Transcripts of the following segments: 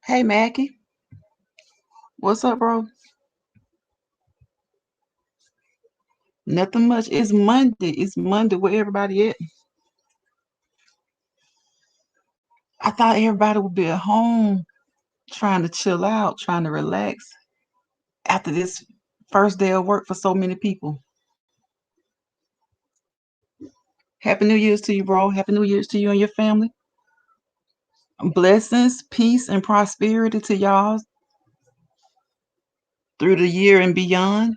Hey, Mackie. What's up, bro? Nothing much. It's Monday. It's Monday. Where everybody at? I thought everybody would be at home trying to chill out, trying to relax after this first day of work for so many people. Happy New Year's to you, bro. Happy New Year's to you and your family. Blessings, peace, and prosperity to y'all through the year and beyond.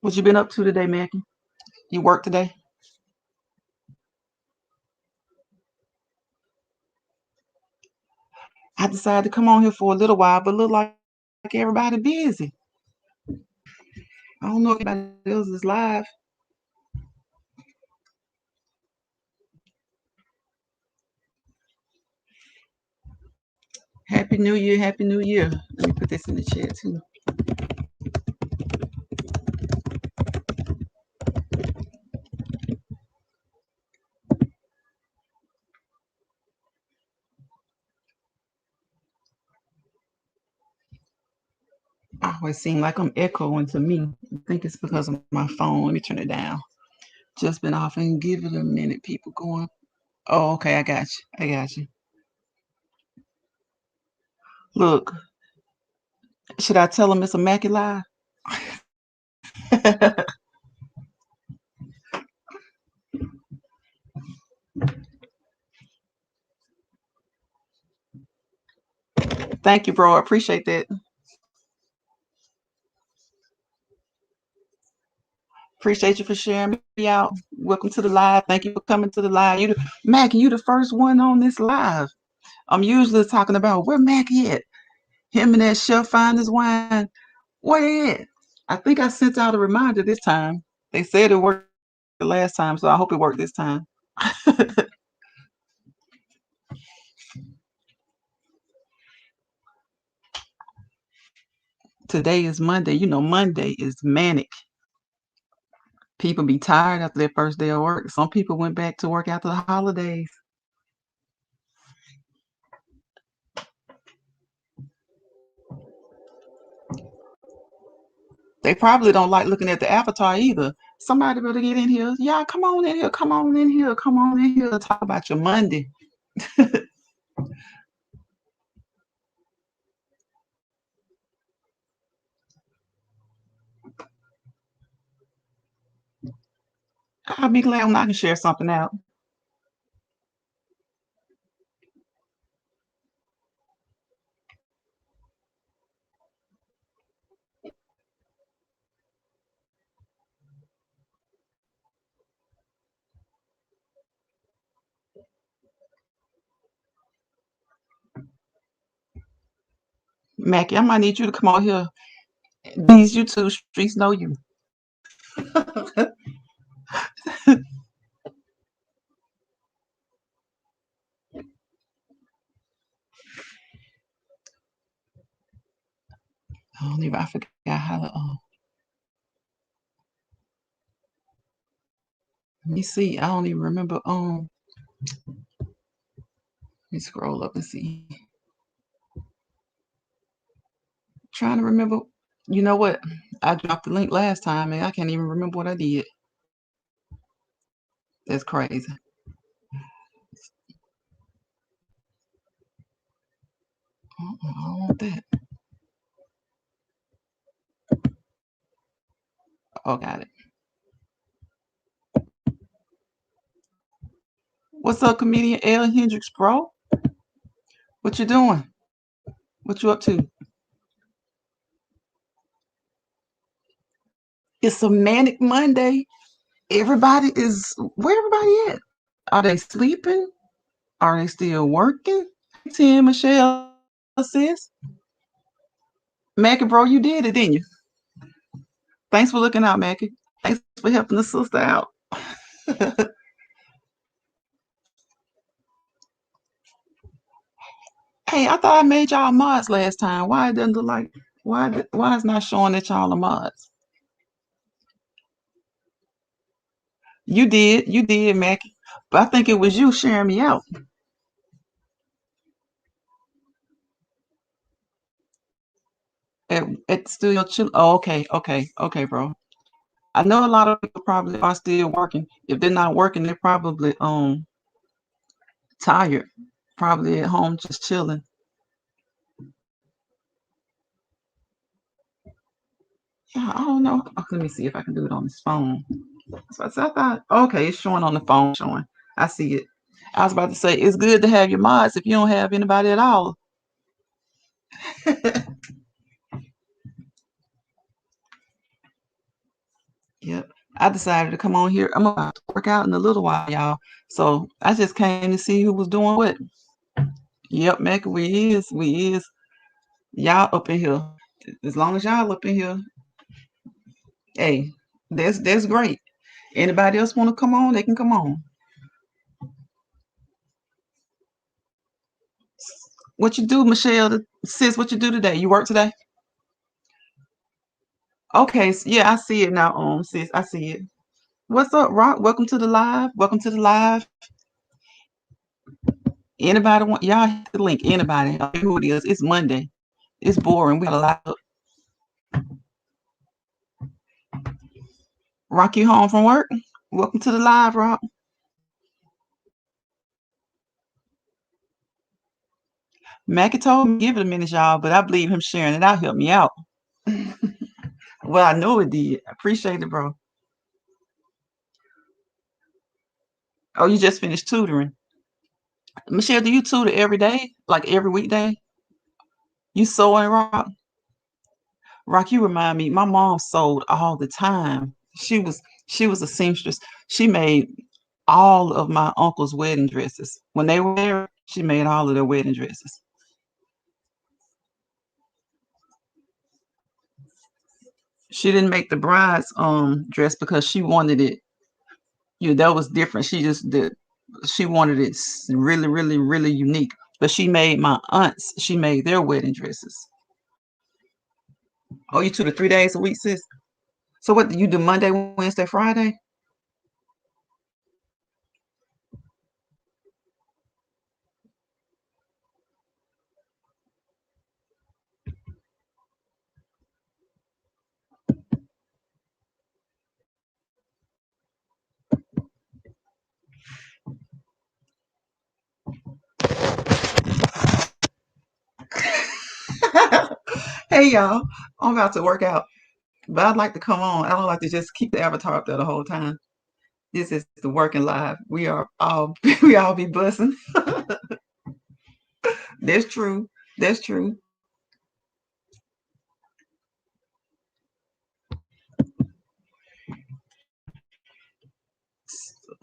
What you been up to today, Mackie? You work today? I decided to come on here for a little while, but look like everybody busy. I don't know if anybody else is live. Happy New Year, Happy New Year. Let me put this in the chat too. I always seem like I'm echoing to me. I think it's because of my phone. Let me turn it down. Just been off and give it a minute. People going. Oh, okay. I got you. I got you. Look, should I tell them it's a Mackie live? Thank you, bro. I appreciate that. Appreciate you for sharing me out. Welcome to the live. Thank you for coming to the live. Mackie, you the first one on this live. I'm usually talking about where Mackie at. Him and that chef find his wine. Where they at? I think I sent out a reminder this time. They said it worked the last time, so I hope it worked this time. today is Monday. You know, Monday is manic. People be tired after their first day of work. Some people went back to work after the holidays. They probably don't like looking at the avatar either. Somebody better get in here. Yeah, come on in here. Come on in here. Come on in here. Talk about your Monday. I'll be glad when I can share something out. Mackie, I might need you to come on here. These YouTube streets know you. I don't even, I forgot how to, let me see. I don't even remember, let me scroll up and see. Trying to remember. You know what? I dropped the link last time and I can't even remember what I did. That's crazy. I don't want that. Oh, got it. What's up, comedian L. Hendricks, bro? What you doing? What you up to? It's a manic Monday. Everybody is where everybody at? Are they sleeping? Are they still working? Tim, Michelle, sis. Mackie, bro, you did it, didn't you? Thanks for looking out, Mackie. Thanks for helping the sister out. Hey, I thought I made y'all mods last time. Why it doesn't look like why it's not showing that y'all are mods? You did, Mackie. But I think it was you sharing me out. At Studio Chill. Oh, okay, bro. I know a lot of people probably are still working. If they're not working, they're probably tired. Probably at home just chilling. Yeah, I don't know. Oh, let me see if I can do it on this phone. So I thought, okay, it's showing on the phone. Showing. I see it. I was about to say it's good to have your mods if you don't have anybody at all. Yep. I decided to come on here. I'm about to work out in a little while, y'all. So I just came to see who was doing what. Yep, Mac, we is. Y'all up in here. As long as y'all up in here, hey, that's great. Anybody else want to come on? They can come on. What you do, Michelle? Sis, what you do today? You work today? Okay, yeah, I see it now. Sis, I see it. What's up, Rock? Welcome to the live. Welcome to the live. Anybody want y'all hit the link? Anybody? I don't know who it is? It's Monday. It's boring. We got a lot of Rock, you home from work? Welcome to the live, Rock. Mackie told me give it a minute, y'all, but I believe him sharing it out helped me out. Well, I know it did. I appreciate it, bro. Oh, you just finished tutoring. Michelle, do you tutor every day? Like every weekday? You sewing, Rock? Rock, you remind me, my mom sewed all the time. She was a seamstress. She made all of my uncle's wedding dresses. When they were there, she made all of their wedding dresses. She didn't make the bride's dress because she wanted it. That was different. She wanted it really, really, really unique. But she made my aunts, she made their wedding dresses. Oh, you tutor 3 days a week, sis? So what do you do Monday, Wednesday, Friday? Hey y'all, I'm about to work out, but I'd like to come on. I don't like to just keep the avatar up there the whole time. This is the working live. We are all we all be bussing. That's true. That's true.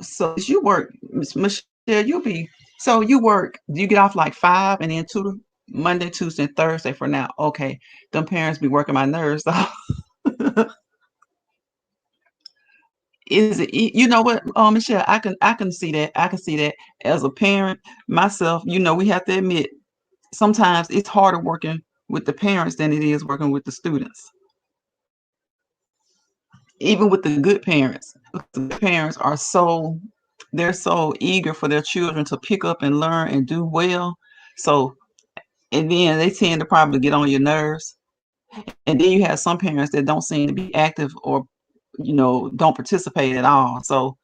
So you work, Michelle. You be so you work. Do you get off like 5 and then tutor Monday, Tuesday, and Thursday for now? Okay, them parents be working my nerves off. Is it? You know what, Michelle? I can see that. I can see that as a parent myself. We have to admit sometimes it's harder working with the parents than it is working with the students. Even with the good parents, the good parents are they're so eager for their children to pick up and learn and do well. So, and then they tend to probably get on your nerves. And then you have some parents that don't seem to be active or, don't participate at all. So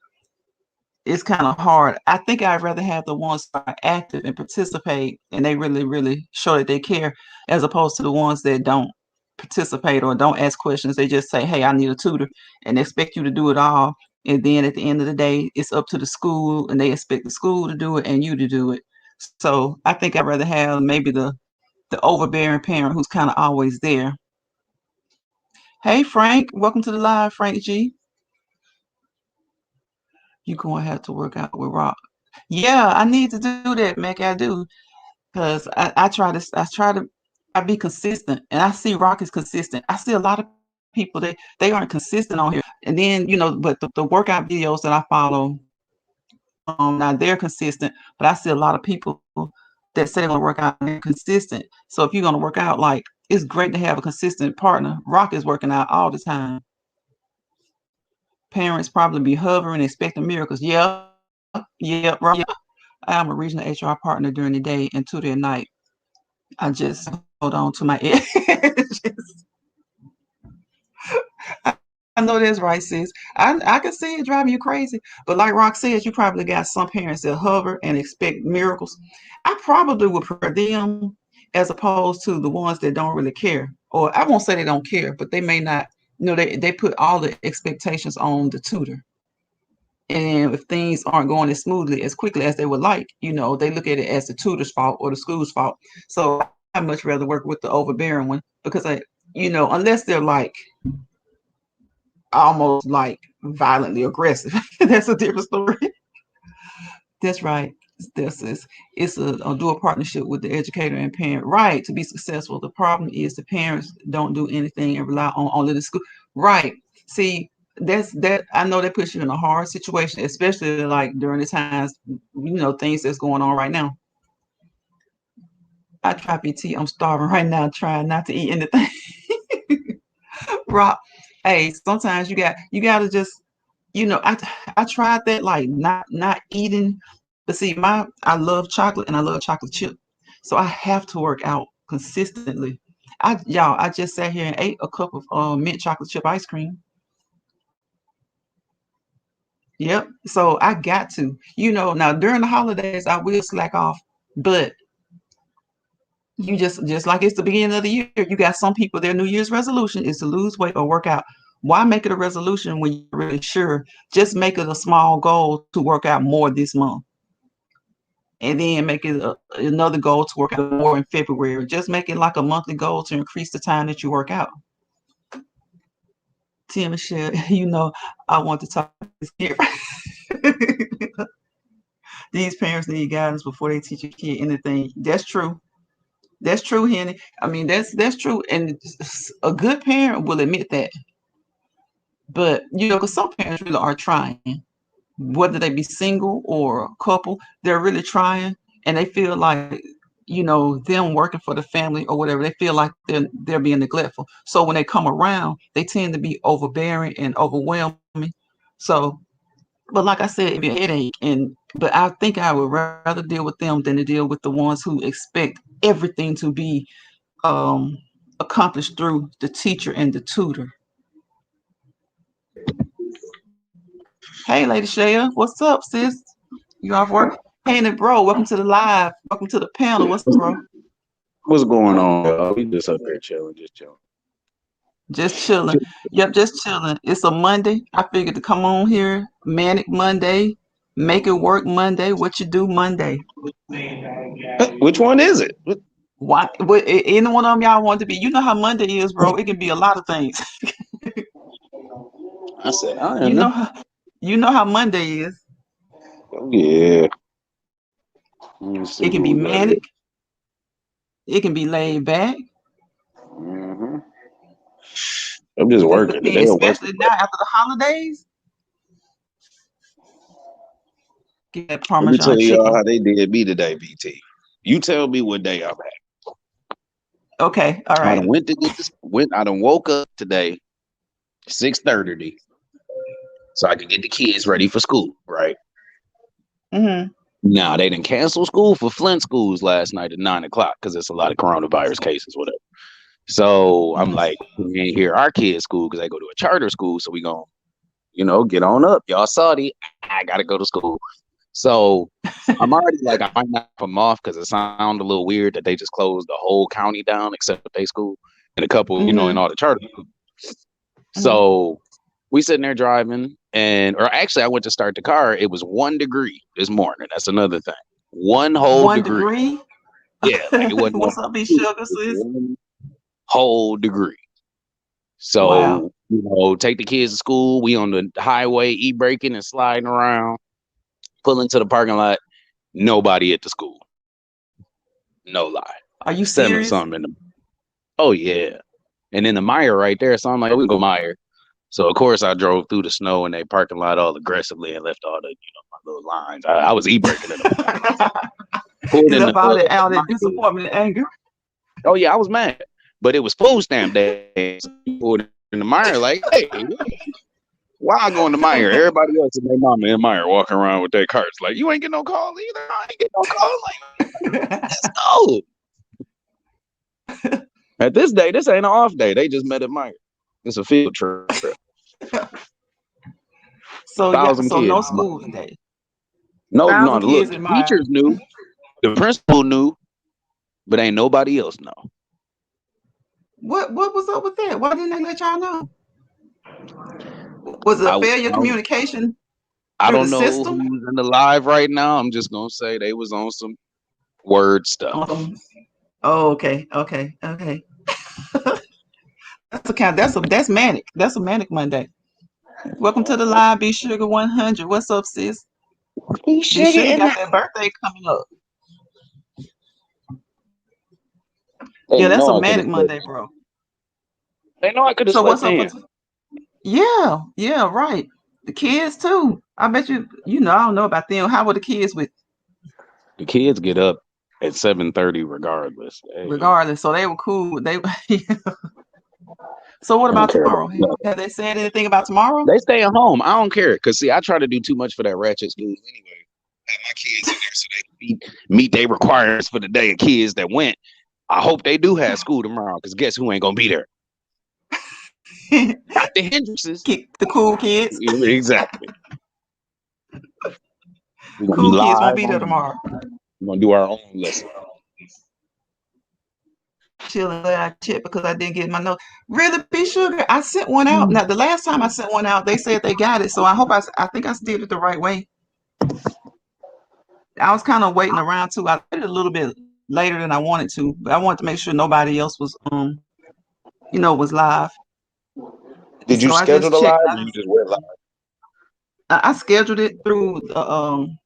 it's kind of hard. I think I'd rather have the ones that are active and participate and they really, really show that they care as opposed to the ones that don't participate or don't ask questions. They just say, hey, I need a tutor and expect you to do it all. And then at the end of the day, it's up to the school and they expect the school to do it and you to do it. So I think I'd rather have maybe the overbearing parent who's kind of always there. Hey, Frank, welcome to the live, Frank G. You going to have to work out with Rock. Yeah, I need to do that, Mac. I do. Because I be consistent and I see Rock is consistent. I see a lot of people they aren't consistent on here. And then, but the workout videos that I follow, now they're consistent, but I see a lot of people that say they're gonna work out and they're consistent. So if you're gonna work out, like it's great to have a consistent partner. Rock is working out all the time. Parents probably be hovering, expecting miracles. Yeah, yeah, right. Yeah. I am a regional HR partner during the day and tutor at night. I just hold on to my edges. I know that's right, sis. I can see it driving you crazy. But like Rock says, you probably got some parents that hover and expect miracles. I probably would prefer them as opposed to the ones that don't really care. Or I won't say they don't care, but they may not, they put all the expectations on the tutor. And if things aren't going as smoothly as quickly as they would like, they look at it as the tutor's fault or the school's fault. So I much rather work with the overbearing one because unless they're like almost like violently aggressive, that's a different story. That's right. This is it's a dual partnership with the educator and parent, right? To be successful. The problem is the parents don't do anything and rely on only the school. Right. See, that I know that puts you in a hard situation, especially like during the times, things that's going on right now. I try PT. I'm starving right now, trying not to eat anything. Rock. Hey, sometimes you gotta just I tried that like not eating, but see my I love chocolate and I love chocolate chip, so I have to work out consistently. I just sat here and ate a cup of mint chocolate chip ice cream. Yep. So I got to, now during the holidays I will slack off, but you just like it's the beginning of the year, you got some people their New Year's resolution is to lose weight or work out. Why make it a resolution when you're really sure? Just make it a small goal to work out more this month. And then make it another goal to work out more in February. Just make it like a monthly goal to increase the time that you work out. Tim and Michelle, I want to talk this kid. These parents need guidance before they teach a kid anything. That's true. That's true, Henny. I mean, that's true, and a good parent will admit that. But because some parents really are trying, whether they be single or a couple, they're really trying, and they feel like them working for the family or whatever, they feel like they're being neglectful. So when they come around, they tend to be overbearing and overwhelming. So, but like I said, it'd be a headache. But I think I would rather deal with them than to deal with the ones who expect everything to be um, accomplished through the teacher and the tutor. Hey, Lady Shaya, what's up, sis? You off work? Hey, and bro, welcome to the live. Welcome to the panel. What's up, bro? What's going on, y'all? We just up here chilling, just chilling. Just chilling. Yep, just chilling. It's a Monday. I figured to come on here. Manic Monday. Make it work Monday. What you do Monday? Which one is it? Why? Any one of them y'all want to be? You know how Monday is, bro. It can be a lot of things. I said, I You don't know know. how. You know how Monday is. Yeah. Let me see It can what be we got here. manic. It can be laid back. hmm I'm just It working today. depends, I'm working. especially now after the holidays. Get that Let me tell Parmesan y'all how chicken. they did me today, BT. You tell me what day I'm at. Okay, all I done right. went to get this. I done woke up today 6:30 so I could get the kids ready for school. Right Mm-hmm. now, they didn't cancel school for Flint schools last night at 9 o'clock because it's a lot of coronavirus cases, whatever. So I'm like, we ain't hear our kids' school because they go to a charter school. So we gonna, get on up. Y'all Saudi, I gotta go to school. So I'm already like, I might not put them off because it sounds a little weird that they just closed the whole county down except their school and a couple, in Mm-hmm. all the charter schools. Mm-hmm. So we sitting there driving, or actually, I went to start the car. It was 1 degree this morning. That's another thing. One whole One degree. degree. Yeah, like it wasn't no What's up, these sugar sis? 1 whole degree. Wow. So, take the kids to school. We on the highway, e-braking and sliding around, pull into the parking lot. Nobody at the school. No lie. Are you 7 serious? something in the. Oh yeah. And then the Meyer right there. So I'm like, we go Meyer. So of course I drove through the snow in that parking lot all aggressively and left all the, my little lines. I was e-braking it. Pulled Is in that the all that all that Meyer. disappointment and anger? Oh yeah, I was mad. But it was food stamp day. So pulled in the Meyer like, hey, why I going to Meyer? Everybody else and their mama in Meyer walking around with their carts. Like, you ain't get no call either. I ain't get no call. Like, let's go. At this day, this ain't an off day. They just met at Meyer. It's a field trip. So yeah, 1,000 so kids. no school today. No, 1,000 look, kids the in Meyer. teachers knew, the principal knew, but ain't nobody else know. What was up with that? Why didn't they let y'all know? Was it a I, failure I, communication I through the don't know system? who's in the live right now. I'm just gonna say they was on some word stuff. Oh, okay, okay, okay. That's manic. That's a manic Monday. Welcome to the live, B Sugar 100. What's up, sis? He B sugar Sugar in got the. that birthday coming up. They Yeah, that's know a I could manic have stepped. Monday, bro. They know I could have So what's slept up in. for? Yeah, yeah, right. The kids too. I bet you. I don't know about them. How were the kids with? The kids get up at 7:30 regardless. Hey, Regardless, so they were cool. They. So what I don't about care about tomorrow? nothing. Have they said anything about tomorrow? They stay at home. I don't care. Cause see, I try to do too much for that ratchet school anyway. Have my kids in there so they can meet their requirements for the day of kids that went. I hope they do have school tomorrow. Cause guess who ain't gonna be there? Not the Hendrickses. Kick the cool kids. Exactly. We're gonna be Cool kids won't live be there on. tomorrow. We're gonna do our own lesson. Chilling, glad I checked because I didn't get my note. Really, B Sugar, I sent one out. Now, the last time I sent one out, they said they got it. So I think I did it the right way. I was kind of waiting around too. I did it a little bit later than I wanted to, but I wanted to make sure nobody else was, was live. Did you So I schedule just the checked. live or you just went live? I scheduled it through the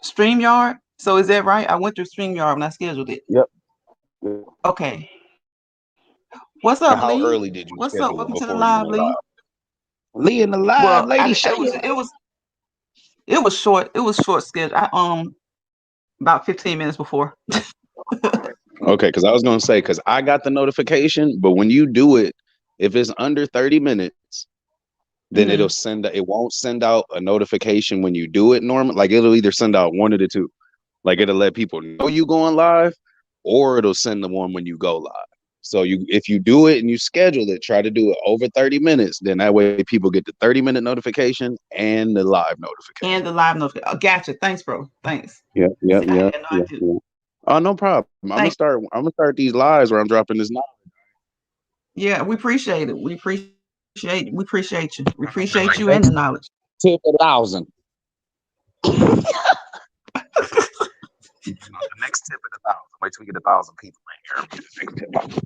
StreamYard. So is that right? I went through StreamYard when I scheduled it. Yep. Okay. What's And up, how Lee? early did you What's up? schedule it Welcome to the before you live, went Lee. live? Lee in the live, Well, lady it was short. It was short schedule. About 15 minutes before. Okay, because I was gonna say because I got the notification, but when you do it, if it's under 30 minutes, then Mm. it won't send out a notification when you do it normal. Like it'll either send out one of the two. Like it'll let people know you going live, or it'll send the one when you go live. So if you do it and you schedule it, try to do it over 30 minutes. Then that way people get the 30-minute notification and the live notification. And the live notification. Oh, gotcha. Thanks, bro. Thanks. Yeah, yeah, See, I yeah, had no yeah, idea. yeah. Oh, no problem. Thank. I'm gonna start these lives where I'm dropping this knowledge. Yeah, we appreciate it. We appreciate you. We appreciate Like you and the knowledge. tip 1,000. The next tip of 1,000. Wait till we get 1,000 people in here.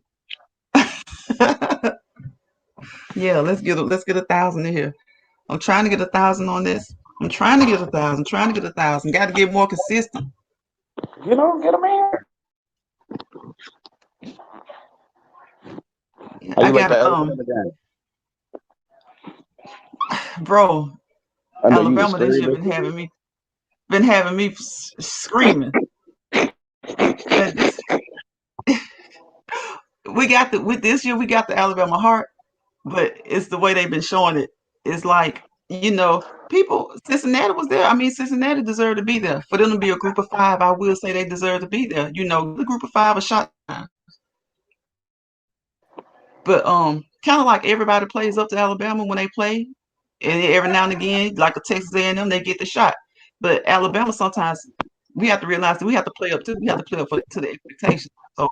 Yeah, let's get 1,000 in here. I'm trying to get 1,000 on this. I'm trying to get 1,000. Trying to get 1,000. Got to get more consistent. Get them in here. How I you like got the to Alabama game? bro. I know you was Alabama this year screaming. been having me screaming. But this with this year we got the Alabama heart, but it's the way they've been showing it. It's like, people, Cincinnati was there. I mean, Cincinnati deserved to be there. For them to be a group of 5, I will say they deserve to be there. The group of 5 a shot. But kind of like everybody plays up to Alabama when they play, and every now and again, like a Texas A&M, they get the shot. But Alabama sometimes we have to realize that we have to play up too. We have to play up to the expectations. So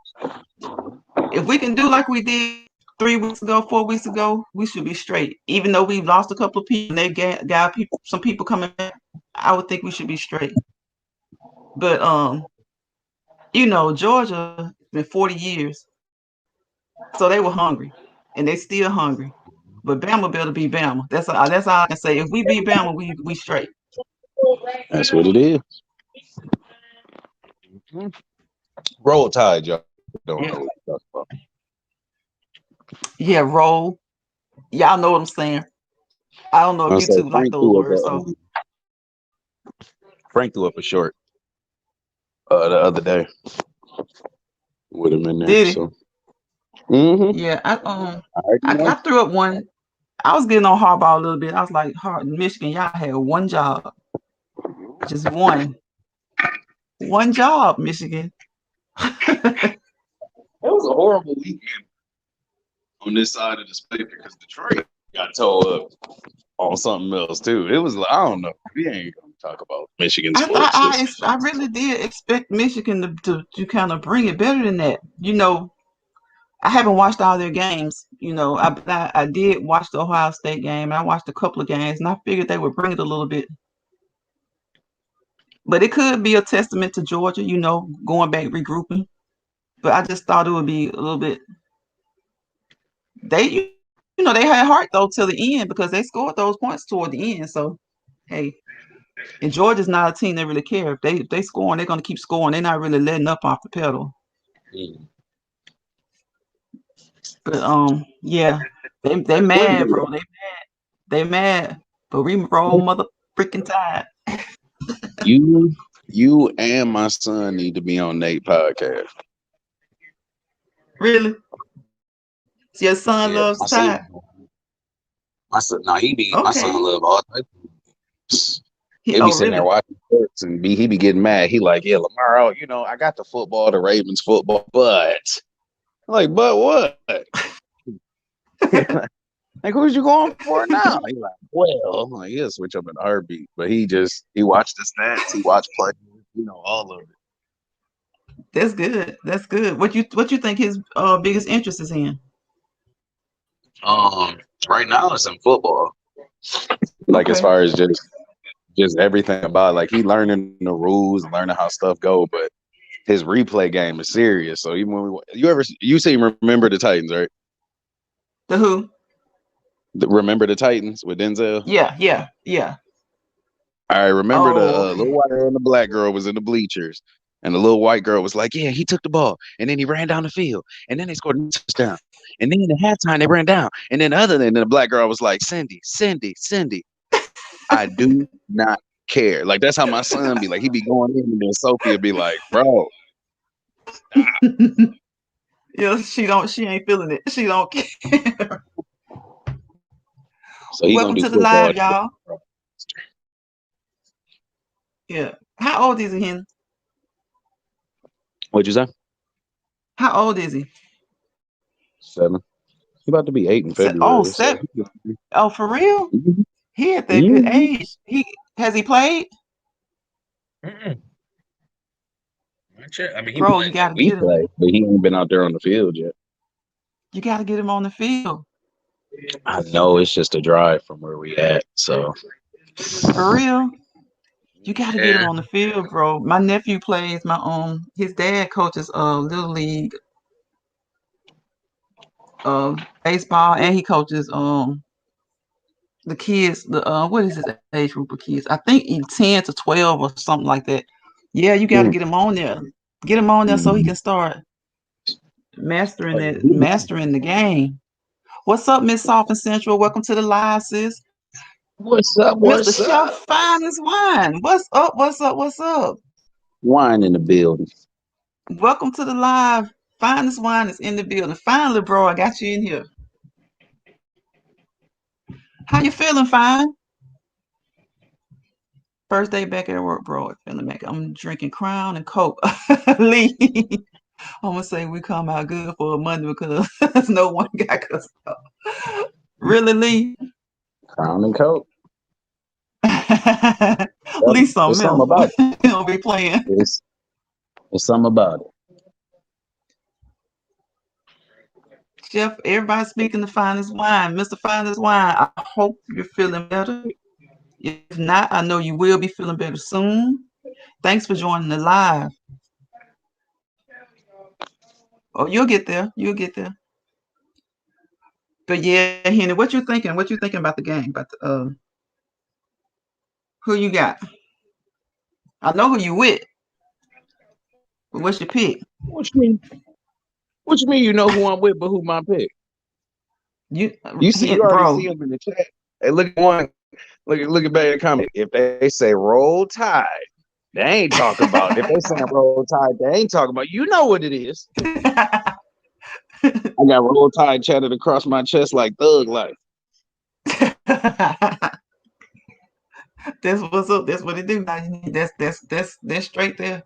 if we can do like we did 3 weeks ago, 4 weeks ago, we should be straight. Even though we've lost a couple of people, and they got some people coming back, I would think we should be straight. But Georgia been 40 years, so they were hungry, and they still hungry. But Bama better be Bama. That's all I can say. If we beat Bama, we straight. That's what it is. Roll Tide, y'all don't know what you're talking about. Yeah, roll. Y'all know what I'm saying. I don't know if YouTube like those words. So Frank threw up a short the other day with him in there. did he? So. Mm-hmm. Yeah, I threw up one. I was getting on Harbaugh a little bit. I was like, Michigan, y'all had one job, just one job, Michigan. It was a horrible weekend on this side of the split because Detroit got told up on something else too. It was, I don't know. We ain't gonna talk about Michigan sports. I really did expect Michigan to kind of bring it better than that. I haven't watched all their games. I did watch the Ohio State game. I watched a couple of games, and I figured they would bring it a little bit. But it could be a testament to Georgia, going back, regrouping. But I just thought it would be a little bit. They had heart though till the end because they scored those points toward the end. So, hey, and Georgia's not a team that really care. If they scoring, they're gonna keep scoring. They're not really letting up off the pedal. But yeah, they mad, bro. They mad. But we roll mother freaking Tide. You and my son need to be on Nate podcast. Really? So your son loves Tide? My son, my son love all types. He be sitting there watching sports and he be getting mad. He like, yeah, Lamar, I got the football, the Ravens football, but I'm like, but what? Like, who's you going for now? He's like, well, I'm like, he'll switch up in a heartbeat. But he watched the stats, he watched play, all of it. That's good. That's good. What you think his biggest interest is in? Right now it's in football. Like as far as just everything about it. Like he learning the rules, learning how stuff go, but his replay game is serious. So even when you say Remember the Titans, right? The who? Remember the Titans with Denzel? Yeah. I remember the little white girl and the black girl was in the bleachers, and the little white girl was like, "Yeah, he took the ball, and then he ran down the field, and then they scored a touchdown, and then at halftime they ran down, and then the black girl was like, Cindy, I do not care." Like that's how my son be. Like he be going in, and then Sophia be like, "Bro, Yeah, she ain't feeling it. She don't care. So he gonna Welcome do to the football. live, y'all. Yeah. How old is he, Hen? What'd you say? How old is he? 7. He about to be 8 in Oh, February. So 7. Oh, for real? Mhm. He at that good Mhm. age. Has he played? Mm-mm. I mean, he Bro, you played like gotta He get him. play, but he ain't been out there on the field yet. You gotta get him on the field. I know it's just a drive from where we at. So For real. You gotta get him yeah. on the field, bro. My nephew plays his dad coaches little league baseball, and he coaches the kids, what is his age group of kids? I think he's 10 to 12 or something like that. Yeah, you gotta mm, get him on there. Get him on there so he mm. can start mastering Oh, mastering the game. What's up, Miss Soft and Central? Welcome to the live, sis. what's up? Mr. What's Chef up? Finest Wine. What's up? What's up? What's up? Wine in the building. Welcome to the live. Finest Wine is in the building. Finally, bro, I got you in here. How you feeling, Fine? First day back at work, bro. Feeling back. I'm drinking Crown and Coke. Lee. I'm gonna say we come out good for a Monday because no one got cussed out. Really, Lee? Crown and Coke. Lee It's something something else. about it. He don't be playing. It's something about it. Chef, everybody speaking the finest wine. Mr. Finest Wine, I hope you're feeling better. If not, I know you will be feeling better soon. Thanks for joining the live. Oh, you'll get there. You'll get there. But yeah, Henry, what you thinking? What you thinking about the game? About the, who you got? I know who you with. But what's your pick? What you mean? What you mean? You know who I'm with, but who my pick? You, You already bro. see him in the chat. Hey, look at one. Look at back in the comment. If they say roll tide, they ain't talking about. If they saying roll tide, they ain't talking about. You know what it is. I got roll tide chatted across my chest like thug life. That's what's up. That's what it do. Now that's straight there.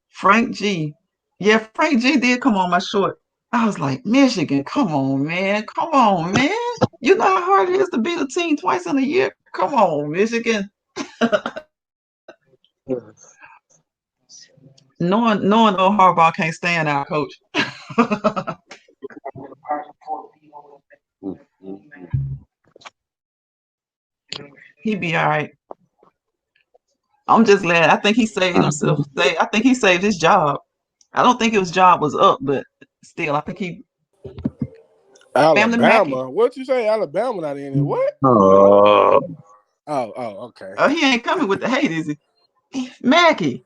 Frank G. Yeah, Frank G did come on my short. I was like, Michigan, come on, man. Come on, man. You know how hard it is to beat a team twice in a year? Come on, Michigan. Knowing old Harbaugh can't stand our coach. He be all right. I'm just glad. I think he saved himself. I think he saved his job. I don't think his job was up, but still, I think he. Family Mackey. Alabama? What you say? Alabama not in it? What? Oh, Okay. Oh, he ain't coming with the hate, is he? Mackey.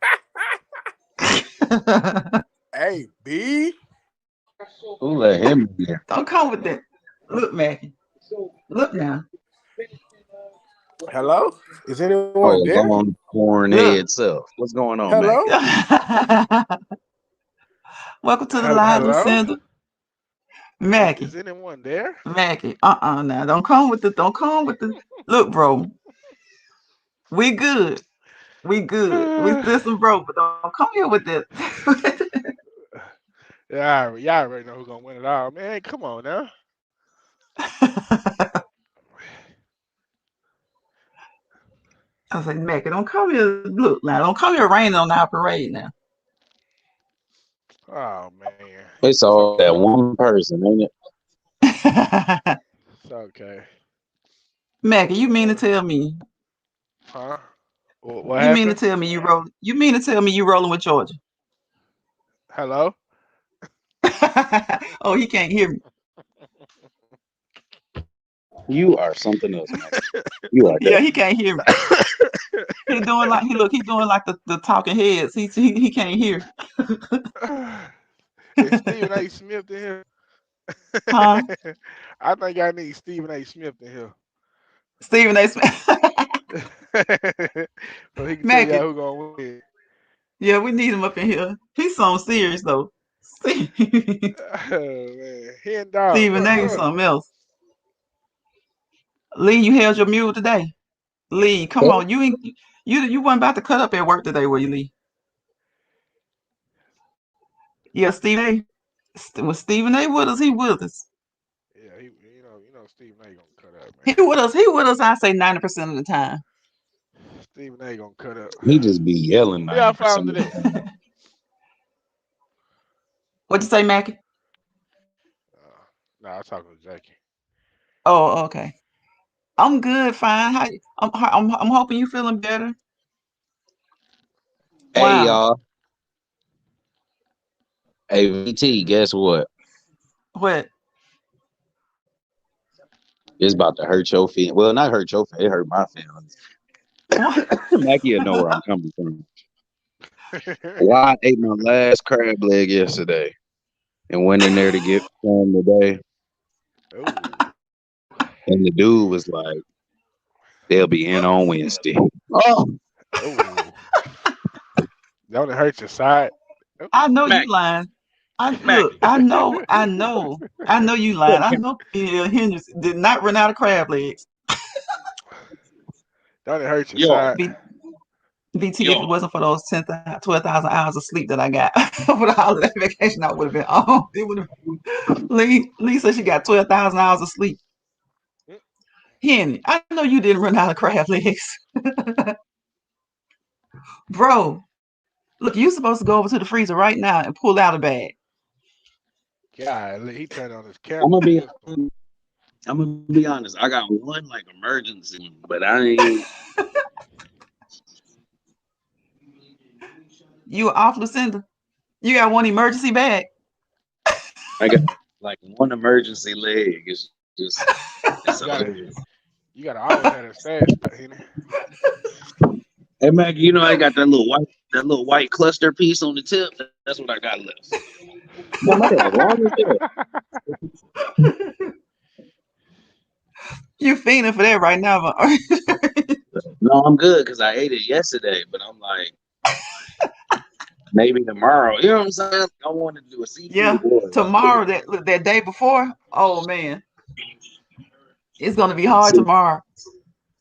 Hey, B. who let him in there? Don't come with that. Look, Mackey. Look now. Hello? Is anyone Oh, there? Longhorn Look. head self. What's going on, man? Hello? Welcome to the live, Hello? Lucinda. Mackey. Is anyone there? Mackey. Now don't come with the. Look, bro. We good. We good. We listen, bro, but don't come here with this. Yeah, y'all already know who's gonna win it all, man. Come on now. I was like, Mackey, don't come here. Look now, don't come here raining on our parade now. Oh man. It's all that one person, ain't it? It's okay. Mackey, you mean to tell me? Huh? What You mean to happened? tell me you roll? You mean to tell me you rolling with Georgia? Hello? Oh, he can't hear me. You are something else, man. You are Yeah, that. he can't hear me. He doing like he doing like the talking heads. He can't hear. Is Stephen A. Smith in here? Huh? I think I need Stephen A. Smith in here. Stephen A. Smith. So he can tell y'all Mackey, who gonna win. Yeah, we need him up in here. He's so serious though. Stephen Oh man, hen dog, what's A. up? something else. Lee, you held your mule today. Lee, come on. You weren't about to cut up at work today, were you, Lee? Yeah, Stephen A. Was Stephen A. with us? He with us. Yeah, Stephen A. gonna cut up, He man. with us. He with us. I say 90% of the time. Stephen A. gonna cut up. He just be yelling Where y'all 90% found of it the at? time. What'd you say, Mackie? Nah, I'm talking to Jackie. Oh, okay. I'm good, fine. I'm hoping you feeling better. Hey, Wow. y'all. Hey, VT, guess what? What? It's about to hurt your feelings. Well, not hurt your feelings. It hurt my feelings. Mackie will know where I'm coming from. Why I ate my last crab leg yesterday and went in there to get some today. Ooh. And the dude was like, they'll be in on Wednesday. Oh, Ooh. Don't it hurt your side? I know you Mackie, lying. Mackie. I know you lying. I know Henderson did not run out of crab legs. Don't it hurt your Yo, side? BT, if it yo. wasn't for those 12,000 hours of sleep that I got over the holiday vacation, I would have been on. It would have. Lee said she got 12,000 hours of sleep. Henny, I know you didn't run out of crab legs. Bro, look, you're supposed to go over to the freezer right now and pull out a bag. God, he turned on his I'm camera gonna for be this one. honest. I got one like emergency, but I ain't. You off Lucinda? You got one emergency bag? I got like one emergency leg. It's just it's You a gotta, legend. you gotta always have a stash, Henny. Hey Mac, you know I got that little white cluster piece on the tip. That's what I got left. Man, my dad long as hell. You fiending for that right now, but No, I'm good because I ate it yesterday, but I'm like maybe tomorrow. You know what I'm saying? I wanted to do a yeah, seafood boil. tomorrow that day before. Oh man, it's gonna be hard tomorrow.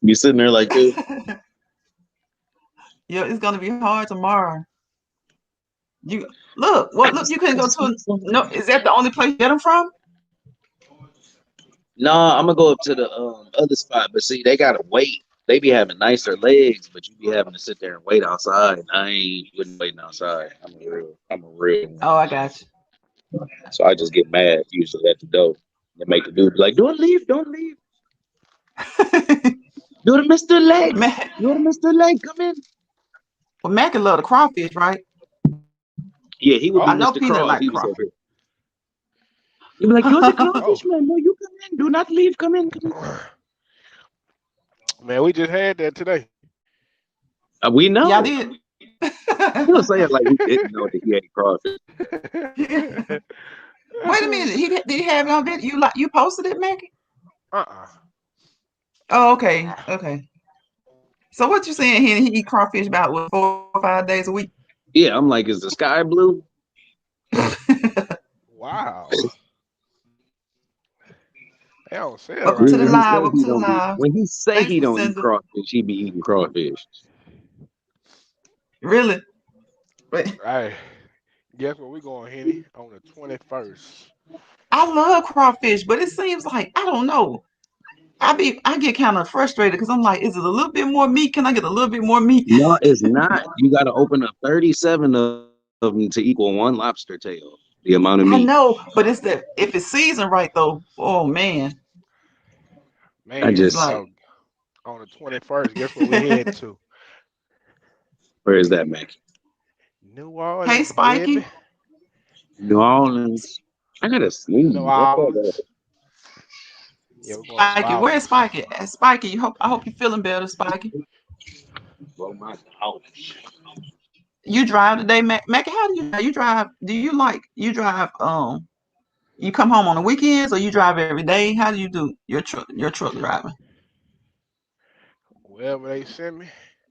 You sitting there like this? Yeah, it's gonna be hard tomorrow. You look, well, look, you couldn't go to no. Is that the only place you get them from? No, I'm gonna go up to the other spot, but see, they gotta wait. They be having nicer legs, but you be having to sit there and wait outside. I ain't waiting outside. I'm a real one. Oh, I got So I just get mad usually at the door and make the dude be like, "Don't leave, don't leave. you. You're Mr. Leg. Mac, You're Mr. Leg. Come in." well, Mac can love the crawfish, right? Yeah, he would be I Oh, know Mr. Peanut Crawl if like he was over crawfish. here. He'd be like, "You're the oh. crawfish man. No, you come in. Do not leave. Come in. Come in." Man, we just had that today. We Y'all know. did. He don't say it like we didn't know that he ate crawfish. Wait a minute. Did he have it on video? You posted it, Mackie? Uh-uh. Oh, okay, okay. So what you saying? He eat crawfish about what 4 or 5 days a week? Yeah, I'm like, is the sky blue? Wow. They don't say it Welcome like to the that. live. Welcome to the live. When he say Thanks, he don't eat Lucinda. crawfish, he be eating crawfish. Really? But Hey, guess where we going, Henny? On the 21st. I love crawfish, but it seems like I don't know. I get kind of frustrated because I'm like, is it a little bit more meat? Can I get a little bit more meat? No, it's not. You got to open up 37 of them to equal one lobster tail. The amount of I meat. know, but it's that if it's seasoned right though. Oh man, I Man, it's just, like so on the 21st, guess where we heading to? where is that, Mac? New hey Orleans, baby. Spiky, New Orleans. I gotta sneeze. New What's Orleans. Yeah, we're going to New Spiky, where's Orleans. Spiky? Spiky, I hope you're feeling better, Spiky. Blow my couch. You drive today, Mackie? How do you drive? Do you like you drive? You come home on the weekends or you drive every day? How do you do your truck driving? Wherever they send me,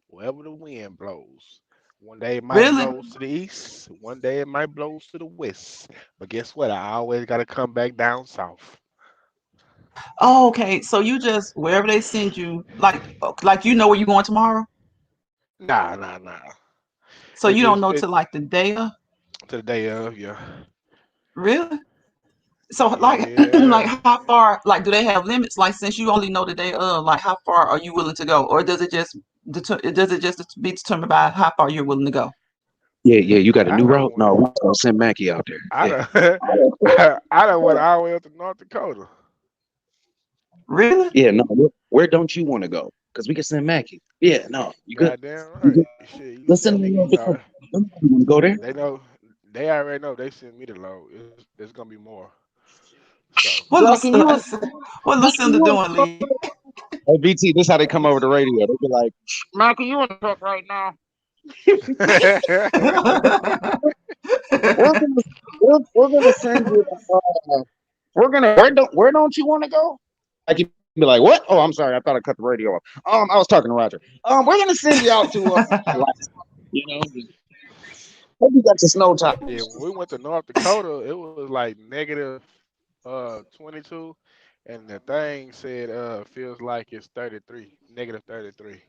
wherever the wind blows. One day it might Really? blow to the east, one day it might blow to the west. But guess what? I always got to come back down south. Oh, okay. So you just wherever they send you, like you know where you're going tomorrow. Nah, nah, nah. So It you don't just know it till like the day of. to the day of, yeah. Really? So like like Yeah. how far? Like do they have limits? Like since you only know the day of, like how far are you willing to go, or does it just be determined by how far you're willing to go? Yeah, yeah. You got a I new don't route? No, want. we're gonna send Mackie out there. I Yeah. don't. I don't went all the way up to North Dakota. Really? Yeah, no. Where don't you want to go? Because we can send Mackie. Yeah, no. You good? Goddamn You right. good? Shit, Let's that send him to nigga, North Dakota. You want to go there? they know. They already know. They send me the load. It's gonna be more. So What Mackie, you want what Mackie, you Lucinda want doing, to Lee? go? Hey, BT, this is how they come over the radio. They be like, Mackie, you in the truck right now? We're gonna we're gonna send you. Where don't you want to go? Like you be like, what? Oh, I'm sorry. I thought I cut the radio off. I was talking to Roger. We're gonna send you out to Alaska. You know, hope you got your snow yeah, tires. when we went to North Dakota, it was like negative 22, and the thing said feels like it's 33, negative 33.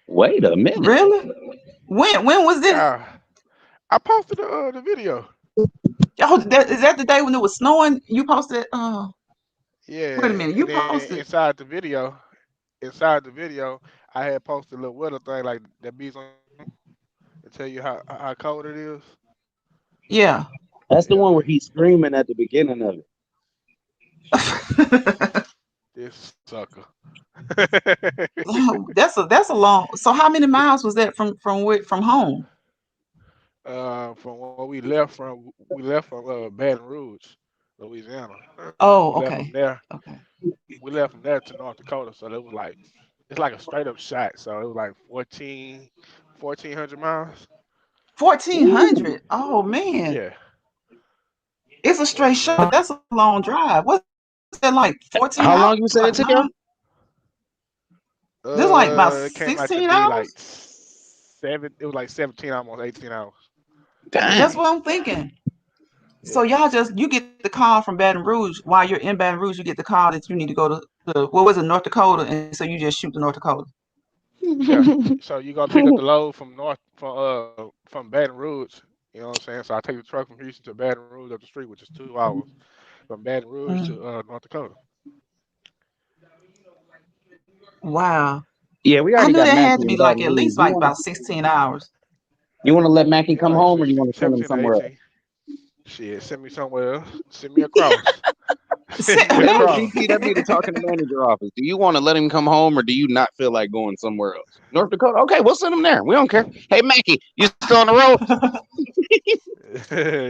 Wait a minute. Really? When was this? Yeah, I posted the video. Oh, is that the day when it was snowing? You posted. Wait a Yeah, minute. and You then posted. inside the video, I had posted a little weather thing like that beats on to tell you how cold it is. Yeah. That's the Yeah, one where he's screaming at the beginning of it. this sucker. That's a long. So how many miles was that from home? From where we left from Baton Rouge, Louisiana. Oh, We left from okay. there. Okay. We left from there to North Dakota, so it was like it's like a straight up shot. So it was like 1,400 miles. 1,400. Oh man, Yeah, it's a straight shot. 1,400. That's a long drive. What's that like? 14 How hours? long you said it Like took you? nine? This like about It came out to 16 be like hours. seven. It was like 17, almost 18 hours. That's Dang. what I'm thinking. So Yeah, y'all you get the call from Baton Rouge while you're in Baton Rouge. You get the call that you need to go to what was it, North Dakota, and so you just shoot to North Dakota. yeah. So you gonna pick up the load from Baton Rouge. You know what I'm saying? So I take the truck from Houston to Baton Rouge up the street, which is 2 hours from Baton Rouge Mm. to North Dakota. Wow. Yeah, we I already knew got that had Mackie to be in like Baton at Rouge. least like about 16 hours. You want to let Mackie Yeah, come like home, or you want to send him 17 to somewhere else? 18. Shit, send me somewhere else. Send me across. Send me That's what across. BT. That be the talking to manager office. Do you want to let him come home, or do you not feel like going somewhere else? North Dakota. Okay, we'll send him there. We don't care. Hey, Mackie, you still on the road?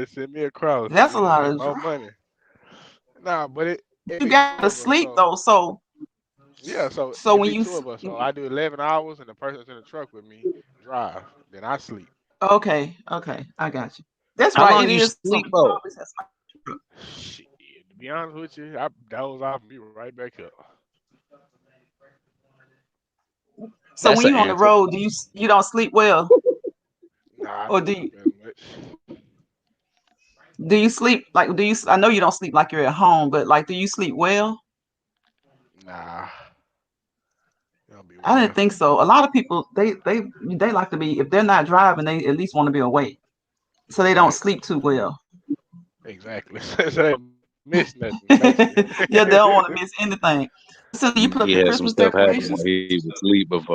Send me across. That's a We can lot make of more drive. money. Nah, but it You be two got to of us. sleep So though. So yeah, so so it when be you two of us. So I do 11 hours, and the person that's in the truck with me drive. Then I sleep. okay, I got you. That's How right. long It you is. So sleep people for? always have sleep. Shit, to be honest with you, I doze off and be right back up. So That's when an you on the answer. road, you don't sleep well, Nah, I or don't sleep as much. do you sleep like do you? I know you don't sleep like you're at home, but like do you sleep well? Nah, it don't be I didn't well. think so. A lot of people they like to be if they're not driving, they at least want to be awake, so they don't Right, sleep too well. exactly. So they miss nothing, basically. Yeah, they don't want to miss anything. So you put up He your had some Christmas stuff happen decorations? while he was asleep before.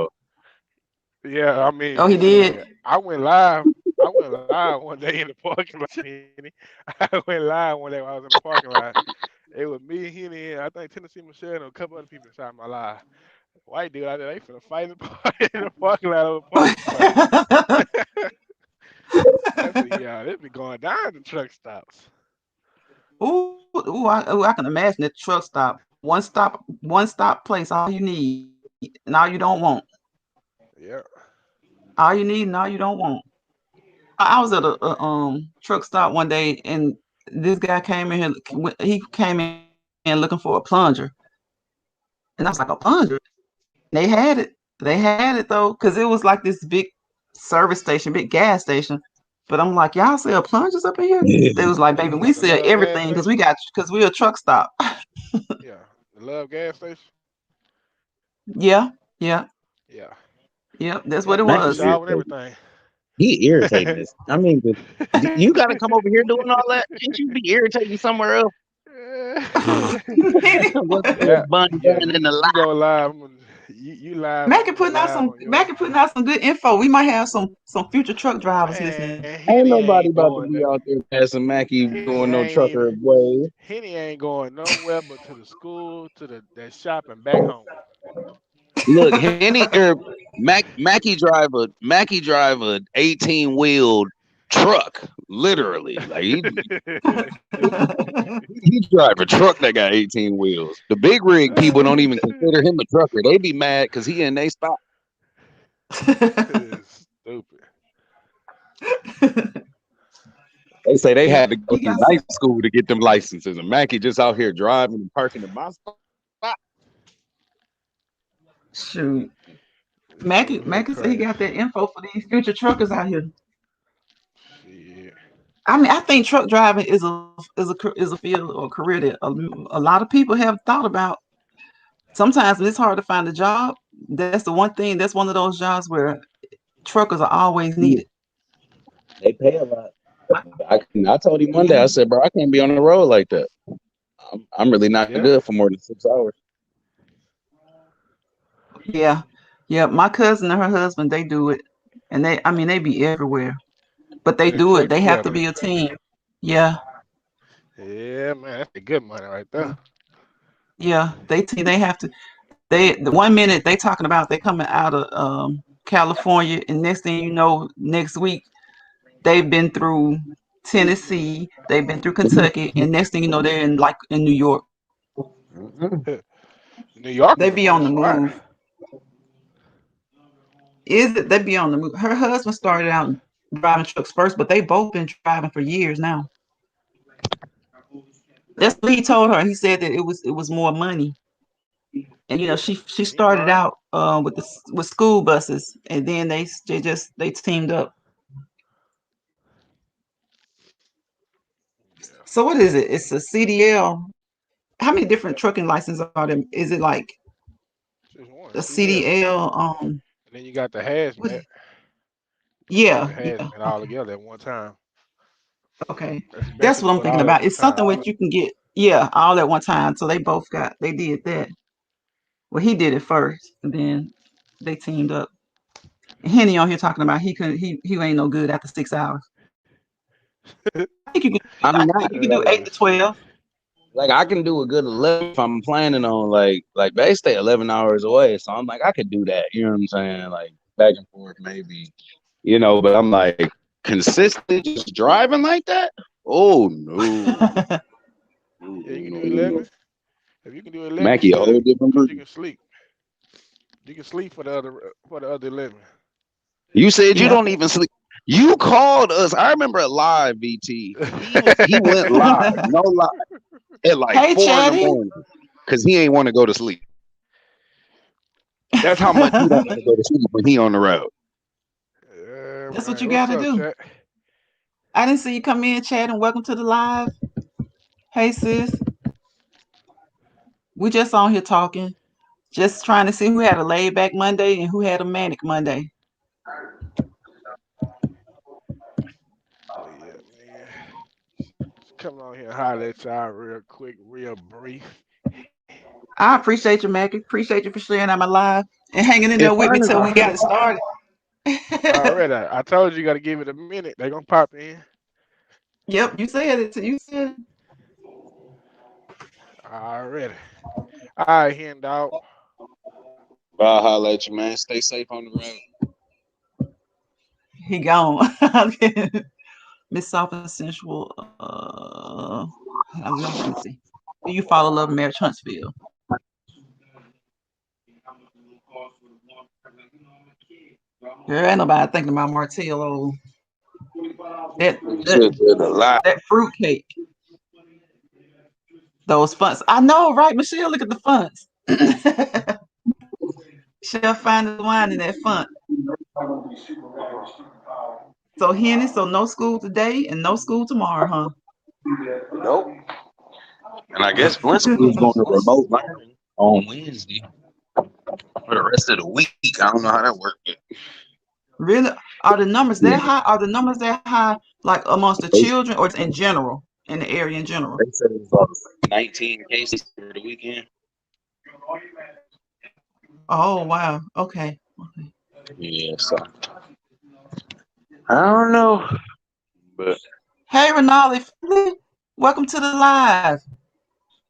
Yeah, I Oh, mean, he did. shit. I went live. I went live one day in the parking lot. Henny. I went live one day while I was in the parking lot. It was me, Henny, and I think Tennessee Michelle and a couple other people inside my live. White dude out there, they finna fight in the parking lot over parking spot. I said, yeah, they be going down at the truck stops. I can imagine the truck stop. One stop place, all you need and all you don't want. Yeah. All you need and all you don't want. I was at a truck stop one day and this guy came in here. He came in looking for a plunger, and I was like, a plunger? They had it. They had it though, because it was like this big. service station, big gas station. But I'm like, y'all sell plungers up in here? They was like, baby, we The sell Love gas everything because station. we're a truck stop. Yeah, the Love gas station. Yeah, yeah, Yeah, yeah. That's yeah. what it They got the Mackie was. shower and irritating. everything. He irritating this. I mean, you got to come over here doing all that. Can't you be irritating somewhere else? What's Yeah, good, Bunny yeah. Bunny in the You go live. You live. I'm Mackie gonna go putting out live some on Mackie yours. putting out some good info. We might have some future truck drivers listening. Man, Ain't Henny nobody ain't about to going. be out there passing Mackie Henny doing no ain't even. trucker way. Henny ain't going nowhere but to the school, to the that shop, and back home. Look, Henny Mackie drive a 18-wheeled truck, literally. Like he drive a truck that got 18 wheels. The big rig people don't even consider him a trucker. They be mad because he in they spot. Stupid. They say they Yeah, had to go he through got night some. school to get them licenses, and Mackie just out here driving and parking in my spot. Shoot. This neighborhood Mackie said he crazy. got that info for these future truckers out here. Shit. I mean, I think truck driving is a field or career that a lot of people have thought about. Sometimes when it's hard to find a job, that's the one thing. That's one of those jobs where truckers are always needed. They pay a lot. I told him one day, I said, bro, I can't be on the road like that. I'm really not Yeah. good for more than 6 hours. Yeah, yeah. My cousin and her husband, they do it, and they be everywhere, but they In a do it. truck They have to together. be a team. Yeah, Yeah, man, that's the good money right there. yeah. They have to. The 1 minute they talking about they coming out of California, and next thing you know, next week they've been through Tennessee, they've been through Kentucky, and next thing you know, they're in New York. New York They is a be fun on the spot. move. Is it? They be on the move. Her husband started out driving trucks first, but they both been driving for years now. That's what he told her. He said that it was more money, and she He started right. out with school buses, and then they teamed up. Yeah. So what is it? It's a CDL. How many different trucking licenses are there? Is it like Just one a CDL. CDL? And then you got the What? hazmat. You got Yeah, the yeah. hazmat all together at one time. Okay, That's that's basically what I'm doing thinking all at about. one It's something time. which you can get, yeah, all at one time. So they did that. Well, he did it first, and then they teamed up. Henny on here talking about he ain't no good after 6 hours. I think you can. I'm I not think you can do eight to Shit. 12. like I can do a good 11 if I'm planning on like they stay 11 hours away, so I'm like I could do that. You know what I'm saying? Like back and forth maybe, but I'm like consistently just driving like that. Oh no, no, Yeah, you can no, do no, no. 11. If you can do 11, you Mackie a whole good. different Cause you breed. can sleep. You can sleep for the other 11. You said you Yeah. don't even sleep. You called us. I remember a live VT. He went live, no lie, at like Hey, 4 in the Chatty. morning because he ain't want to go to sleep. That's how much he don't want to go to sleep when he on the road. Yeah, That's what man. you What's got to up, do. chat? I didn't see you come in, chat, and welcome to the live. Hey, sis. We just on here talking, just trying to see who had a laid back Monday and who had a manic Monday. Oh yeah, man. Just come on here and holler at y'all real quick, real brief. I appreciate you, Mackie. Appreciate you for sharing out my live and hanging in If there with me till we got it started. Already, I told you, you got to give it a minute. They gonna pop in. Yep, you said it. You said Already. All right, hen dog. I'll holler at you, man. Stay safe on the road. he gone. Miss Soft and Sensual. Let me see. Do you follow Love and Marriage Huntsville? There ain't nobody thinking about Martillo. That that Shit did a lot. that fruitcake. Those fonts. I know, right, Michelle? Look at the fonts. She'll find the wine in that font. So Henny, so no school today and no school tomorrow, huh? Nope. And I guess Flint School's going to remote learning on Wednesday for the rest of the week. I don't know how that works. Really? Are the numbers Yeah. that high? Are the numbers that high, like amongst the children, or in general, in the area in general? They said it was 19 cases over the weekend. Oh wow. Okay. Yeah, so I don't know, but Hey Renali, welcome to the live.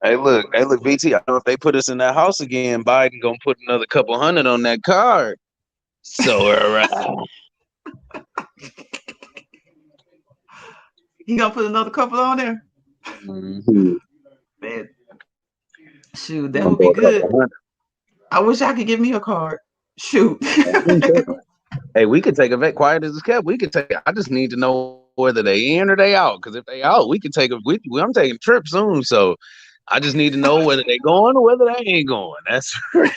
hey, look, BT. I know if they put us in that house again, Biden gonna put another couple hundred on that card. So He gonna put another couple on there? Mhm. Man, shoot, that would be good. I wish I could give me a card. Shoot. Hey, we could take a vet. Quiet as it's kept. We could take. I just need to know whether they in or they out. Because if they out, we could take a. I'm taking a trip soon, so I just need to know whether they going or whether they ain't going. That's because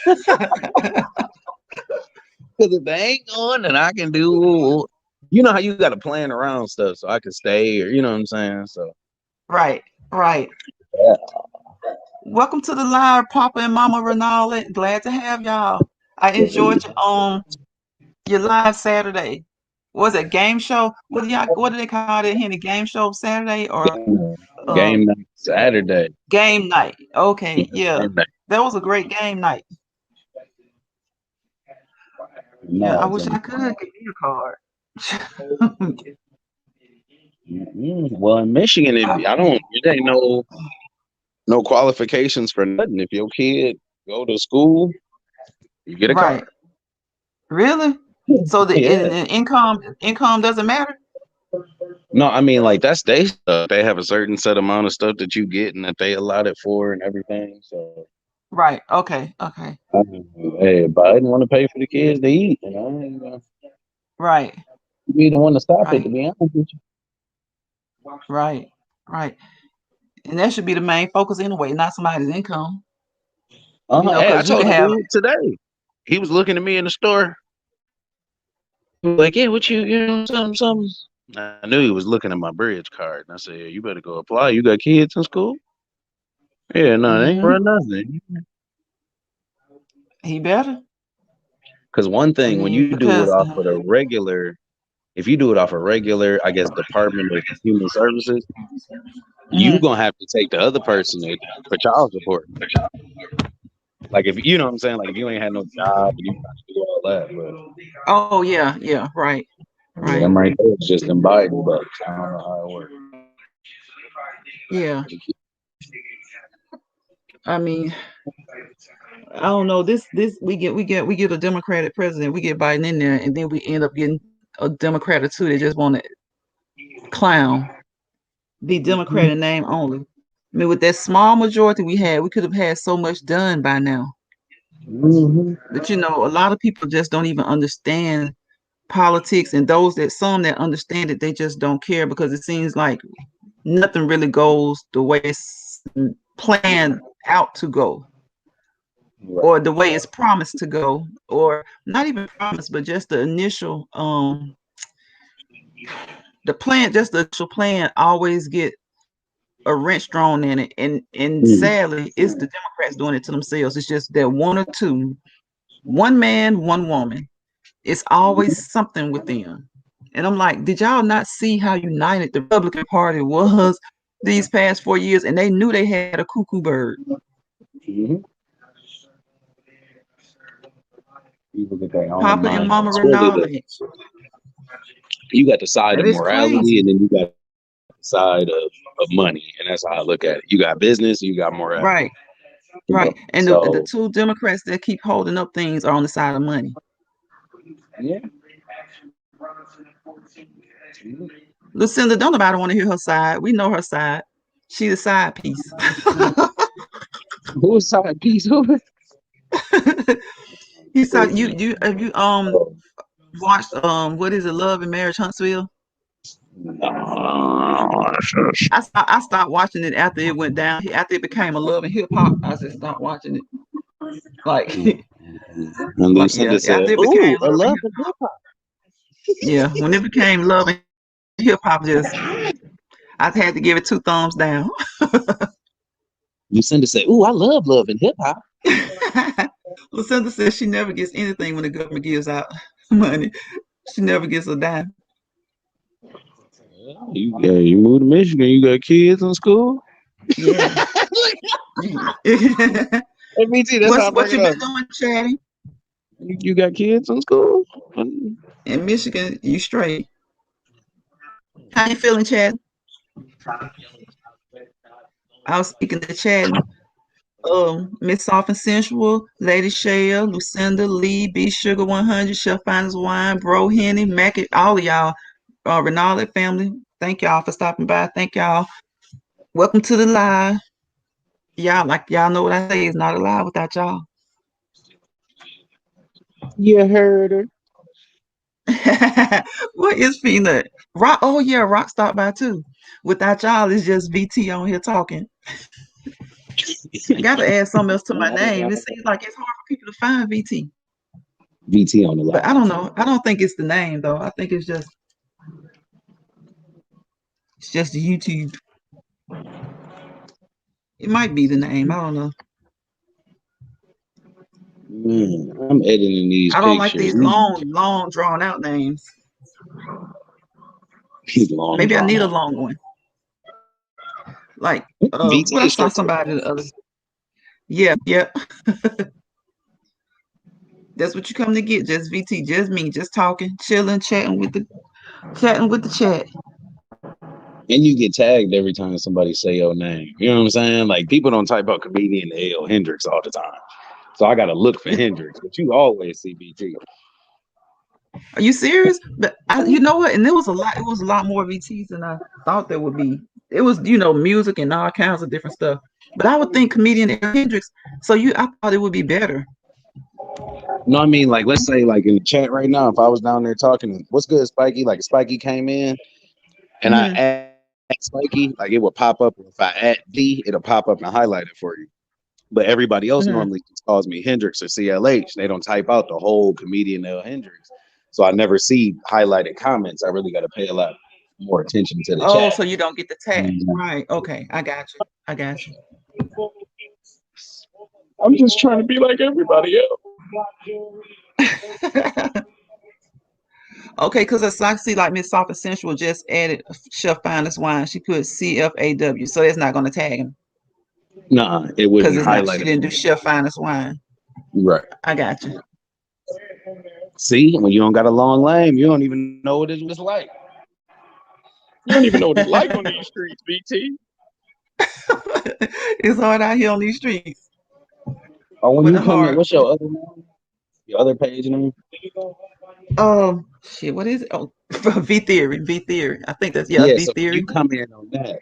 if they ain't going, then I can do. You know how you got to plan around stuff, so I can stay, or you know what I'm saying. So Right. yeah. Welcome to the live, Papa and Mama Renali. Glad to have y'all. I enjoyed your live Saturday. Was it game show? What do they call it? Henny, game show Saturday or Game night Saturday. Game night? Okay, yeah, Game night. that was a great game night. Yeah, I wish I could give me a card. Well, in Michigan, it ain't no qualifications for nothing. If your kid go to school, you get a Right. card. Really? So the Yeah. income doesn't matter? No, I mean like that's they stuff. They have a certain set amount of stuff that you get and that they allotted for and everything. So Right. Okay. hey, Biden want to pay for the kids to eat, and I ain't gonna Right. be the one to stop it. Right. To be honest with you. Right. And that should be the main focus anyway, not somebody's income. You know, Hey, I because you told can him have today. He was looking at me in the store. He was like, yeah, what you know, something. I knew he was looking at my bridge card, and I said, yeah, you better go apply. You got kids in school? Yeah, no, they ain't run nothing. He better. Because one thing, when you do it off of a regular, if you do it off a regular, I guess, Department of Human Services, you gonna have to take the other person for child support. Like if you know what I'm saying, like if you ain't had no job and you got to do all that. But oh yeah, right. Them right there is just them Biden bucks. I don't know how it works. Yeah. I mean, I don't know. This we get a Democratic president, we get Biden in there, and then we end up getting a Democrat or two that just want to clown, be Democrat in name only. I mean, with that small majority we had, we could have had so much done by now. But you know, a lot of people just don't even understand politics, and some that understand it, they just don't care because it seems like nothing really goes the way it's planned out to go. Or the way it's promised to go, or not even promised, but just the initial the initial plan always get a wrench thrown in it, and sadly it's the Democrats doing it to themselves. It's just that one or two, one man, one woman. It's always something with them. And I'm like, did y'all not see how united the Republican Party was these past 4 years? And they knew they had a cuckoo bird. Papa and Mama Renali. You got the side of morality, and then you got the side of money, and that's how I look at it. You got business, you got morality. Right. And the two Democrats that keep holding up things are on the side of money. Yeah. Lucinda, don't nobody want to hear her side. We know her side. She the side piece. Who's side piece? He said have you watched what is it, Love and Marriage Huntsville? I stopped watching it after it went down. After it became a Love and Hip Hop, I just stopped watching it. Like, and Lucinda said, "Ooh, a Love and Hip Hop." Yeah, when it became love and hip hop, I had to give it 2 thumbs down. Lucinda said, "Ooh, I love and hip hop." Lucinda says she never gets anything when the government gives out money. She never gets a dime. You moved to Michigan. You got kids in school. Yeah. Hey, BT, that's how I What bring you it up. been doing, Chatty? You got kids in school? In Michigan, you straight. How you feeling, Chad? I was speaking to Chad. Miss Soft and Sensual, Lady Shea, Lucinda, Lee, B Sugar 100, Chef Finest Wine, Bro Henny, Mac, all of y'all, Renata family. Thank y'all for stopping by. Thank y'all. Welcome to the live. Y'all know what I say. It's not a live without y'all. You heard her. What is Peanut? Rock. Oh yeah, Rock stopped by too. Without y'all, it's just VT on here talking. I gotta add something else to my name. It seems like it's hard for people to find VT. VT on the But line. I don't know. I don't think it's the name though. I think it's just YouTube. It might be the name. I don't know. I'm editing these I don't like pictures. these long, drawn out names. He's long. Maybe I need a long one. Like VT what I is saw straight. somebody the other. Yeah. That's what you come to get. Just VT, just me, just talking, chilling, chatting with the chat. And you get tagged every time somebody say your name. You know what I'm saying? Like people don't type out comedian L Hendrix all the time. So I gotta look for Hendrix, but you always see VT. Are you serious? But you know what? And it was a lot. It was a lot more VTs than I thought there would be. It was music and all kinds of different stuff. But I would think comedian L Hendrix. So I thought it would be better. No, I mean, like, let's say, like, in the chat right now, if I was down there talking, what's good, Spiky? Like, Spiky came in and I add Spiky, like, it would pop up. If I add D, it'll pop up and highlight it for you. But everybody else normally just calls me Hendrix or CLH. They don't type out the whole comedian L Hendrix. So I never see highlighted comments. I really got to pay a lot more attention to the chat. So you don't get the tag. Right. Okay. I got you. I'm just trying to be like everybody else. Okay, because I see like Miss Soft and Sensual just added Chef Finest Wine. She put CFAW, so it's not going to tag him. Nah, it wouldn't highlight. She didn't do Chef Finest Wine. Right. I got you. See, when you don't got a long name, you don't even know what it was like. You don't even know what it's like on these streets, BT. It's hard out here on these streets. Oh, when you come in, what's your other name? Your other page name? Shit, what is it? Oh, V Theory. I think that's V So Theory. you come in on that.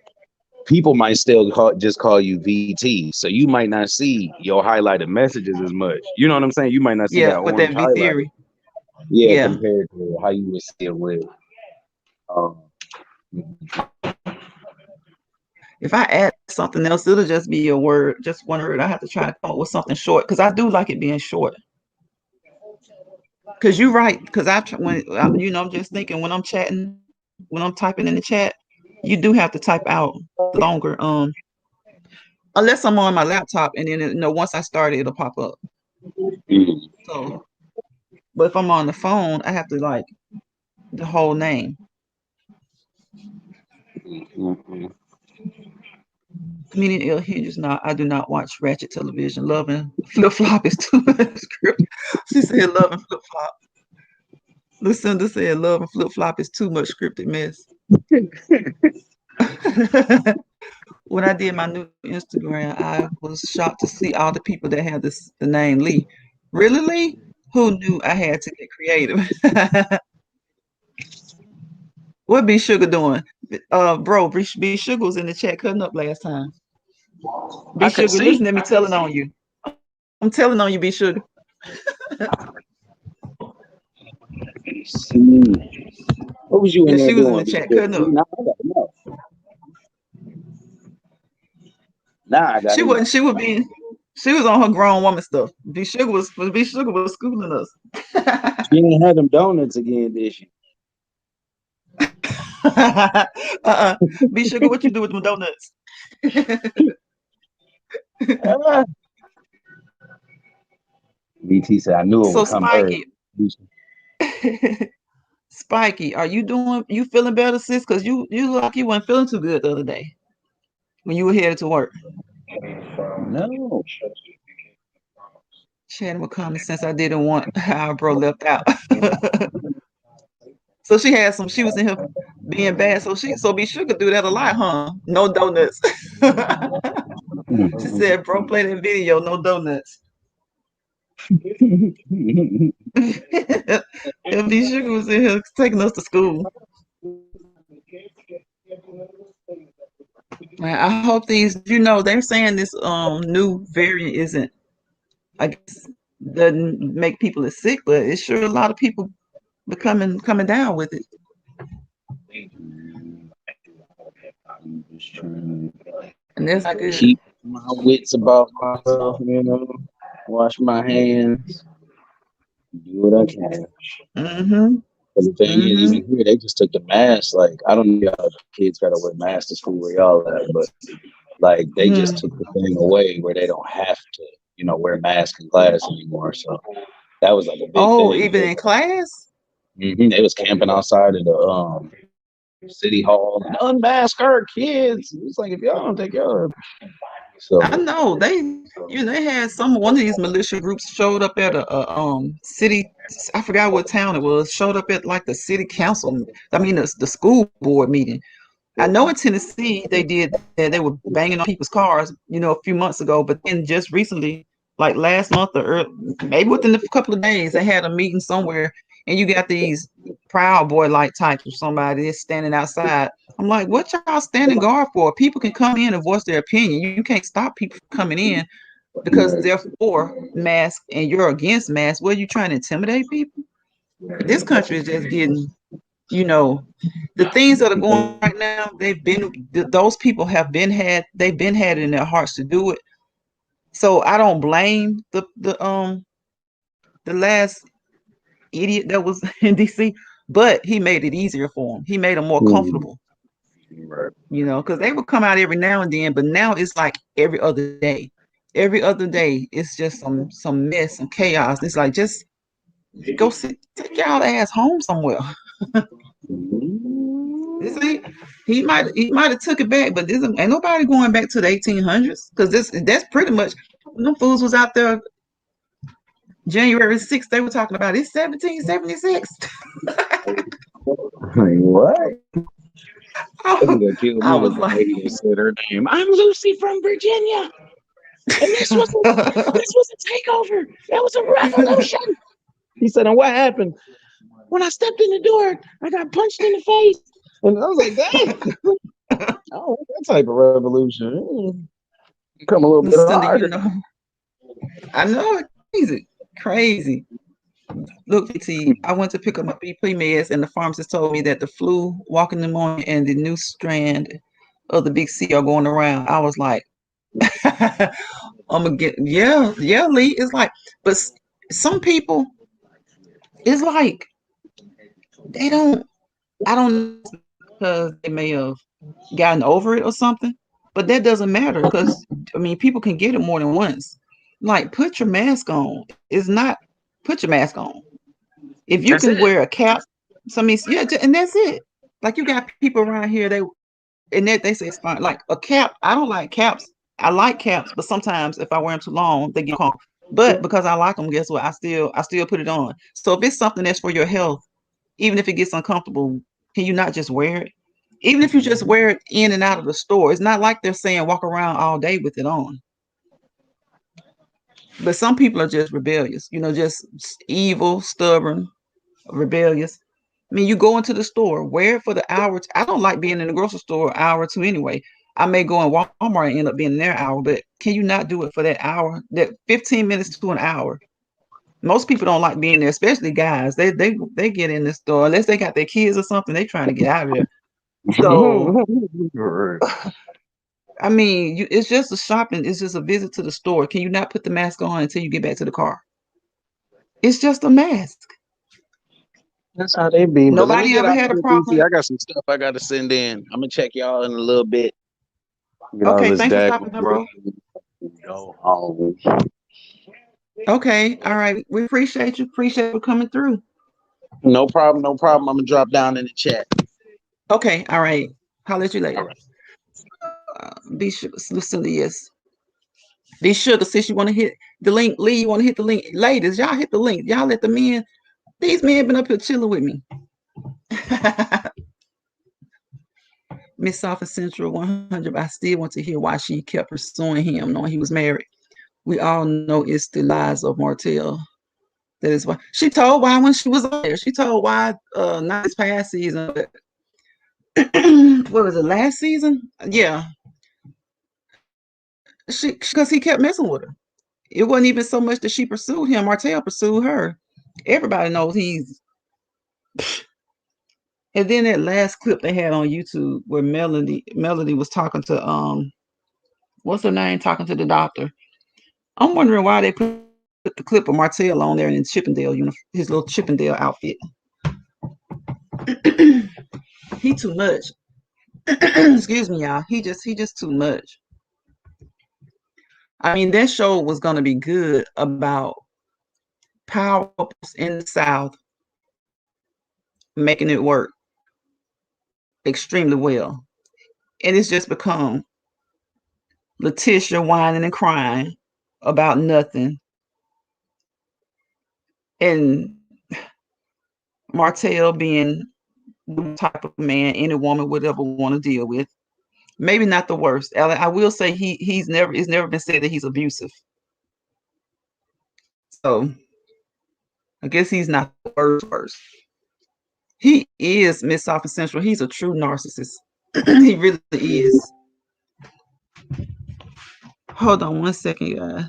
People might still just call you VT, so you might not see your highlighted messages as much. You know what I'm saying? You might not see that with orange that V Theory. Yeah, compared to how you would see it with. If I add something else, it'll just be a word, just one word. I have to try to come up with something short because I do like it being short. Because you're right. Because I'm just thinking when I'm chatting, when I'm typing in the chat, you do have to type out longer. Unless I'm on my laptop and then once I start it, it'll pop up. So, but if I'm on the phone, I have to like the whole name. Comedian L Hendrix. No, I do not watch ratchet television. Love and Flip Flop is too much script. She said Love and Flip Flop. Lucinda said Love and Flip Flop is too much scripted mess. When I did my new Instagram, I was shocked to see all the people that had the name Lee. Really, Lee? Who knew I had to get creative? What B Sugar doing? Bro, B Sugar was in the chat cutting up last time. B Sugar, listen to me telling on you. I'm telling on you, B Sugar. What was you in there she was doing? In the chat cutting up. She wasn't. She was on her grown woman stuff. B Sugar was schooling us. She didn't have them donuts again, did she? uh-uh. Be sugar, what you do with them donuts? Ah. BT said, I knew it So would come early. Spiky, Spiky, are you feeling better, sis? Because you look like you weren't feeling too good the other day when you were headed to work. No. Chatting with common sense. I didn't want our bro left out. So she was in here being bad. So be sure could do that a lot, huh? No donuts. She said, bro, play that video, no donuts. And be sugar was in here taking us to school. Man, I hope they're saying this new variant isn't, I guess, doesn't make people as sick, but it's sure a lot of people becoming coming down with it. Just trying And that's not to good. keep my wits about myself, wash my hands, do what I can. Mm-hmm. But the thing is, Mm-hmm. even here, they just took the mask. Like, I don't know if kids got to wear masks to school where y'all at, but like, they just Mm. took the thing away where they don't have to, wear masks in class anymore. So that was like a big Oh, thing. even in class? They was camping outside of the city hall and unmask our kids. It's like, if y'all don't take care of I so know they had one of these militia groups showed up at a city. I forgot what town it was. Showed up at like the city council. I mean the school board meeting. I know in Tennessee they did that. They were banging on people's cars, a few months ago. But then just recently, like last month or maybe within a couple of days, they had a meeting somewhere, and you got these Proud Boy like types or somebody that's standing outside. I'm like, what y'all standing guard for? People can come in and voice their opinion. You can't stop people from coming in because they're for masks and you're against masks. What are you trying to intimidate people? This country is just getting, you know, the things that are going right now. Those people they've been had it in their hearts to do it. So I don't blame the last idiot that was in DC, but he made it easier for them. He made them more comfortable. right. Because they would come out every now and then, but now it's like every other day. Every other day, it's just some mess, some chaos. It's like just go take y'all ass home somewhere. This ain't he might have took it back, but this ain't nobody going back to the 1800s because that's pretty much when them fools was out there January 6th. They were talking about it's 1776. What? That's I, gonna kill I me was was the like, lady that said her name. I'm Lucy from Virginia, and this was a takeover. That was a revolution. He said, and what happened? When I stepped in the door, I got punched in the face, and I was like, dang. Oh, that type of revolution. Come a little bit Cindy, harder. I know it's crazy. Look, T, I went to pick up my BP meds, and the pharmacist told me that the flu, walking pneumonia, and the new strand of the big C are going around. I was like, I'm gonna get, yeah, Lee. It's like, but some people, it's like they don't. I don't know because they may have gotten over it or something, but that doesn't matter because I mean, people can get it more than once. Like, put your mask on. It's not put your mask on. If you That's can it. wear a cap, yeah, and that's it. Like you got people around here, they say it's fine. Like a cap, I don't like caps. I like caps, but sometimes if I wear them too long, they get cold. But because I like them, guess what? I still put it on. So if it's something that's for your health, even if it gets uncomfortable, can you not just wear it? Even if you just wear it in and out of the store, it's not like they're saying walk around all day with it on. But some people are just rebellious, just evil, stubborn, rebellious. I mean, you go into the store, wear it for the hour. I don't like being in the grocery store an hour or two anyway. I may go in Walmart and end up being there an hour, but can you not do it for that hour, that 15 minutes to an hour? Most people don't like being there, especially guys. They get in the store unless they got their kids or something. They trying to get out of there. So I mean, it's just a shopping. It's just a visit to the store. Can you not put the mask on until you get back to the car? It's just a mask. That's how they be. But let me Nobody get ever out had a of DC. problem. I got some stuff I got to send in. I'm gonna check y'all in a little bit. Get all Okay, this thanks for dag stopping by, work. bro. Go home. Okay, all right. We appreciate you. Appreciate you coming through. No problem. No problem. I'm gonna drop down in the chat. Okay, all right. Holler at you All later. right. Be sure, listen to yes. Be sugar, since you want to hit the link, Lee, you want to hit the link. Ladies, y'all hit the link. Y'all let the men, these men been up here chilling with me. Miss South Central 100, I still want to hear why she kept pursuing him, knowing he was married. We all know it's the lies of Martell. That is why she told why when she was there. She told why not this past season, but what was it, last season? Yeah. She because he kept messing with her. It wasn't even so much that she pursued him, Martell pursued her. Everybody knows he's. And then that last clip they had on YouTube where Melody was talking to what's her name, talking to the doctor. I'm wondering why they put the clip of Martell on there in Chippendale his little Chippendale outfit. He too much. Excuse me, y'all. He just too much. I mean, that show was gonna be good about power couples in the South making it work extremely well. And it's just become Letitia whining and crying about nothing. And Martell being the type of man any woman would ever want to deal with. Maybe not the worst. I will say it's never been said that he's abusive. So I guess he's not the worst. He is Miss South Central. He's a true narcissist. He really is. Hold on one second, guys.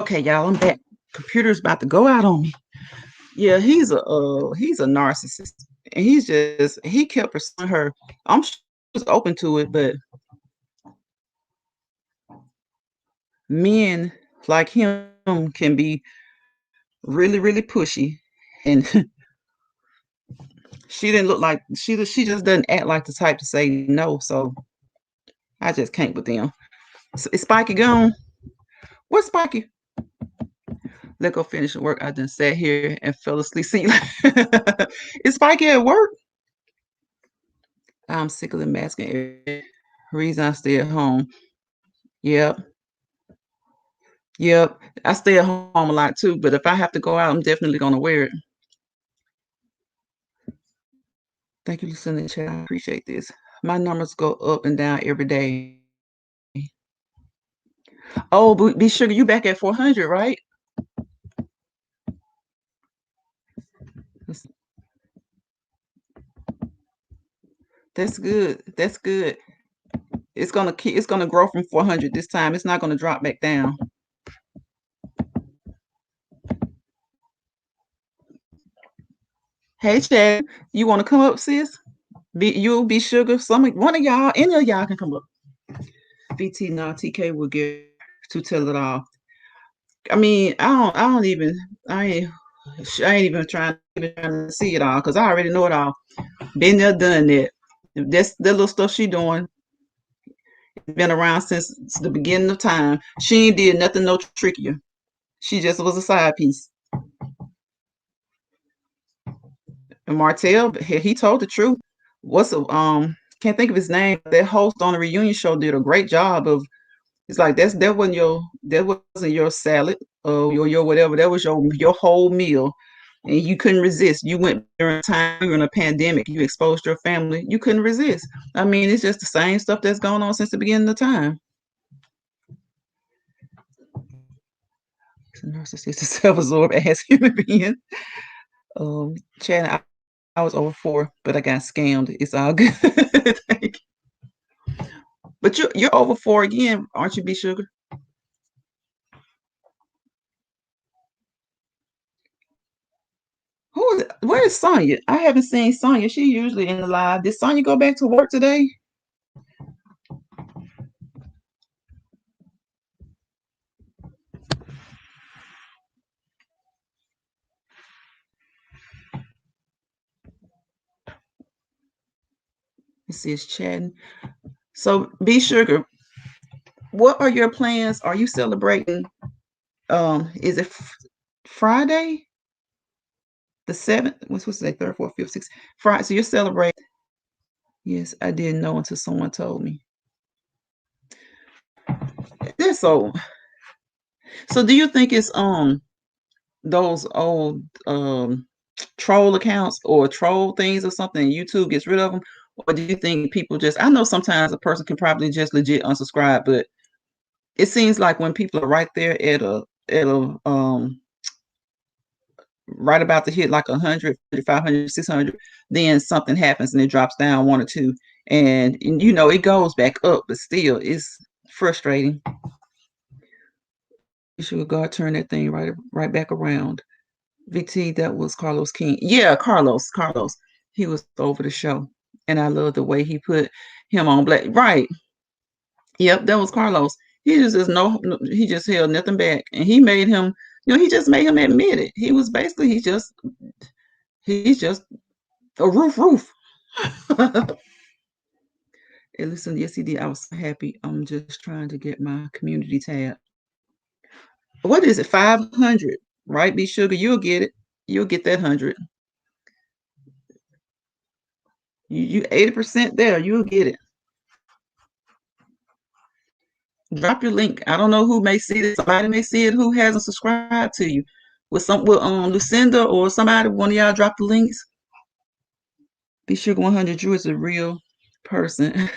Okay, y'all, I'm back. Computer's about to go out on me. Yeah, he's a narcissist, and he kept pursuing her. I'm sure she was open to it, but men like him can be really, really pushy, and she didn't look like she just doesn't act like the type to say no. So I just can't with them. So, is Spiky gone? Where's Spiky? Let go finish the work. I done sat here and fell asleep. See, is Spiky at work? I'm sick of the mask and everything. Reason I stay at home. Yep. Yep. I stay at home a lot too, but if I have to go out, I'm definitely gonna wear it. Thank you, Lucinda chat. I appreciate this. My numbers go up and down every day. Oh, be sugar, you back at 400, right? That's good. That's good. It's gonna grow from 400 this time. It's not gonna drop back down. Hey Chad, you wanna come up, sis? You'll be sugar. One of y'all, any of y'all can come up. BT now TK will get to tell it all. I mean, I ain't even trying to see it all because I already know it all. Been there, done that. That's the little stuff she doing. Been around since the beginning of time. She ain't did nothing no trickier. She just was a side piece. And Martell, he told the truth. What's a can't think of his name. That host on the reunion show did a great job of. It's like that wasn't your salad or your whatever. That was your whole meal. and you couldn't resist. You went during a time you were in a pandemic, you exposed your family, you couldn't resist. I mean, it's just the same stuff that's going on since the beginning of time. Narcissist is self-absorbed as human being. Chad, I was over 4, but I got scammed. It's all good. But you're over 4 again, aren't you, B Sugar? Who is it? Where is Sonya? I haven't seen Sonya. She usually in the live. Did Sonya go back to work today? Let's see, it's chatting. So B Sugar, what are your plans? Are you celebrating? Is it Friday? The 7th? What's today? 3rd, 4th, 5th, 6th. Friday. So you're celebrating. Yes, I didn't know until someone told me. That's so. So do you think it's those old troll accounts or troll things or something, YouTube gets rid of them? Or do you think people just, I know sometimes a person can probably just legit unsubscribe, but it seems like when people are right there at a right about to hit like 100, 500, 600, then something happens and it drops down 1 or 2, and you know it goes back up, but still it's frustrating. You should God turn that thing right back around. VT, that was Carlos King. Yeah, Carlos. He was over the show. And I love the way he put him on black. Right. Yep, that was Carlos. He he just held nothing back. And he made him, he just made him admit it. He was basically, he's just a roof. And listen, yes, he did. I was so happy. I'm just trying to get my community tab. What is it? 500, right? B Sugar, you'll get it. You'll get that 100. You 80% there. You'll get it. Drop your link. I don't know who may see this. Somebody may see it who hasn't subscribed to you. With Lucinda or somebody, one of y'all drop the links. B Sugar 100 Drew is a real person.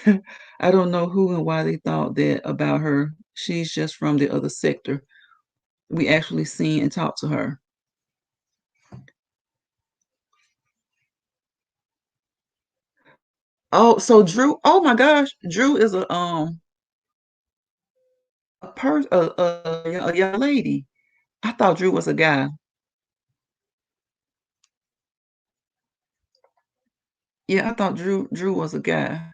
I don't know who and why they thought that about her. She's just from the other sector. We actually seen and talked to her. Oh, so Drew, oh my gosh, Drew is a young lady. I thought Drew was a guy. Yeah, I thought Drew was a guy.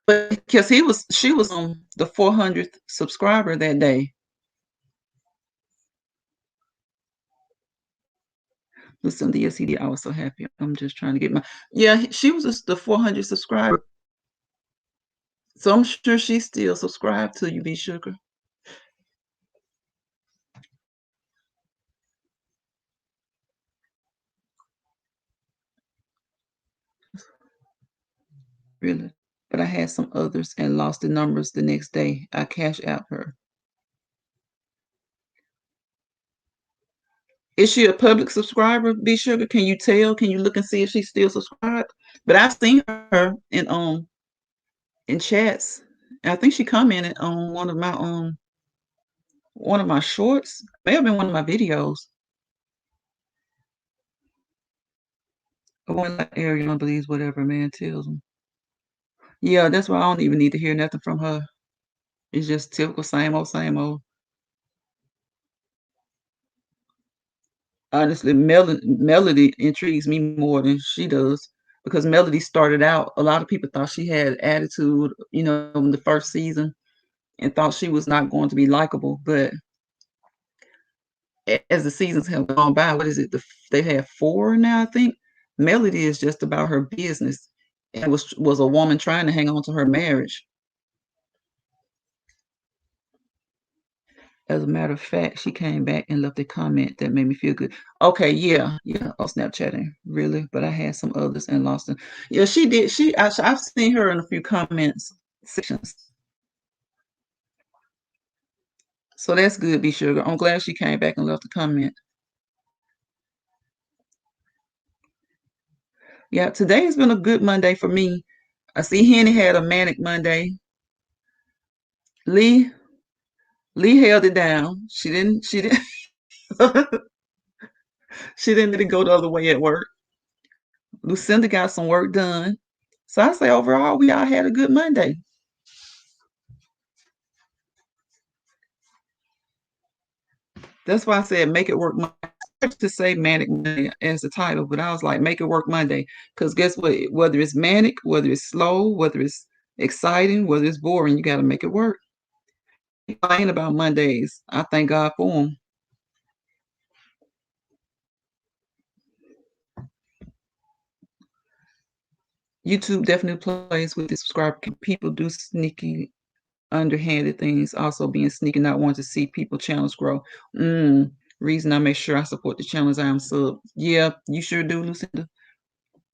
But because she was on the 400th subscriber that day. Listen, the SCD, I was so happy. I'm just trying to get she was just the 400 subscriber. So I'm sure she's still subscribed to you, B Sugar. Really? But I had some others and lost the numbers the next day. I cashed out her. Is she a public subscriber, B Sugar? Can you tell? Can you look and see if she's still subscribed? But I've seen her in chats. I think she commented on one of my shorts. May have been one of my videos. One like Ariana believes whatever man tells him. Yeah, that's why I don't even need to hear nothing from her. It's just typical same old, same old. Honestly, Melody intrigues me more than she does because Melody started out, a lot of people thought she had attitude, in the first season and thought she was not going to be likable. But as the seasons have gone by, what is it? They have 4 now, I think. Melody is just about her business and was a woman trying to hang on to her marriage. As a matter of fact, she came back and left a comment that made me feel good. Okay, yeah. Oh, Snapchatting, really? But I had some others and lost them. Yeah, she did. I've seen her in a few comments sections. So that's good, B Sugar. I'm glad she came back and left a comment. Yeah, today has been a good Monday for me. I see Henny had a manic Monday. Lee held it down. She didn't she didn't let it go the other way at work. Lucinda got some work done. So I say overall we all had a good Monday. That's why I said make it work Monday. To say Manic Monday as the title, but I was like, make it work Monday. Because guess what? Whether it's manic, whether it's slow, whether it's exciting, whether it's boring, you got to make it work. Complain about Mondays. I thank God for them. YouTube definitely plays with the subscriber. People do sneaky, underhanded things. Also, being sneaky, not wanting to see people channels grow. Reason I make sure I support the channels I am sub. Yeah, you sure do, Lucinda.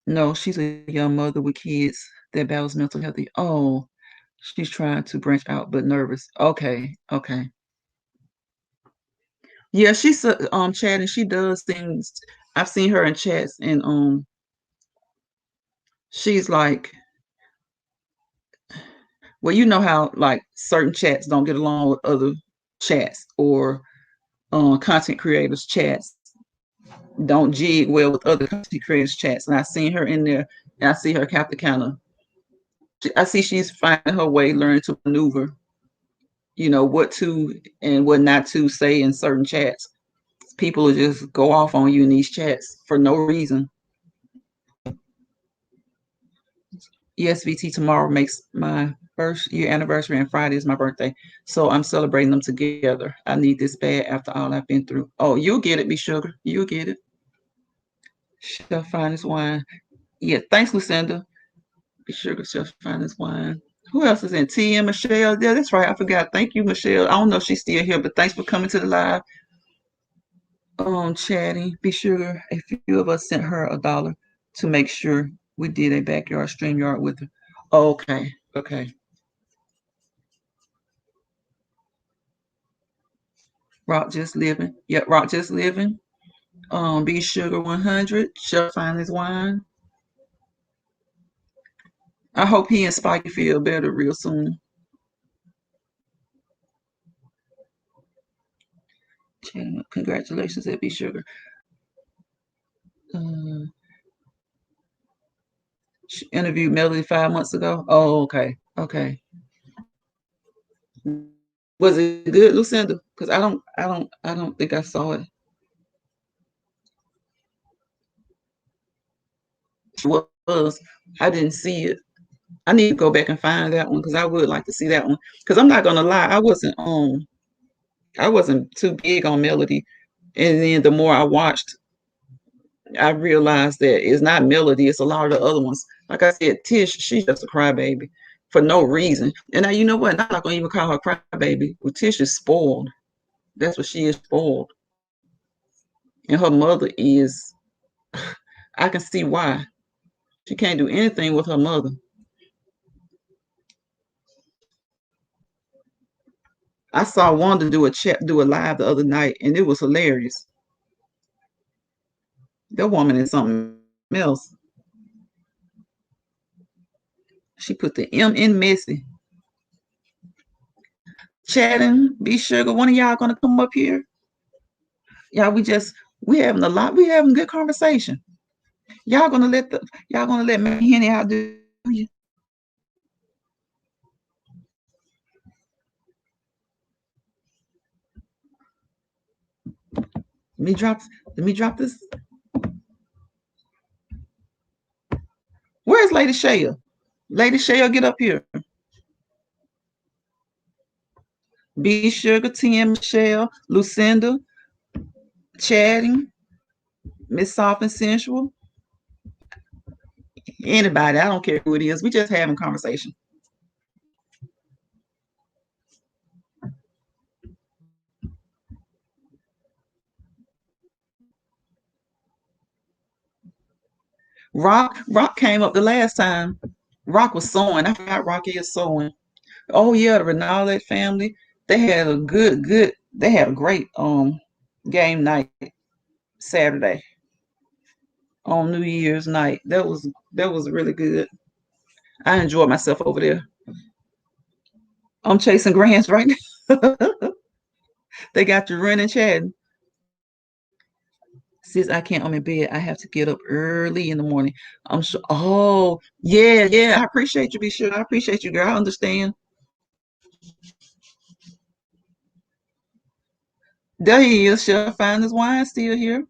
No, she's a young mother with kids that battles mental health. Oh, she's trying to branch out but nervous. Okay. Yeah, she's chatting. She does things. I've seen her in chats and she's like, well, you know how like certain chats don't get along with other chats or content creators chats don't jig well with other content creators chats. And I seen her in there and I see her have to kind of I see she's finding her way, learning to maneuver, what to and what not to say in certain chats. People will just go off on you in these chats for no reason. ESVT tomorrow makes my first year anniversary and Friday is my birthday. So I'm celebrating them together. I need this bad after all I've been through. Oh, you'll get it, B Sugar. You'll get it. Chef Finest Wine. Yeah, thanks, Lucinda. B Sugar, Chef Finest Wine. Who else is in? T and Michelle. Yeah, that's right. I forgot. Thank you, Michelle. I don't know if she's still here, but thanks for coming to the live. Chatting. B Sugar. A few of us sent her $1 to make sure we did a backyard stream yard with her. Okay. Rock Just Living. Yep, Rock Just Living. B Sugar 100. Chef Finest Wine. I hope he and Spikey feel better real soon. Congratulations, B Sugar. She interviewed Melody 5 months ago. Oh, okay. Was it good, Lucinda? Because I don't think I saw it. It was. I didn't see it. I need to go back and find that one because I would like to see that one. Because I'm not gonna lie, I wasn't too big on Melody, and then the more I watched, I realized that it's not Melody, it's a lot of the other ones. Like I said, Tish, she's just a crybaby for no reason. And now you know what? I'm not gonna even call her crybaby. Well, Tish is spoiled. That's what she is, spoiled. And her mother is. I can see why. She can't do anything with her mother. I saw Wanda do a live the other night, and it was hilarious. That woman is something else. She put the M in messy. Chatting, B Sugar, one of y'all gonna come up here? Y'all, we having good conversation. Y'all gonna let me Henny out do you? Let me drop this. Where's Lady Shaya? Lady Shaya, get up here. B Sugar, T&M Michelle, Lucinda, chatting, Miss Soft and Sensual. Anybody, I don't care who it is. We just having conversation. Rock came up the last time. Rock was sewing. I forgot Rock is sewing. Oh yeah, the Renalette family. They had they had a great game night Saturday on New Year's night. That was really good. I enjoyed myself over there. I'm chasing grands right now. They got you running, chatting. Since I can't, I'm in bed. I have to get up early in the morning. I'm sure. Oh, yeah, yeah. I appreciate you, be sure. I appreciate you, girl. I understand. There he is, Chef Finest Wine, still here.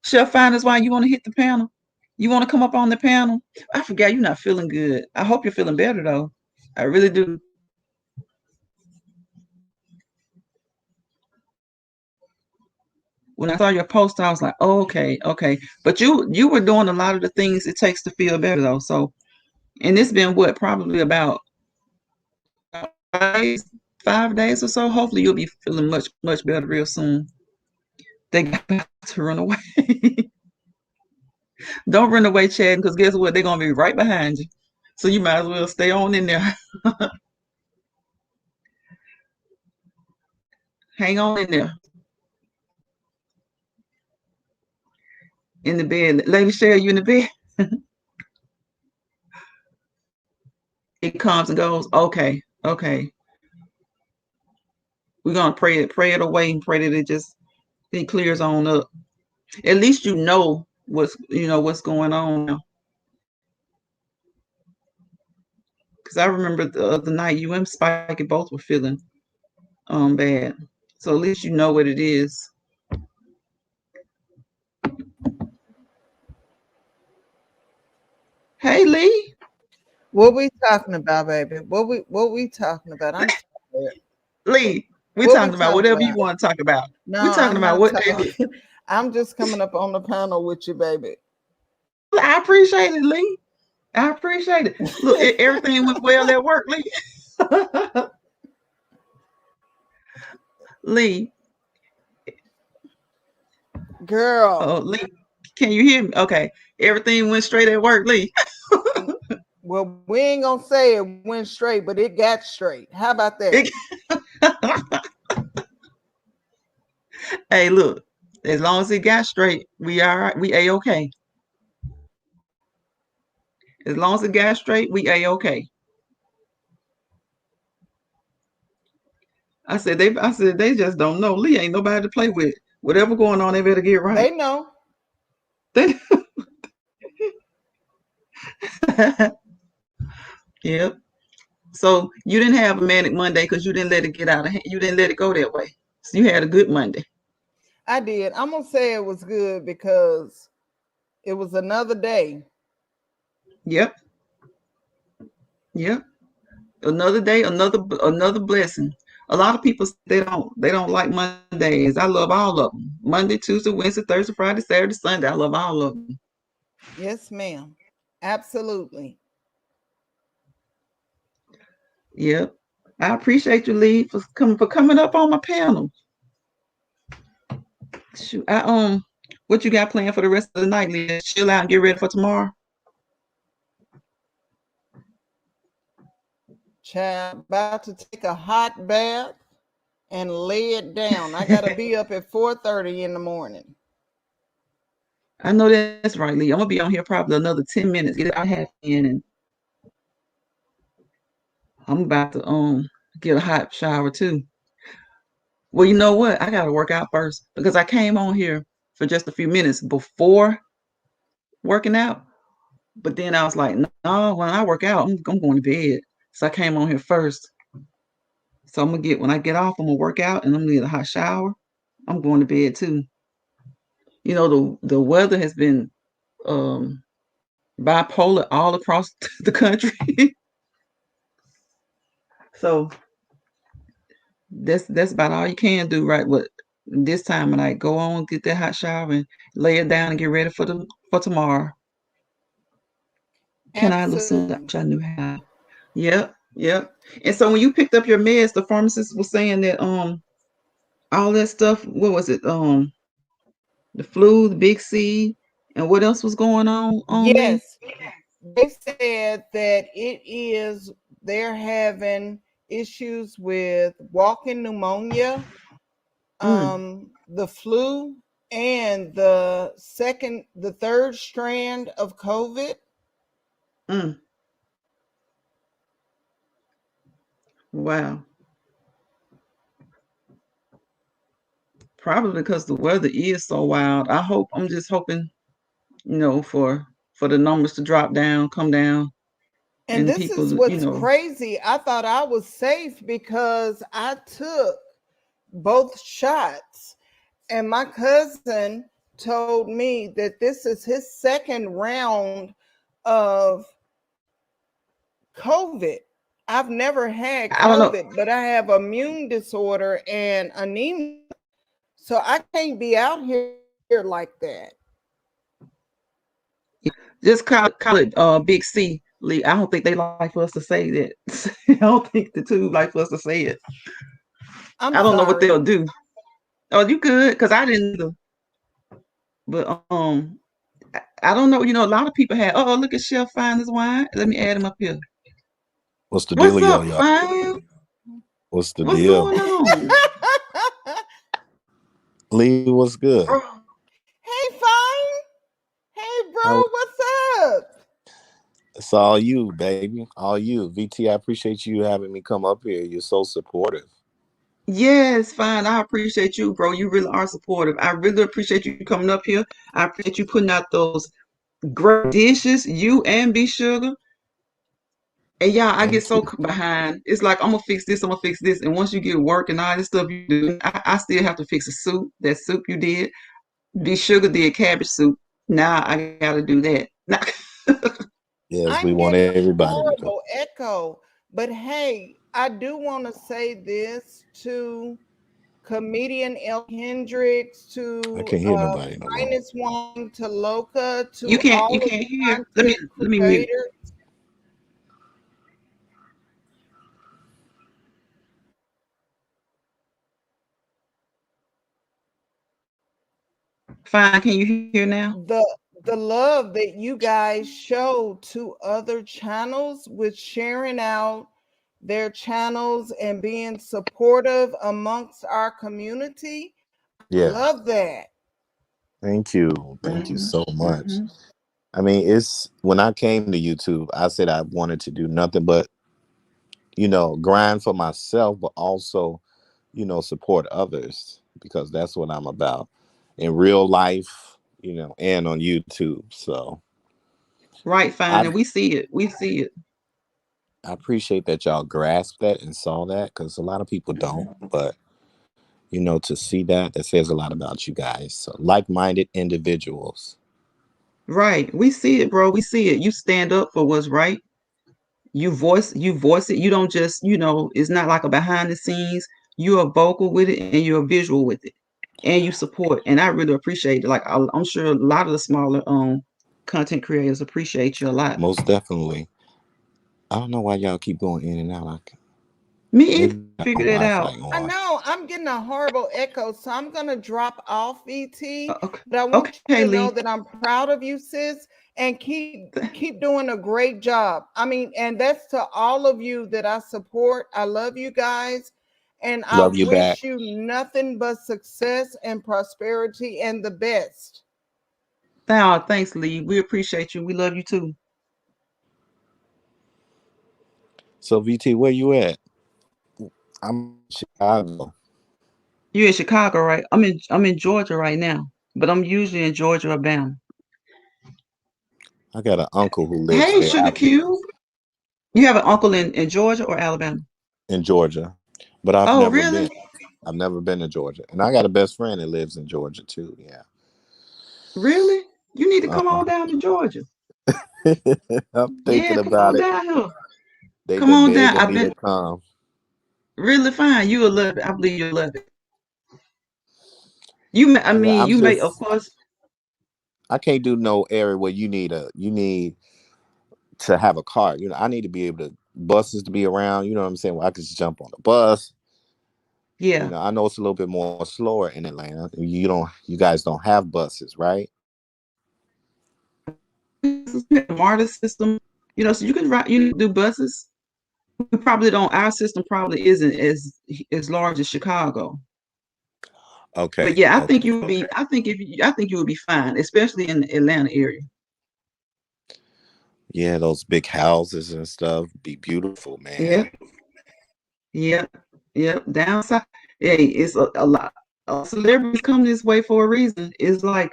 Chef Finest Wine, you want to hit the panel? You want to come up on the panel? I forgot you're not feeling good. I hope you're feeling better though. I really do. When I saw your post, I was like, oh, okay, okay. But you were doing a lot of the things it takes to feel better though. So, and it's been what, probably about 5 days, 5 days or so. Hopefully you'll be feeling much, much better real soon. They got to run away. Don't run away, Chad, because guess what? They're gonna be right behind you. So you might as well stay on in there. Hang on in there. In the bed. Lady Cheryl, you in the bed? It comes and goes. Okay, okay. We're gonna pray it away and pray that it clears on up. At least you know what's going on now. Because I remember the other night you and Spike both were feeling bad. So at least you know what it is. Hey Lee. What we talking about, baby? What we talking about? I'm tired. Lee, we're What we talking about talking whatever you about? want to talk about. No, We're talking I'm about not what talking. I'm just coming up on the panel with you, baby. I appreciate it, Lee. I appreciate it. Look, everything went well at work, Lee. Lee. Girl. Oh, Lee, can you hear me? Okay. Everything went straight at work, Lee. Well, we ain't gonna say it went straight, but it got straight. How about that? Hey, look, as long as it got straight, we all right. We a-okay. As long as it got straight, we a-okay. I said they just don't know. Lee ain't nobody to play with. Whatever going on, they better get right. They know. They Yep. So you didn't have a manic Monday because you didn't let it get out of hand. You didn't let it go that way. So you had a good Monday. I did. I'm gonna say it was good because it was another day. Yep. Yep. Another day, another blessing. A lot of people they don't like Mondays. I love all of them. Monday, Tuesday, Wednesday, Thursday, Friday, Saturday, Sunday. I love all of them. Yes, ma'am. Absolutely. Yep. I appreciate you, Lee, for coming up on my panel. Shoot, what you got planned for the rest of the night, Lee? Chill out and get ready for tomorrow. Child, about to take a hot bath and lay it down. I gotta be up at 4:30 in the morning. I know that's right, Lee. I'm gonna be on here probably another 10 minutes. Get out half in, and I'm about to get a hot shower too. Well, you know what? I gotta work out first because I came on here for just a few minutes before working out. But then I was like, no, when I work out, I'm going to bed. So I came on here first. So when I get off, I'm gonna work out and I'm gonna get a hot shower. I'm going to bed too. You know, the weather has been bipolar all across the country. So that's about all you can do, right? What this time of night, go on, get that hot shower and lay it down and get ready for tomorrow. Can I listen? Which I knew how. Yep, yep. And so when you picked up your meds, the pharmacist was saying that all that stuff, what was it? The flu, the big C, and what else was going on? Yes. They said that they're having issues with walking pneumonia, the flu, and the third strand of COVID. Wow. Probably because the weather is so wild. I'm just hoping, for the numbers to drop down, come down, And and this is people, what's crazy. I thought I was safe because I took both shots. And my cousin told me that this is his second round of COVID. I've never had I don't know. COVID, but I have immune disorder and anemia. So I can't be out here like that. Just call it Big C, Lee. I don't think they like for us to say that. I don't think the tube like for us to say it. I'm I don't know what sorry. they'll do. Oh, you good? Because I didn't either. But I don't know. A lot of people had. Oh, look at Chef Fine this wine. Let me add him up here. What's the What's deal, up, y'all? Fine? What's the What's deal? going on? Lee, what's good? Hey, Fine. Hey, bro, what's up? It's all you, baby. All you. VT, I appreciate you having me come up here. You're so supportive. Yes, Fine. I appreciate you, bro. You really are supportive. I really appreciate you coming up here. I appreciate you putting out those great dishes, you and B Sugar. And y'all, I get so behind. It's like I'm gonna fix this, I'm gonna fix this. And once you get work and all this stuff you do, I still have to fix a soup. That soup you did. B Sugar did cabbage soup. Now I gotta do that. Yes, I'm we want getting a everybody to horrible echo. But hey, I do want to say this to comedian El Hendricks, I to can't hear nobody no more. Finest Wine, to Loca, You to all can't of hear. the content Let me mute. creators. Fine, can you hear now? The love that you guys show to other channels with sharing out their channels and being supportive amongst our community. Yeah. Love that. Thank you. Thank you so much. I mean, it's when I came to YouTube, I said I wanted to do nothing but, grind for myself, but also, support others, because that's what I'm about in real life, and on YouTube. So Right, Fine. And we see it. We see it. I appreciate that y'all grasped that and saw that, because a lot of people don't. But to see that says a lot about you guys. So like-minded individuals. Right. We see it, bro. We see it. You stand up for what's right. You voice it. You don't just, it's not like a behind the scenes. You're vocal with it and you're visual with it. And you support. And I really appreciate it. Like I'm sure a lot of the smaller content creators appreciate you a lot. Most definitely. I don't know why y'all keep going in and out. Me either. Figure that out. I know I'm getting a horrible echo, so I'm gonna drop off, ET. Okay. But I want you to know Lee. that I'm proud of you, sis, and keep doing a great job. I mean, and that's to all of you that I support. I love you guys, and I wish you nothing but success and prosperity and the best. Thanks, Lee. We appreciate you. We love you too. So VT, where you at? I'm in Chicago. You're in Chicago, right? I'm in Georgia right now, but I'm usually in Georgia or Bama. I got an uncle who lives there. there. Sugar Cube. You have an uncle in Georgia or Alabama? In Georgia, but I've never really? been. I've never been to Georgia, and I got a best friend that lives in Georgia too. Yeah. Really? You need to come on down to Georgia. I'm thinking about it. Down here. They've come been on down. begging me to come. Really fine. You will love it. I believe you'll love it. You may, of course. I can't do no area where you need to have a car. I need to be able to buses to be around. You know what I'm saying? Well, I could just jump on the bus. Yeah. I know it's a little bit more slower in Atlanta. You guys don't have buses, right? MARTA system. So you can ride, do buses. we probably don't. Our system probably isn't as large as Chicago. Okay. But yeah, I think you would be. I think you would be fine, especially in the Atlanta area. Yeah, those big houses and stuff be beautiful, man. Yep. Down south, hey, it's a lot. Celebrities come this way for a reason. It's like,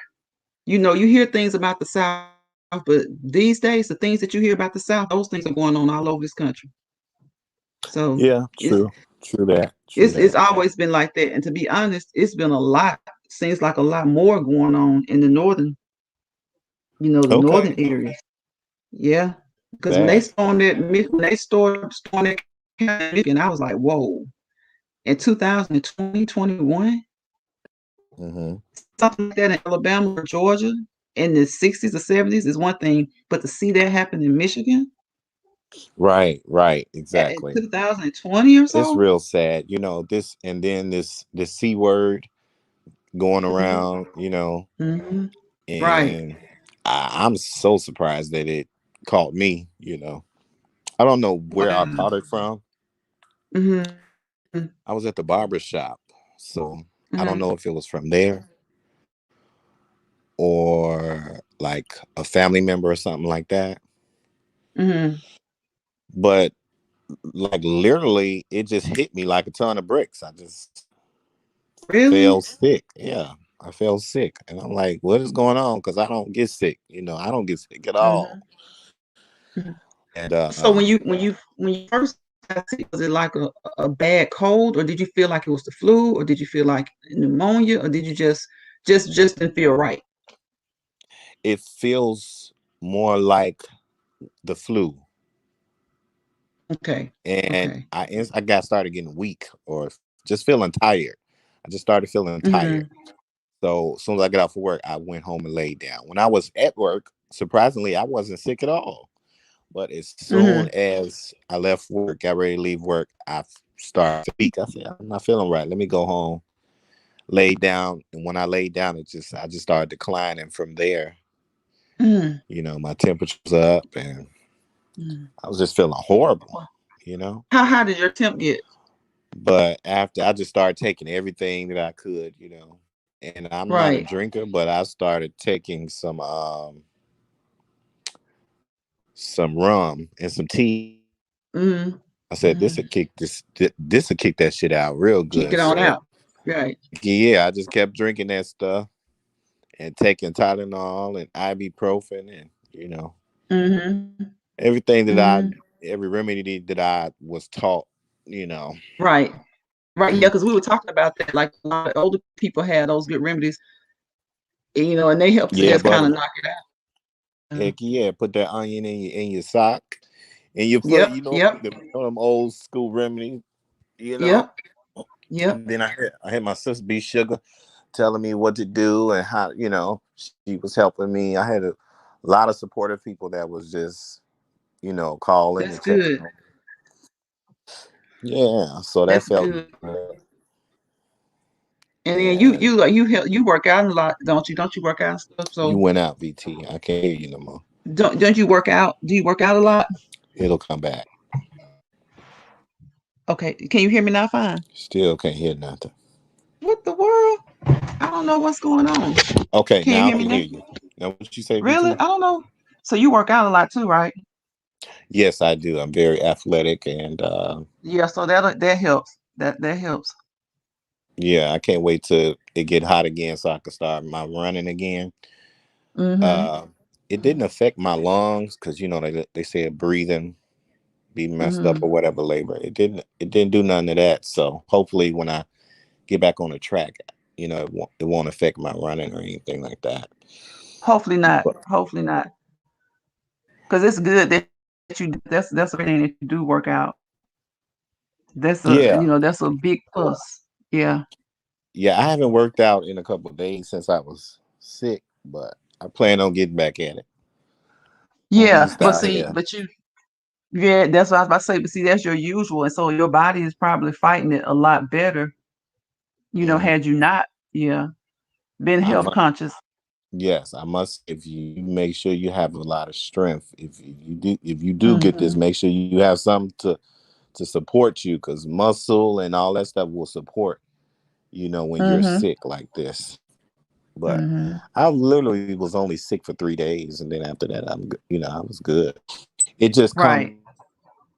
you hear things about the South, but these days, the things that you hear about the South, those things are going on all over this country. So yeah, true that. It's always been like that. And to be honest, it's been a lot. Seems like a lot more going on in the northern, northern areas. Yeah, because when they stormed that Michigan, I was like, whoa. In 2020, 21, something like that in Alabama or Georgia in the 60s or 70s is one thing, but to see that happen in Michigan, right, exactly, in 2020 or so, it's real sad. This, and then this C word going around, Mm-hmm. and Right. I'm so surprised that it caught me. I don't know where I caught it from. Mm-hmm. I was at the barber shop, so I don't know if it was from there or like a family member or something like that. Mm-hmm. But like literally, it just hit me like a ton of bricks. I just fell sick. Yeah, I fell sick, and I'm like, "What is going on?" Because I don't get sick. I don't get sick at all. Mm-hmm. And so when you first got sick, was it like a bad cold, or did you feel like it was the flu, or did you feel like pneumonia, or did you just didn't feel right? It feels more like the flu. Okay. And I got started getting weak or just feeling tired. I just started feeling tired. So as soon as I got off of work, I went home and laid down. When I was at work, surprisingly, I wasn't sick at all. But as soon as I left work, got ready to leave work, I started to speak. I said, I'm not feeling right. Let me go home. Laid down. And when I laid down, I just started declining from there. My temperature was up and I was just feeling horrible, How high did your temp get? But after I just started taking everything that I could, and I'm not a drinker, but I started taking some rum and some tea. I said, this will kick that shit out real good. Kick it on out. Right. Yeah, I just kept drinking that stuff and taking Tylenol and ibuprofen and, everything that every remedy that I was taught, Right. Right. Yeah, because we were talking about that. Like a lot of older people had those good remedies, and they help to just kind of knock it out. Heck yeah, put that onion in your sock, and your foot. Them old school remedies. Yep. And then I had my sister B Sugar telling me what to do and how. She was helping me. I had a lot of supportive people that was just, calling. That's good. Yeah, so that felt good. And then you work out a lot, don't you? Don't you work out and stuff? So you went out, VT. I can't hear you no more. Don't you work out? Do you work out a lot? It'll come back. Okay, can you hear me now? Fine. Still can't hear nothing. What the world? I don't know what's going on. Okay, now I can hear you. Now what you say? Really? VT? I don't know. So you work out a lot too, right? Yes, I do. I'm very athletic and yeah, so that helps. That helps. Yeah, I can't wait till it get hot again so I can start my running again. It didn't affect my lungs because they said breathing be messed up or whatever labor. It didn't do none of that. So hopefully when I get back on the track, it won't affect my running or anything like that. Hopefully not. Hopefully not. Because it's good that that's a thing that you do work out. That's that's a big plus. Yeah. Yeah, I haven't worked out in a couple of days since I was sick, but I plan on getting back at it. Yeah, but that's what I was about to say. But see, that's your usual, and so your body is probably fighting it a lot better. Had you not, been health conscious. Yes, I must. If you make sure you have a lot of strength, if you do get this, make sure you have something to support you, because muscle and all that stuff will support, you know, when you're sick like this. But I literally was only sick for 3 days, and then after that, I was good. It just comes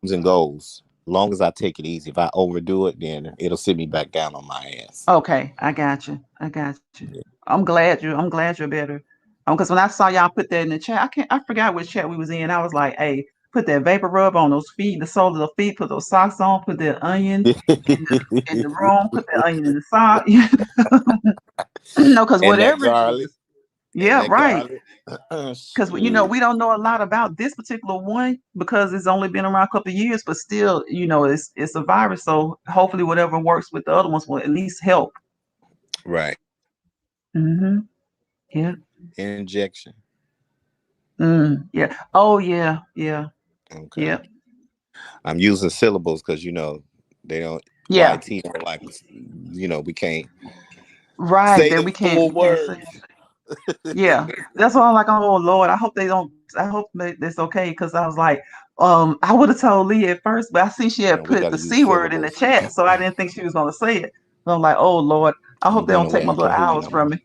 and goes. Long as I take it easy. If I overdo it, then it'll sit me back down on my ass. Okay, I got you. Yeah. I'm glad you're better. Because when I saw y'all put that in the chat, I forgot which chat we was in. I was like, hey, put that vapor rub on those feet, the soles of the feet, put those socks on, put that onion in the room, put that onion in the sock. No, because And that whatever it garlic. is. Yeah, right. Because we Shoot. don't know a lot about this particular one because it's only been around a couple of years, but still, it's a virus. So hopefully whatever works with the other ones will at least help. Right. Yeah. Injection. Yeah. Oh yeah. Yeah. Okay. Yeah. I'm using syllables because they don't. Yeah. YT don't like, we can't Right. say That the we full can't words. say. Yeah. That's why I'm like, oh Lord, I hope that's okay. Because I was like, I would have told Lee at first, but I see she had We put got the to C use word in the syllables. chat, so I didn't think she was gonna say it. So I'm like, oh Lord, I hope You they went don't take away. my I little can't hear you hours no from more.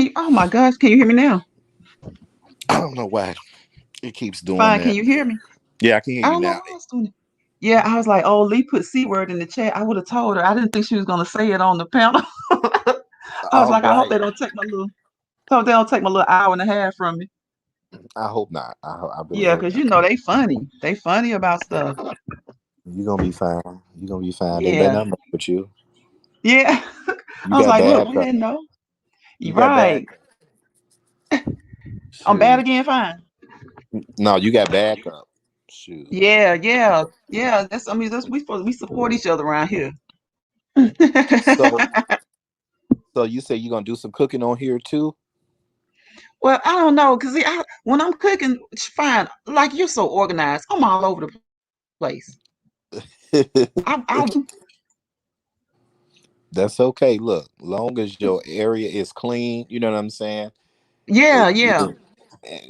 me. Oh my gosh, can you hear me now? I don't know why it keeps doing Fine, that. can you hear me? Yeah, I can hear I you don't know now. why it's doing it. Yeah, I was like, oh, Lee put C word in the chat. I would have told her. I didn't think she was gonna say it on the panel. I was All like, I hope right. they don't take my little hour and a half from me. I hope not. I really Yeah, hope because not. they funny. They funny about stuff. You're gonna be fine. You're gonna be fine. They better Yeah. not mess with you. Yeah. You I was got like, look, we backup. didn't know. You You're got right. backup. I'm bad Shoot. again, fine. No, you got backup. Shoot. Yeah. That's we support each other around here. So you say you're gonna do some cooking on here too? Well, I don't know, because when I'm cooking, it's fine. Like you're so organized. I'm all over the place. I'll That's okay. Look, long as your area is clean, you know what I'm saying? yeah.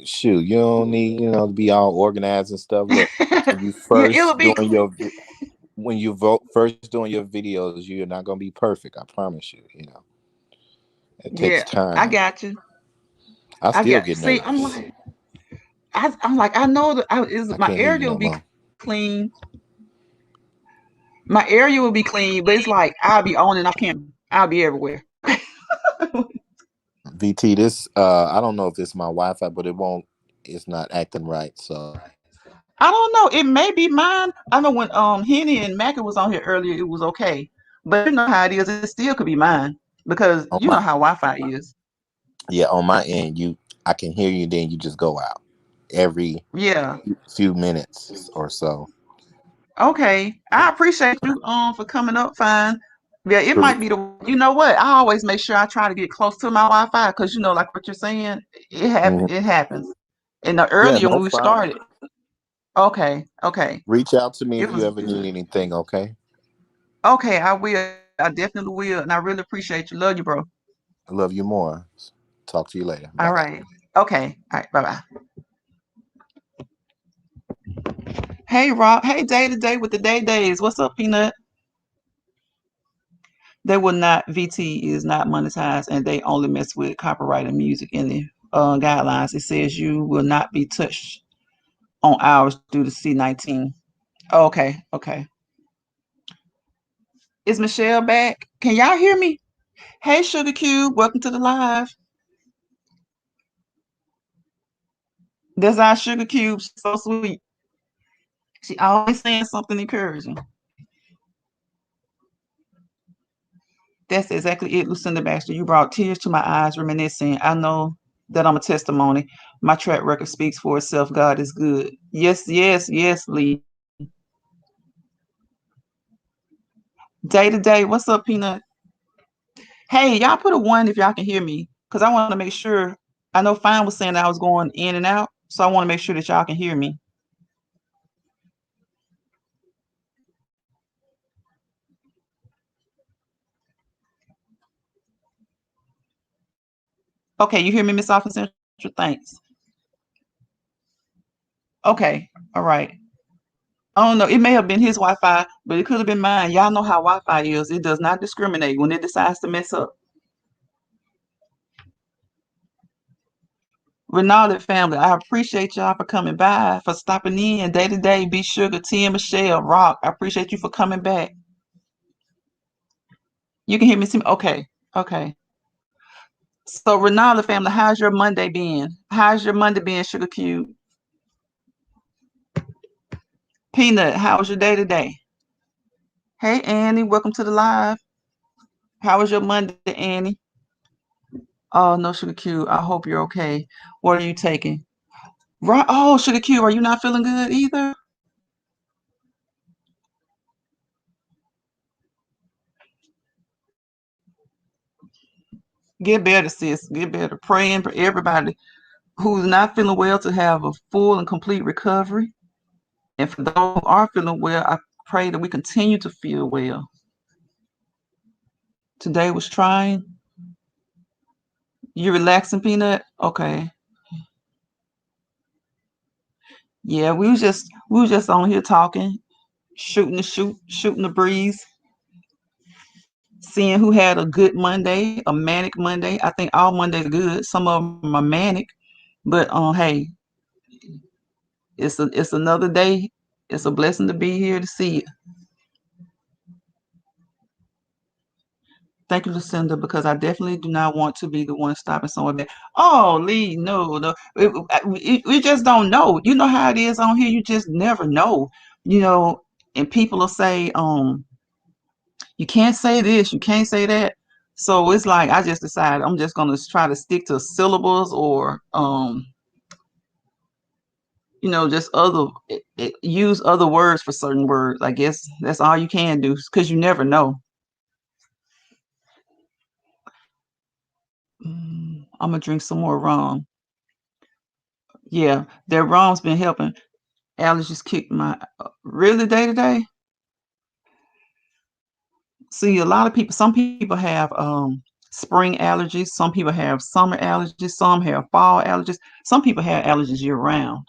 Shoot, you don't need, to be all organized and stuff. Look, when you Yeah, it'll first be doing your first doing your videos, you're not gonna be perfect. I promise you. It takes yeah. I time. got you. I I still got get see, nervous. I'm like, I know that I my can't hear you area will no be more. clean. My area will be clean, but it's like I'll be on and off camera. I'll be everywhere. VT, this I don't know if it's my Wi-Fi, but it's not acting right. So I don't know. It may be mine. I know when Henny and Macca was on here earlier, it was okay. But you know how it is, it still could be mine because on you know how Wi-Fi is. on my end, I can hear you, then you just go out every Yeah. few minutes or so. Okay. I appreciate you for coming up fine. Yeah, it might be you know what? I always make sure I try to get close to my Wi-Fi because like what you're saying, it happens. And the Yeah, earlier no when we problem. started. Okay. Reach out to me It if you was ever need anything, okay? okay, I will. I definitely will. And I really appreciate you. Love you, bro. I love you more. Talk to you later. All Bye-bye. right. Okay. All right. Bye-bye. Hey, Rob. Hey, Day to Day with the days. What's up, Peanut? They will not, VT is not monetized and they only mess with copyrighted music in the guidelines. It says you will not be touched on hours due to C-19. Oh, okay. Is Michelle back? Can y'all hear me? Hey, Sugar Cube. Welcome to the live. That's our Sugar Cube. She's so sweet. She always saying something encouraging. That's exactly it, Lucinda Baxter. You brought tears to my eyes, reminiscing. I know that I'm a testimony. My track record speaks for itself. God is good. Yes, Lee. Day to Day. What's up, Peanut? Hey, y'all put a 1 if y'all can hear me, because I want to make sure. I know Fine was saying that I was going in and out, so I want to make sure that y'all can hear me. Okay, you hear me, Miss Officer Central? Thanks. Okay, all right. I don't know. It may have been his Wi-Fi, but it could have been mine. Y'all know how Wi-Fi is. It does not discriminate when it decides to mess up. Ronaldo family, I appreciate y'all for coming by, for stopping in day to day. Be Sugar, T and Michelle, Rock. I appreciate you for coming back. You can hear me. Okay. Okay. So Ronaldo family, how's your Monday been? How's your Monday been, Sugar Cube? Peanut, how was your day today? Hey Annie, welcome to the live. How was your Monday, Annie? Oh no, Sugar Cube. I hope you're okay. What are you taking? Right. Oh, Sugar Cube, are you not feeling good either? Get better, sis. Get better. Praying for everybody who's not feeling well to have a full and complete recovery. And for those who are feeling well, I pray that we continue to feel well. Today was trying. You relaxing, Peanut? Okay. Yeah, we was just on here talking, shooting the breeze, seeing who had a good Monday, a manic Monday. I think all Mondays are good. Some of them are manic, but hey, it's another day. It's a blessing to be here to see it. Thank you, Lucinda, because I definitely do not want to be the one stopping someone back. Oh, Lee, no. We just don't know. You know how it is on here. You just never know. And people will say, you can't say this, you can't say that. So it's like I just decided I'm just gonna try to stick to syllables or just use other words for certain words. I guess that's all you can do because you never know. I'm gonna drink some more rum. Yeah, that rum's been helping. Allergies kicked my really day to day. See, a lot of people. Some people have spring allergies. Some people have summer allergies. Some have fall allergies. Some people have allergies year round.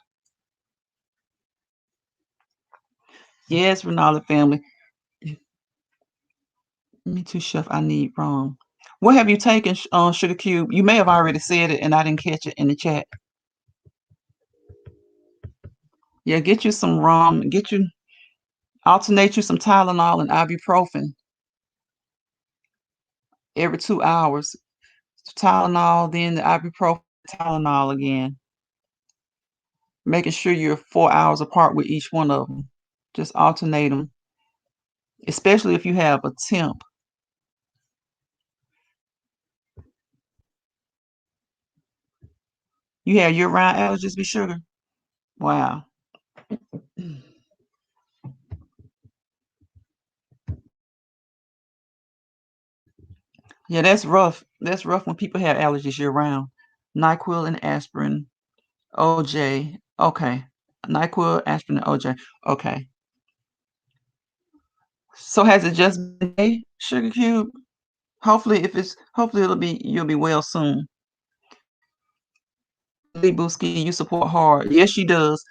Yes, Ronaldo family. Me too, Chef. I need rum. What have you taken, Sugar Cube? You may have already said it, and I didn't catch it in the chat. Yeah, get you some rum. Alternate you some Tylenol and ibuprofen every 2 hours. Tylenol, then the ibuprofen, Tylenol again. Making sure you're 4 hours apart with each one of them. Just alternate them, especially if you have a temp. You have year-round allergies, Be Sugar? Wow. Yeah, that's rough. That's rough when people have allergies year-round. NyQuil and aspirin, OJ. Okay. NyQuil, aspirin, and OJ. Okay. So has it just been a Sugar Cube? Hopefully you'll be well soon. Lee Booski, you support hard. Yes, she does.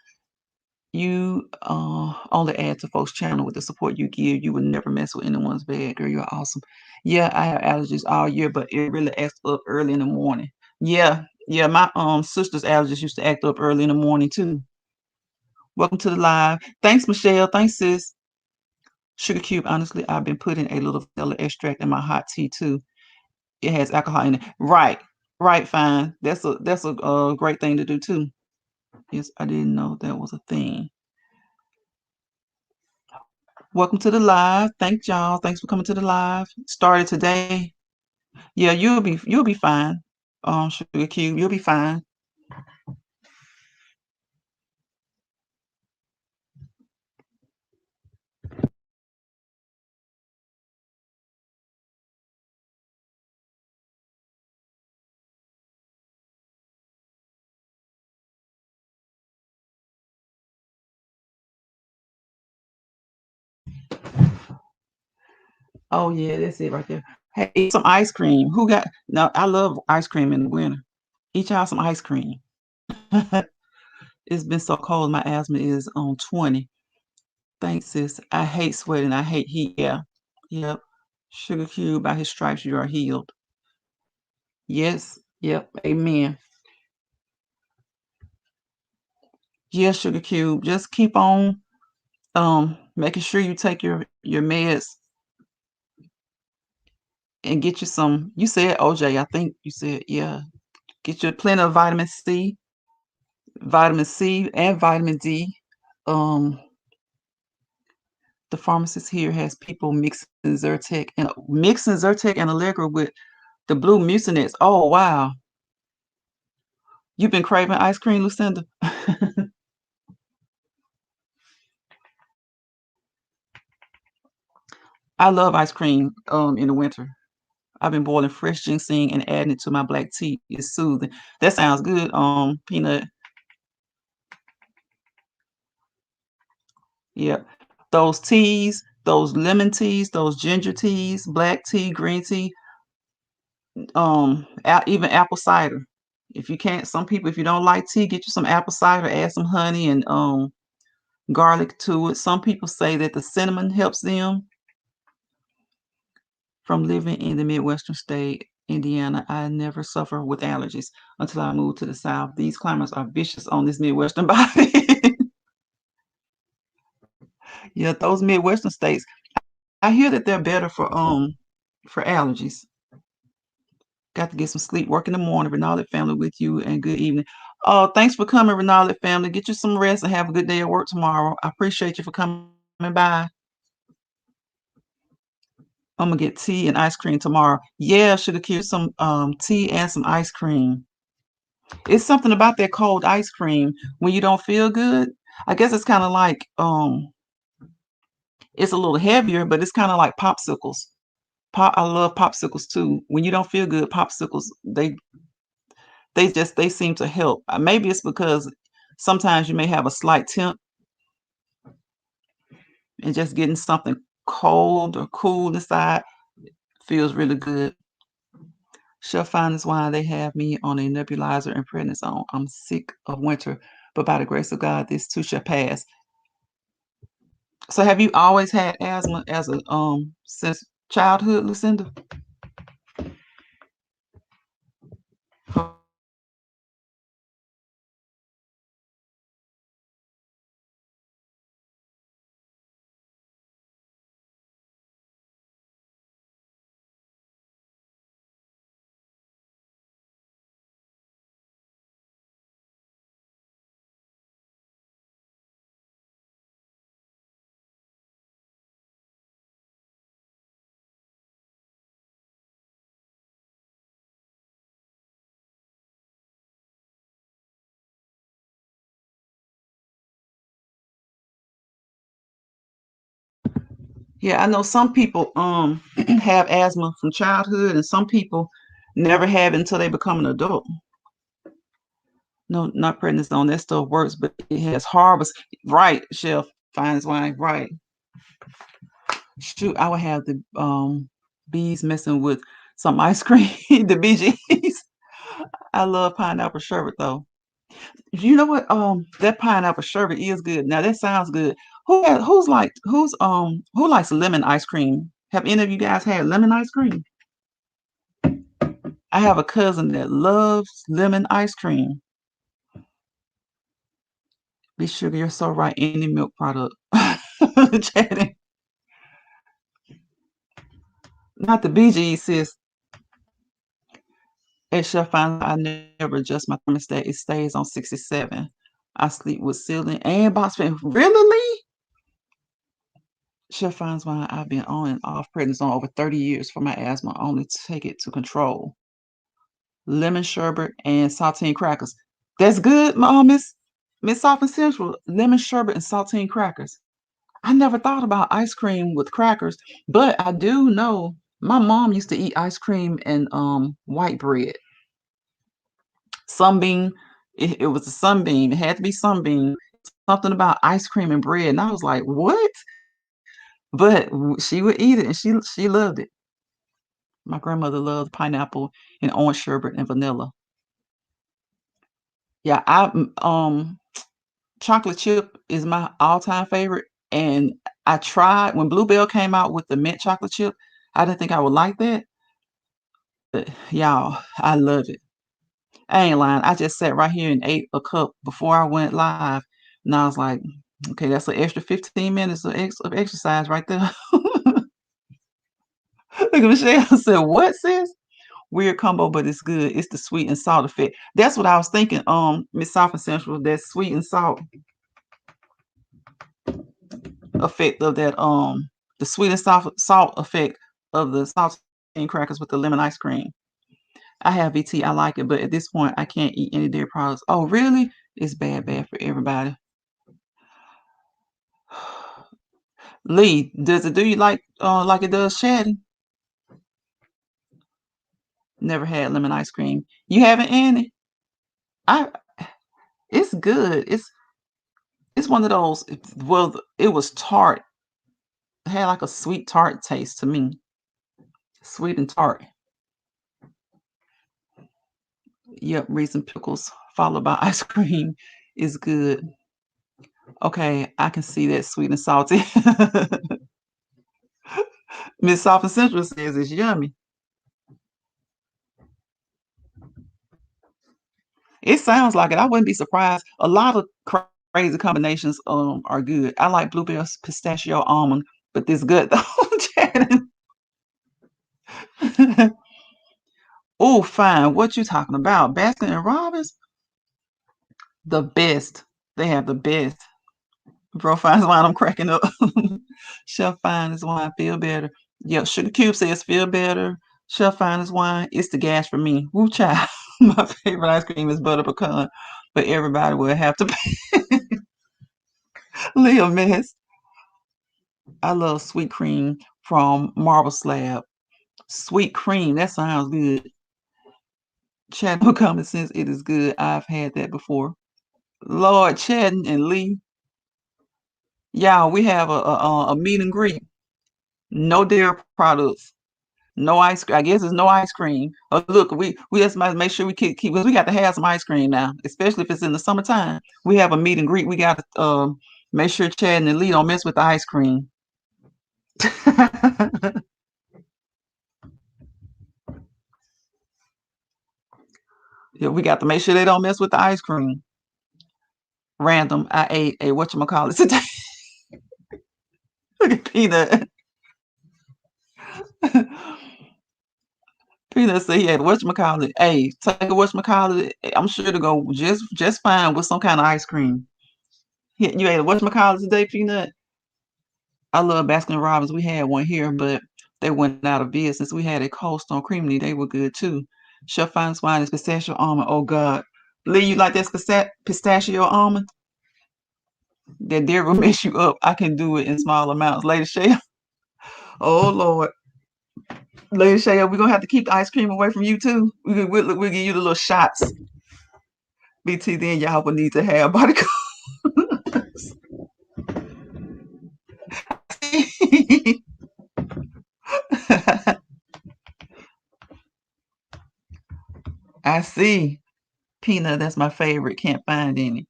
You only add to folks' channel with the support you give. You would never mess with anyone's bed, girl. You're awesome. Yeah, I have allergies all year, but it really acts up early in the morning. Yeah, my sister's allergies used to act up early in the morning too. Welcome to the live. Thanks, Michelle. Thanks, sis. Sugar Cube, honestly, I've been putting a little vanilla extract in my hot tea too. It has alcohol in it. Right, fine. That's a great thing to do too. Yes, I didn't know that was a thing. Welcome to the live. Thank y'all. Thanks for coming to the live. Started today. Yeah, you'll be fine. Sugar Cube, you'll be fine. Oh yeah, that's it right there. Hey, eat some ice cream. No, I love ice cream in the winter. Eat y'all some ice cream. It's been so cold. My asthma is on 20. Thanks, sis. I hate sweating. I hate heat. Yeah. Yep. Sugar Cube, by his stripes you are healed. Yes. Yep. Amen. Yes, Sugar Cube. Just keep on making sure you take your meds and get you some. You said OJ, I think you said, yeah. Get you plenty of vitamin C and vitamin D. The pharmacist here has people mixing Zyrtec and Allegra with the blue mucinex. Oh wow. You've been craving ice cream, Lucinda? I love ice cream in the winter. I've been boiling fresh ginseng and adding it to my black tea. It's soothing. That sounds good, Peanut. Yep. Those teas, those lemon teas, those ginger teas, black tea, green tea, even apple cider. If you can't, some people, if you don't like tea, get you some apple cider, add some honey and garlic to it. Some people say that the cinnamon helps them. From living in the Midwestern state, Indiana, I never suffer with allergies until I moved to the South. These climates are vicious on this Midwestern body. Yeah, those Midwestern states, I hear that they're better for allergies. Got to get some sleep. Work in the morning. Renali family with you, and good evening. Oh, thanks for coming, Renali family. Get you some rest and have a good day at work tomorrow. I appreciate you for coming by. I'm gonna get tea and ice cream tomorrow. Yeah, should have cured some tea and some ice cream. It's something about that cold ice cream when you don't feel good. I guess it's kind of like it's a little heavier, but it's kind of like popsicles. I love popsicles too. When you don't feel good, popsicles they seem to help. Maybe it's because sometimes you may have a slight temp and just getting something cold or cool inside feels really good. Chef finds why they have me on a nebulizer and prednisone. I'm sick of winter, but by the grace of God, this too shall pass. So have you always had asthma as a since childhood, Lucinda? Yeah, I know some people have asthma from childhood and some people never have it until they become an adult. No, not prednisone. That stuff works, but it has horrible. Right, Chef finds wine. Right. Shoot, I would have the bees messing with some ice cream. The BGs. I love pineapple sherbet though. You know what? That pineapple sherbet is good. Now that sounds good. Who likes lemon ice cream? Have any of you guys had lemon ice cream? I have a cousin that loves lemon ice cream. Be sugar, you're so right. Any milk product. Chatting. Not the BG, sis. At Chef Finds, I never adjust my thermostat. It stays on 67. I sleep with ceiling and box fan. Really? Chef Finds why I've been on and off prednisone over 30 years for my asthma. I only take it to control. Lemon sherbet and saltine crackers. That's good, Miss Soft and Central. Lemon sherbet and saltine crackers. I never thought about ice cream with crackers, but I do know my mom used to eat ice cream and white bread. Sunbeam. It was a sunbeam. It had to be sunbeam. Something about ice cream and bread, and I was like, "What?" But she would eat it, and she loved it. My grandmother loved pineapple and orange sherbet and vanilla. Yeah, chocolate chip is my all-time favorite. And I tried when Bluebell came out with the mint chocolate chip. I didn't think I would like that. But y'all, I love it. I ain't lying. I just sat right here and ate a cup before I went live. And I was like, okay, that's an extra 15 minutes of exercise right there. Look at Michelle said, what, sis? Weird combo, but it's good. It's the sweet and salt effect. That's what I was thinking, Miss South and Central, that sweet and salt effect of that, the sweet and salt effect of the saltine crackers with the lemon ice cream. I have VT, I like it, but at this point I can't eat any dairy products. Oh, really? It's bad for everybody. Lee, does it do you like it does Shaddy? Never had lemon ice cream. You haven't, Annie? It's good. It's one of those. Well, it was tart. It had like a sweet tart taste to me. Sweet and tart. Yep, raisin pickles followed by ice cream is good. Okay, I can see that sweet and salty. Miss South and Central says it's yummy. It sounds like it. I wouldn't be surprised. A lot of crazy combinations are good. I like Bluebell pistachio almond, but this good though. Oh, fine. What you talking about? Baskin and Robbins? The best. They have the best. Bro finds wine, I'm cracking up. Chef finds wine, feel better. Yep, Sugar Cube says feel better. Chef finds wine, it's the gas for me. Woo child. My favorite ice cream is butter pecan, but everybody will have to pay. Leo Mess. I love sweet cream from Marble Slab. Sweet cream, that sounds good. Chat no common sense, it is good. I've had that before. Lord Chadden and Lee. Y'all, we have a meet and greet. No dairy products. No ice cream. I guess it's no ice cream. Look, we just must make sure we keep because we got to have some ice cream now, especially if it's in the summertime. We have a meet and greet. We got to make sure Chad and Lee don't mess with the ice cream. Yeah, we got to make sure they don't mess with the ice cream. Random. I ate a whatchamacallit today. Look at Peanut. Peanut said he had whatchamacallit. Hey, take a whatchamacallit. I'm sure to go just fine with some kind of ice cream. You ate a whatchamacallit today, Peanut? I love Baskin Robbins. We had one here, but they went out of business. We had a Cold Stone Creamery. They were good too. Chef Finds Wine is pistachio almond. Oh God, Lee, you like that pistachio almond? That dairy will mess you up. I can do it in small amounts. Lady Shay. Oh Lord. Lady Shay, we're gonna have to keep the ice cream away from you too. We'll give you the little shots. BT, then y'all will need to have body. I see. Peanut, that's my favorite. Can't find any.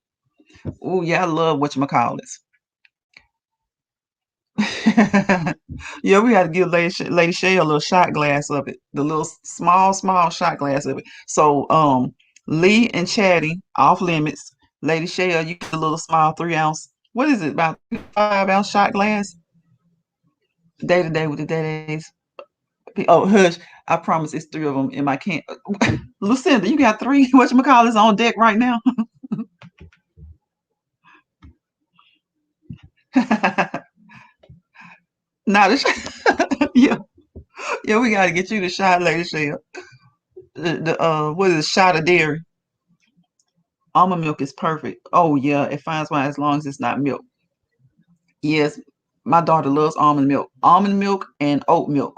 Oh, yeah, I love whatchamacallits. Yeah, we had to give Lady Shay a little shot glass of it. The little small shot glass of it. So Lee and Chatty off limits. Lady Shay, you get a little small 3-ounce. What is it? About 5-ounce shot glass? Day to day with the days. Oh, hush. I promise it's 3 of them in my can. Lucinda, you got 3 whatchamacallits on deck right now. Now yeah, we gotta get you the shot, Lady Shell. What is it, shot of dairy? Almond milk is perfect. Oh yeah, it finds wine as long as it's not milk. Yes, my daughter loves almond milk and oat milk.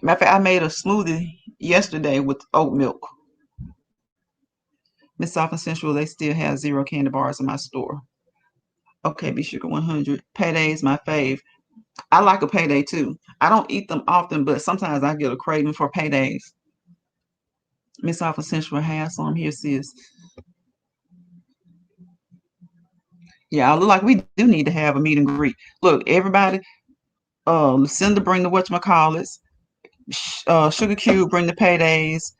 Matter of fact, I made a smoothie yesterday with oat milk. Miss South and Central, they still have 0 candy bars in my store. Okay, B Sugar 100. Payday's my fave. I like a payday too. I don't eat them often, but sometimes I get a craving for paydays. Miss South and Central has some here, sis. Yeah, I look like we do need to have a meet and greet. Look, everybody, Lucinda bring the whatchamacallits, Sugar Cube bring the paydays.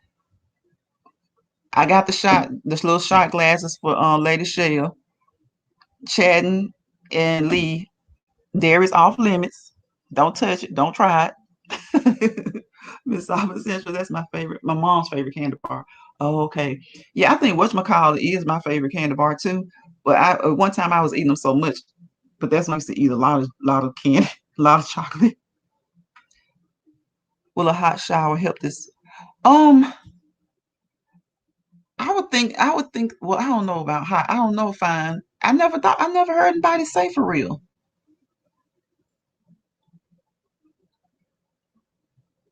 I got the little shot glasses for Lady Shell. Chadden and Lee, there is off limits. Don't touch it. Don't try it. Miss Alvin Central, that's my favorite. My mom's favorite candy bar. Oh, okay. Yeah, I think whatchamacallit is my favorite candy bar too. But one time I was eating them so much, but that's when I used to eat a lot of candy, a lot of chocolate. Will a hot shower help this? Um, I would think, well, I don't know about hot. I don't know, fine. I never heard anybody say for real.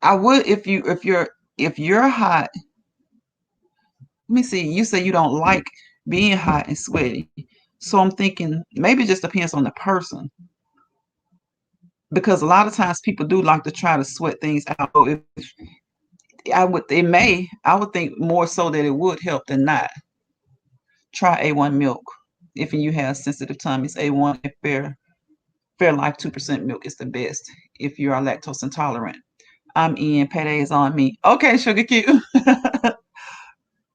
I would if you're hot. Let me see. You say you don't like being hot and sweaty. So I'm thinking maybe it just depends on the person. Because a lot of times people do like to try to sweat things out. So if I would think more so that it would help than not. Try A1 milk. If you have sensitive tummies, A1 and Fairlife 2% milk is the best if you are lactose intolerant. I'm in. Payday is on me. Okay, Sugar Cube.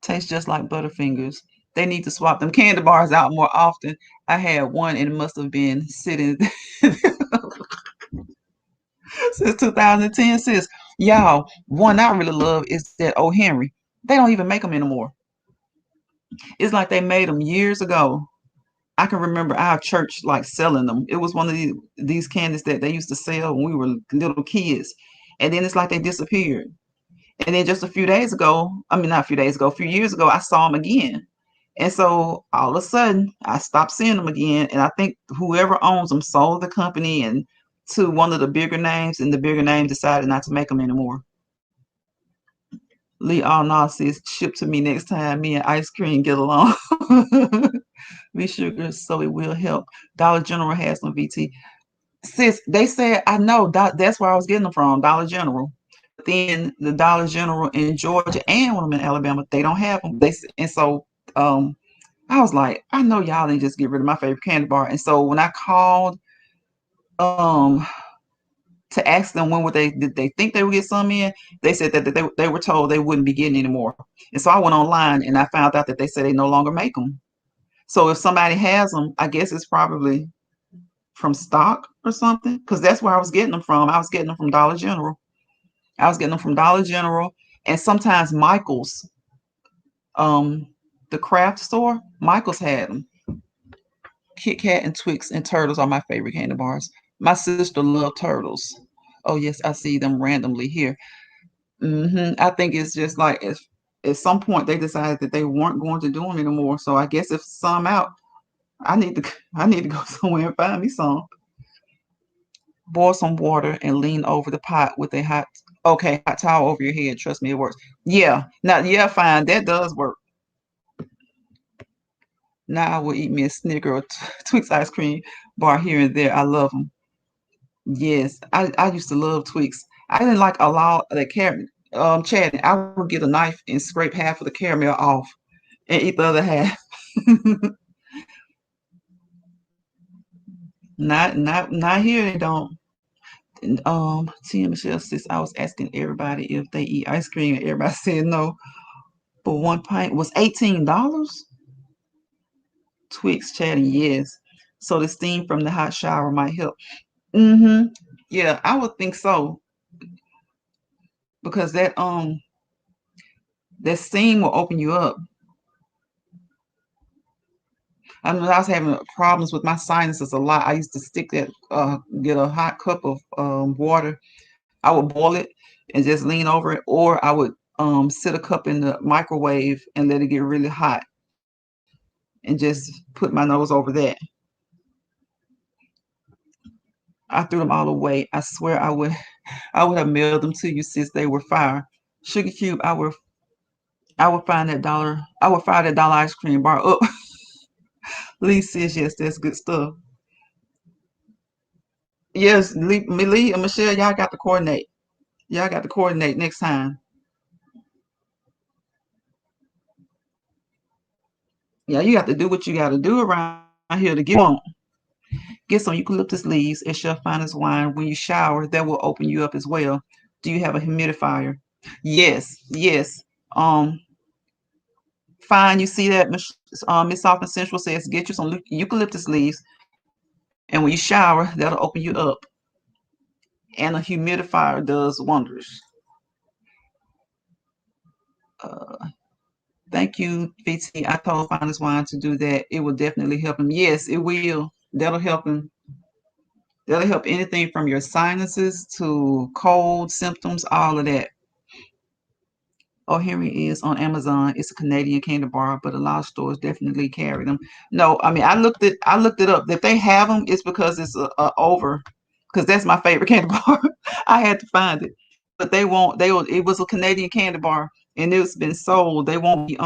Tastes just like Butterfingers. They need to swap them candy bars out more often. I had one and it must have been sitting since 2010. Sis, y'all, one I really love is that O. Henry. They don't even make them anymore. It's like they made them years ago. I can remember our church like selling them. It was one of these candies that they used to sell when we were little kids. And then it's like they disappeared. And then just a few days ago, I mean, not a few days ago, a few years ago, I saw them again. And so all of a sudden, I stopped seeing them again. And I think whoever owns them sold the company and to one of the bigger names, and the bigger name decided not to make them anymore. Lee All says, ship to me next time me and ice cream get along. Be sugar, so it will help. Dollar General has some VT. Sis, they said, I know, that's where I was getting them from, Dollar General. Then the Dollar General in Georgia and one of them in Alabama, they don't have them. And so I was like, I know y'all didn't just get rid of my favorite candy bar. And so when I called to ask them when did they think they would get some in, they said that they were told they wouldn't be getting any more. And so I went online and I found out that they said they no longer make them. So if somebody has them, I guess it's probably from stock or something, because that's where I was getting them from. I was getting them from Dollar General. And sometimes Michael's, the craft store, Michael's had them. Kit Kat and Twix and Turtles are my favorite candy bars. My sister loved Turtles. Oh yes, I see them randomly here. I think it's just like at some point they decided that they weren't going to do them anymore. So I guess if some out, I need to go somewhere and find me some. Boil some water and lean over the pot with a hot towel over your head. Trust me, it works. Yeah, fine. That does work. Now I will eat me a Snicker or Twix ice cream bar here and there. I love them. Yes, I used to love Twix. I didn't like a lot of the caramel. Chad, I would get a knife and scrape half of the caramel off and eat the other half. Not here. They don't. Tia Michelle says I was asking everybody if they eat ice cream, and everybody said no. But one pint was $18. Twix chatting, yes. So the steam from the hot shower might help. Yeah, I would think so. Because that steam will open you up. I mean, I was having problems with my sinuses a lot. I used to get a hot cup of water. I would boil it and just lean over it, or I would sit a cup in the microwave and let it get really hot and just put my nose over that. I threw them all away. I swear I would have mailed them to you since they were fire. Sugar Cube, I would find that dollar. I would fire that dollar ice cream bar up. Lee says yes, that's good stuff. Yes, Lee and Michelle, y'all got to coordinate. Y'all got to coordinate next time. Yeah, you got to do what you got to do around here to get some eucalyptus leaves and Chef Finest wine. When you shower, that will open you up as well. Do you have a humidifier? Yes, yes. Fine. You see that Miss Soft and Central says get you some eucalyptus leaves, and when you shower, that'll open you up. And a humidifier does wonders. Thank you, VT. I told Finest Wine to do that. It will definitely help him. Yes, it will. That'll help him. That'll help anything from your sinuses to cold symptoms, all of that. Oh, Henry is on Amazon. It's a Canadian candy bar, but a lot of stores definitely carry them. No, I mean I looked it up. If they have them, it's because it's a over, because that's my favorite candy bar. I had to find it, but they won't. It was a Canadian candy bar, and it's been sold. They won't be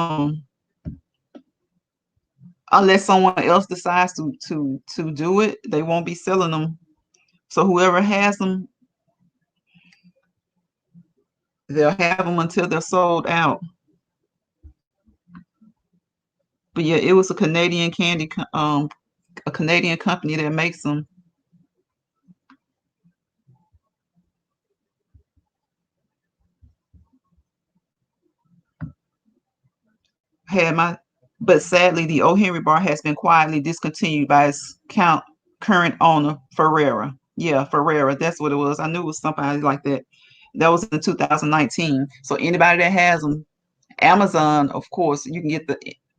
unless someone else decides to do it. They won't be selling them. So whoever has them, they'll have them until they're sold out. But yeah, it was a Canadian a Canadian company that makes them. But sadly, the O. Henry bar has been quietly discontinued by its current owner, Ferrera. Yeah, Ferrera, that's what it was. I knew it was somebody like that. That was in 2019. So anybody that has them, Amazon, of course, you can get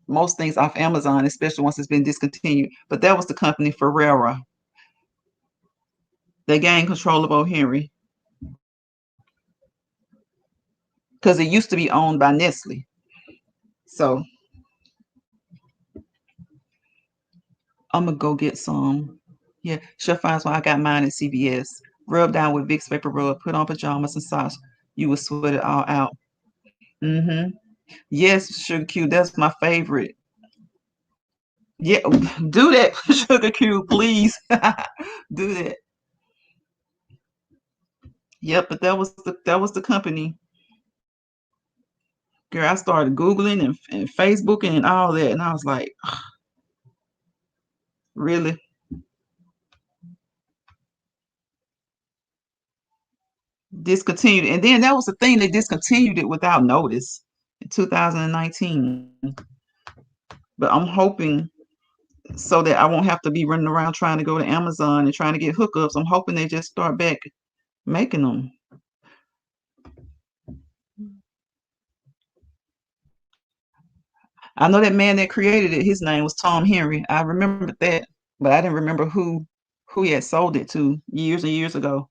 most things off Amazon, especially once it's been discontinued. But that was the company Ferrera. They gained control of O. Henry because it used to be owned by Nestle. So I'm gonna go get some. Yeah, Chef finds why I got mine at CVS. Rub down with Vicks Vapor Rub, put on pajamas and socks. You will sweat it all out. Mm-hmm. Yes, Sugar Cube, that's my favorite. Yeah, do that, Sugar Cube, please. Do that. Yep, but that was the company. Girl, I started Googling and Facebooking and all that, and I was like, really? Discontinued. And then that was the thing, they discontinued it without notice in 2019. But I'm hoping, so that I won't have to be running around trying to go to Amazon and trying to get hookups. I'm hoping they just start back making them. I know that man that created it, his name was Tom Henry. I remembered that, but I didn't remember who he had sold it to years and years ago.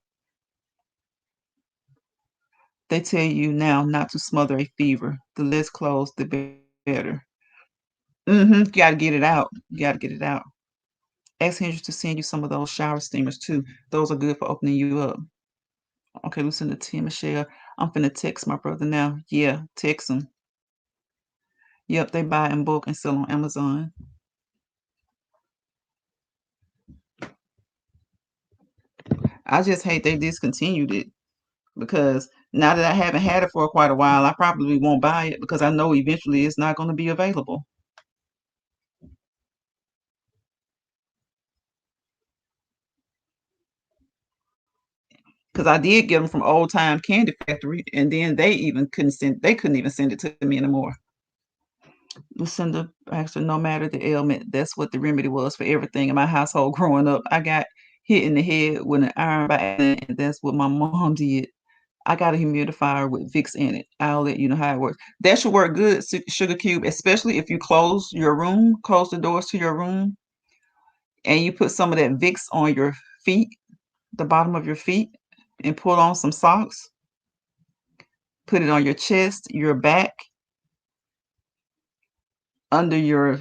They tell you now not to smother a fever. The less clothes, the better. You got to get it out. You got to get it out. Ask Henry to send you some of those shower steamers too. Those are good for opening you up. Okay, listen to Tim Michelle. I'm finna text my brother now. Yeah, text him. Yep, they buy in bulk and sell on Amazon. I just hate they discontinued it, because now that I haven't had it for quite a while, I probably won't buy it because I know eventually it's not going to be available. Because I did get them from Old Time Candy Factory, and then they couldn't even send it to me anymore. Lucinda actually, no matter the ailment, that's what the remedy was for everything in my household growing up. I got hit in the head with an iron by accident, and that's what my mom did. I got a humidifier with Vicks in it. I'll let you know how it works. That should work good, Sugar Cube, especially if you close the doors to your room, and you put some of that Vicks on your feet, the bottom of your feet, and put on some socks. Put it on your chest, your back, under your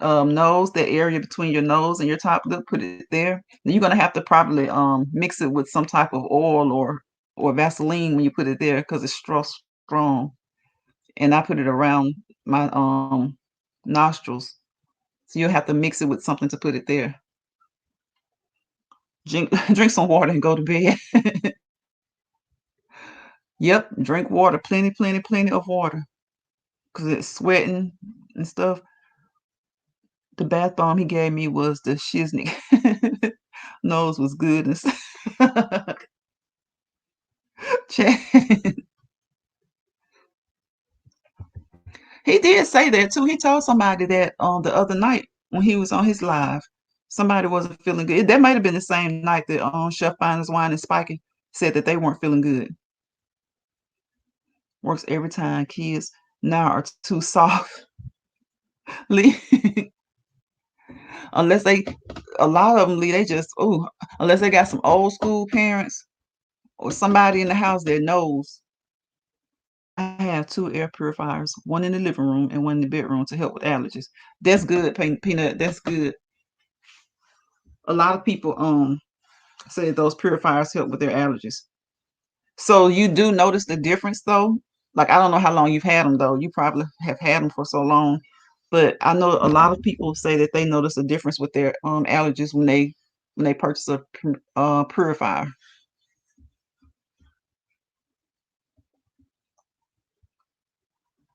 nose, that area between your nose and your top lip. Put it there. Then you're gonna have to probably mix it with some type of oil or Vaseline when you put it there, because it's strong. And I put it around my nostrils. So you'll have to mix it with something to put it there. Drink some water and go to bed. Yep, drink water, plenty of water, because it's sweating and stuff. The bath bomb he gave me was the Shiznik. Nose was good. He did say that too. He told somebody that the other night when he was on his live. Somebody wasn't feeling good. That might have been the same night that Chef Finest Wine and Spiky said that they weren't feeling good. Works every time. Kids now are too soft. Unless a lot of them, they just, unless they got some old school parents or somebody in the house that knows. I have 2 air purifiers, one in the living room and one in the bedroom to help with allergies. That's good, Peanut. That's good. A lot of people say those purifiers help with their allergies. So you do notice the difference though? Like, I don't know how long you've had them though. You probably have had them for so long. But I know a lot of people say that they notice a difference with their allergies when they purchase a purifier.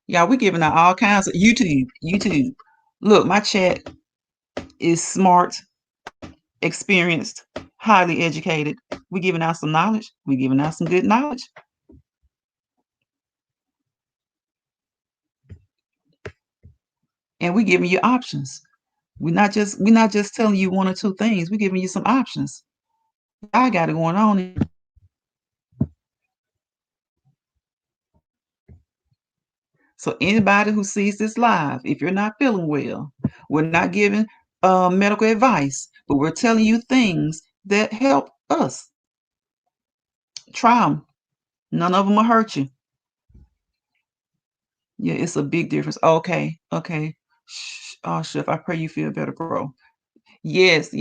Yeah, we're giving out all kinds of YouTube. Look, my chat is smart, experienced, highly educated. We're giving out some knowledge. We're giving out some good knowledge. And we're giving you options. We're not just telling you 1 or 2 things. We're giving you some options. I got it going on. So anybody who sees this live, if you're not feeling well, we're not giving medical advice, but we're telling you things that help us. Try them. None of them will hurt you. Yeah, it's a big difference. Okay. Oh, Chef, I pray you feel better, bro. Yes.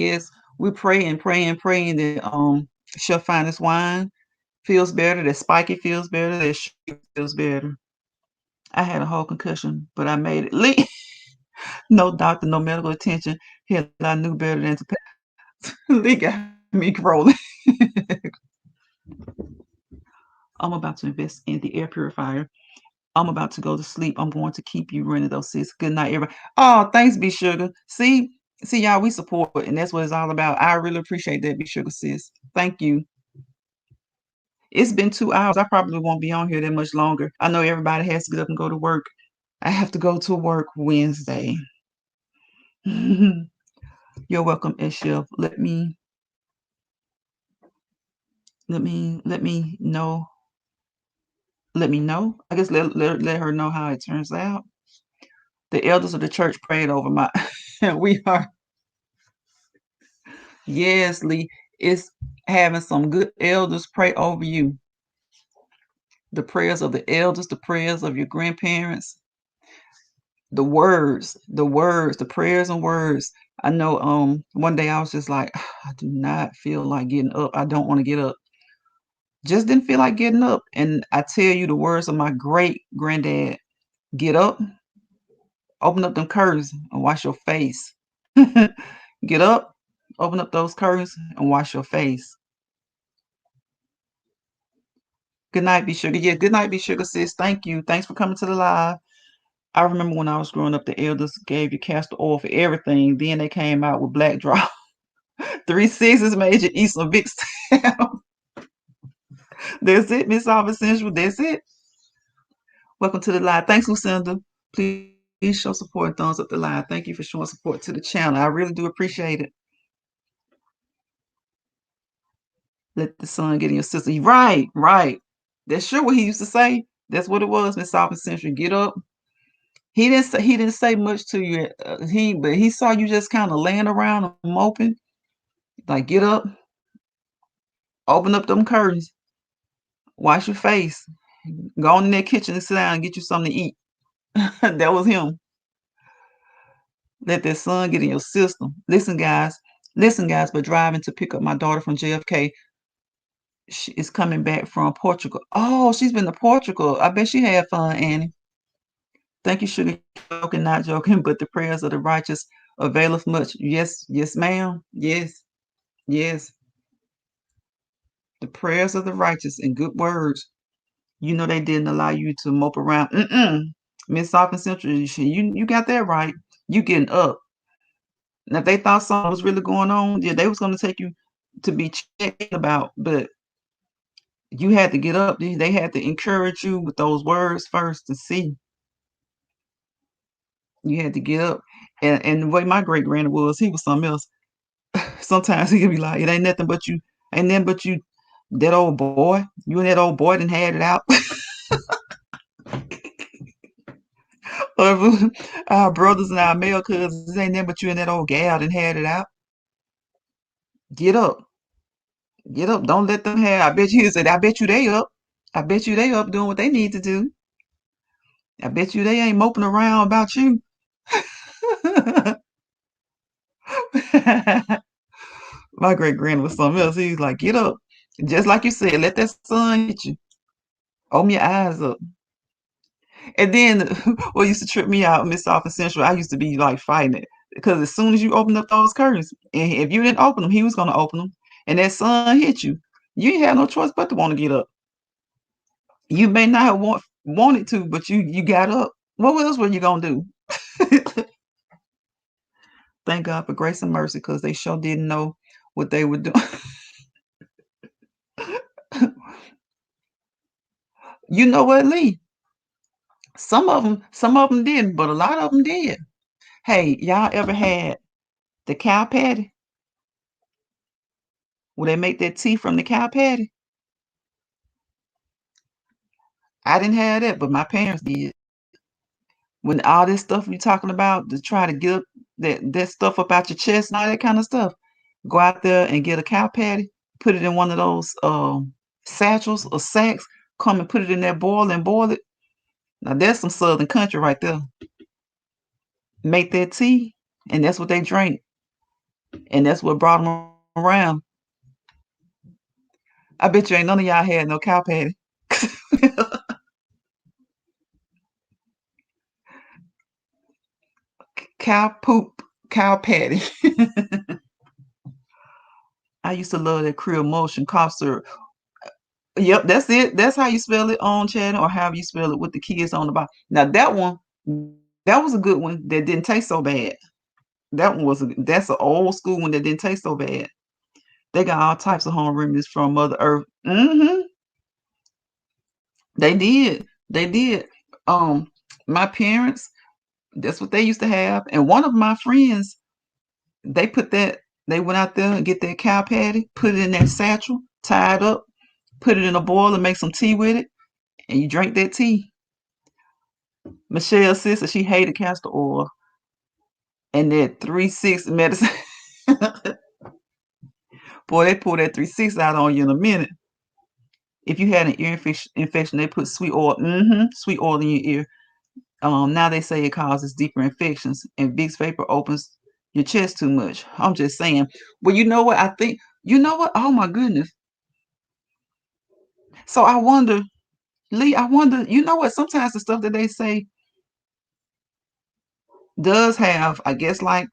We're praying that Chef Finest Wine feels better, that Spiky feels better, that she feels better. I had a whole concussion, but I made it. Lee, no doctor, no medical attention. Hell, I knew better than to pass. Lee got me rolling. I'm about to invest in the air purifier. I'm about to go to sleep. I'm going to keep you running those, sis. Good night, everybody. Oh, thanks, B Sugar. See, y'all, we support, and that's what it's all about. I really appreciate that, B Sugar, sis. Thank you. It's been 2 hours. I probably won't be on here that much longer. I know everybody has to get up and go to work. I have to go to work Wednesday. You're welcome, Chef. Let me know. Let me know. I guess let her know how it turns out. The elders of the church prayed over my. We are. Yes, Lee. It's having some good elders pray over you. The prayers of the elders, the prayers of your grandparents, the words, the prayers and words. I know one day I was just like, I do not feel like getting up. I don't want to get up. Just didn't feel like getting up. And I tell you the words of my great granddad, get up, open up them curtains and wash your face. Get up, open up those curtains and wash your face. Good night, B Sugar. Yeah, good night, B Sugar, sis. Thank you. Thanks for coming to the live. I remember when I was growing up, the elders gave you castor oil for everything. Then they came out with black drop. 3 6s made you eat some big stuff. That's it, Miss Alvin Central. That's it. Welcome to the live. Thanks, Lucinda. Please show support. Thumbs up the live. Thank you for showing support to the channel. I really do appreciate it. Let the sun get in your system. Right. That's sure what he used to say. That's what it was, Miss Alvin Central. Get up. He didn't say much to you. But he saw you just kind of laying around and moping. Like, get up, open up them curtains, wash your face, go in that kitchen and sit down and get you something to eat. That was him. Let that sun get in your system. Listen, guys, but driving to pick up my daughter from JFK. She is coming back from Portugal. Oh, she's been to Portugal. I bet she had fun, Annie. Thank you, Sugar. Joking, not joking, but the prayers of the righteous availeth much. Yes, ma'am. Yes. The prayers of the righteous and good words. You know they didn't allow you to mope around. Miss South and Central, you got that right. You getting up. And if they thought something was really going on, yeah, they was going to take you to be checked about. But you had to get up. They had to encourage you with those words first to see. You had to get up. And the way my great granny was, he was something else. Sometimes he could be like, it ain't nothing but you, that old boy. You and that old boy done had it out. Or our brothers and our male cousins, ain't nothing but you and that old gal done had it out. Get up. Get up. Don't let them have. I bet you said, I bet you they up. I bet you they up doing what they need to do. I bet you they ain't moping around about you. My great grand was something else. He was like, get up. Just like you said, let that sun hit you. Open your eyes up. And then what used to trip me out, Miss South and Central, I used to be like fighting it. Because as soon as you open up those curtains, and if you didn't open them, he was going to open them. And that sun hit you. You ain't had no choice but to want to get up. You may not have wanted to, but you got up. What else were you going to do? Thank God for grace and mercy, because they sure didn't know what they were doing. You know what, Lee? Some of them didn't, but a lot of them did. Hey, y'all ever had the cow patty? Will they make that tea from the cow patty? I didn't have that, but my parents did. When all this stuff you're talking about to try to get that stuff up out your chest and all that kind of stuff, go out there and get a cow patty, put it in one of those satchels or sacks, come and put it in that boil and boil it. Now that's some southern country right there. Make that tea, and that's what they drank, and that's what brought them around. I bet you ain't none of y'all had no cow patty. Cow poop, cow patty. I used to love that Creole Motion cough syrup. Yep, that's it. That's how you spell it on Chad, or however you spell it with the kids on the bottom. Now that was a good one that didn't taste so bad. That's an old school one that didn't taste so bad. They got all types of home remedies from Mother Earth. They did. They did. My parents, that's what they used to have. And one of my friends, they went out there and get that cow patty, put it in that satchel, tie it up, put it in a boil and make some tea with it, and you drink that tea. Michelle's sister, she hated castor oil and that 3-6 medicine. Boy, they pull that 3-6 out on you in a minute. If you had an ear infection, they put sweet oil in your ear. Now they say it causes deeper infections, and Vicks Vapor opens your chest too much. I'm just saying. Well, you know what? Oh my goodness. So I wonder, Lee, you know what? Sometimes the stuff that they say does have, I guess, like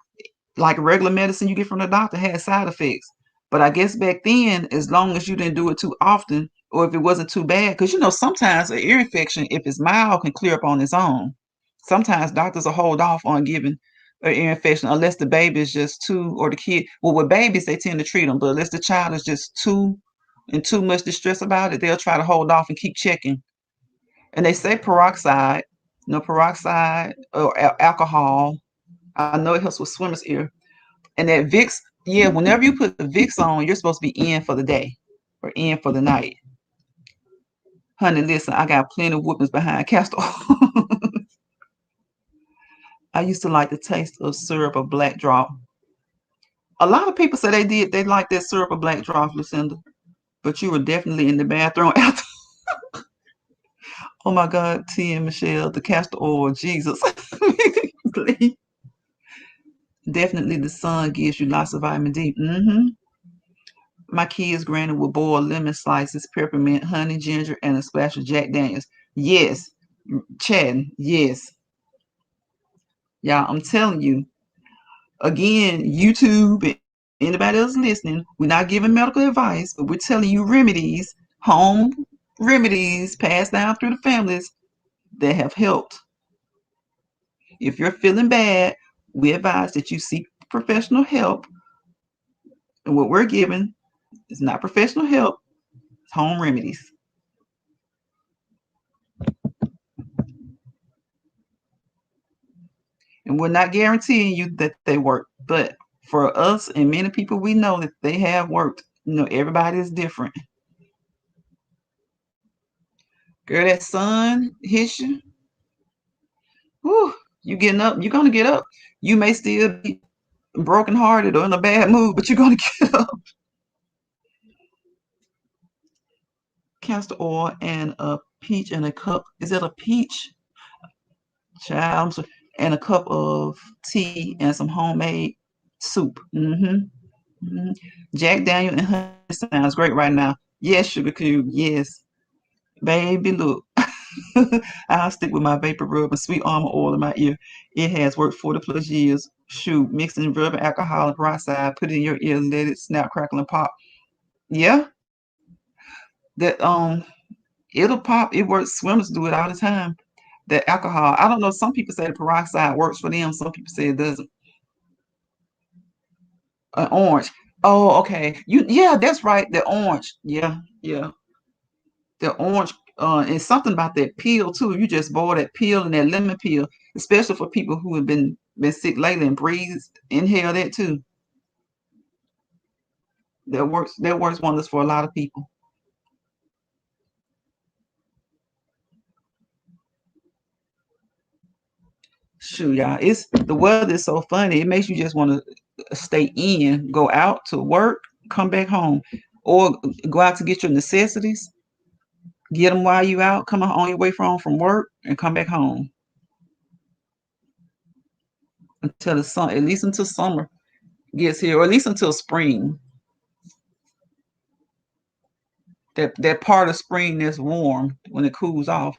regular medicine you get from the doctor, has side effects. But I guess back then, as long as you didn't do it too often, or if it wasn't too bad, because sometimes an ear infection, if it's mild, can clear up on its own. Sometimes doctors will hold off on giving an ear infection unless the baby is just too, or the kid. Well, with babies, they tend to treat them, but unless the child is just too much distress about it, they'll try to hold off and keep checking. And they say peroxide or alcohol. I know it helps with swimmer's ear. And that Vicks, yeah, whenever you put the Vicks on, you're supposed to be in for the day or in for the night. Honey, listen, I got plenty of whoopings behind castor oil. I used to like the taste of syrup of black drop. A lot of people say they like that syrup of black drop, Lucinda. But you were definitely in the bathroom after. Oh my God, T and Michelle, the castor oil, Jesus. Please. Definitely the sun gives you lots of vitamin D. My kids' granny would boil lemon slices, peppermint, honey, ginger, and a splash of Jack Daniels. Yes, Chad, yes. Y'all, I'm telling you. Again, YouTube and anybody else listening, we're not giving medical advice, but we're telling you remedies, home remedies passed down through the families that have helped. If you're feeling bad, we advise that you seek professional help. And what we're giving is not professional help, it's home remedies. And we're not guaranteeing you that they work, but for us and many people we know that they have worked. Everybody is different. Girl, that sun hits you. Whew, you getting up, you're gonna get up. You may still be brokenhearted or in a bad mood, but you're gonna get up. Castor oil and a peach in a cup. Is it a peach? Child, and a cup of tea and some homemade soup. Jack Daniel and honey sounds great right now. Yes, Sugar Cube. Yes, baby. Look, I'll stick with my vapor rub and sweet almond oil in my ear. It has worked 40+ years. Shoot, mixing rubbing alcohol and peroxide, put it in your ear, let it snap, crackle, and pop. Yeah, that it'll pop. It works. Swimmers do it all the time. That alcohol, I don't know. Some people say the peroxide works for them. Some people say it doesn't. Orange. Oh, okay. Yeah, that's right. The orange. Yeah. The orange. And something about that peel too. You just boil that peel and that lemon peel, especially for people who have been sick lately and inhale that too. That works wonders for a lot of people. Shoot, y'all, the weather is so funny. It makes you just want to stay in, go out to work, come back home, or go out to get your necessities, get them while you out, come on your way from work, and come back home until the sun, at least until summer gets here, or at least until spring. That part of spring that's warm when it cools off.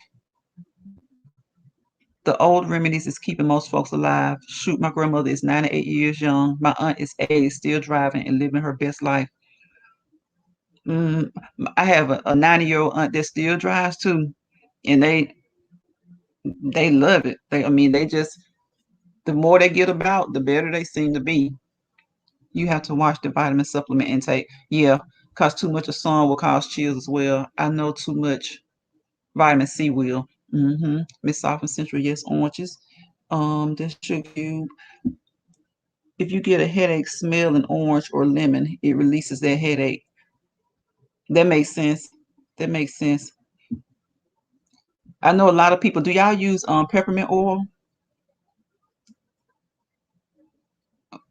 The old remedies is keeping most folks alive. Shoot, my grandmother is 98 years young. My aunt is 80, still driving and living her best life. I have a 90-year-old aunt that still drives too, and they love it. They just, the more they get about, the better they seem to be. You have to watch the vitamin supplement intake. Yeah, because too much of sun will cause chills as well. I know too much vitamin C will. Miss South and Central, yes, oranges. This Sugar Cube. If you get a headache smelling orange or lemon, it releases that headache. That makes sense. I know a lot of people. Do y'all use peppermint oil?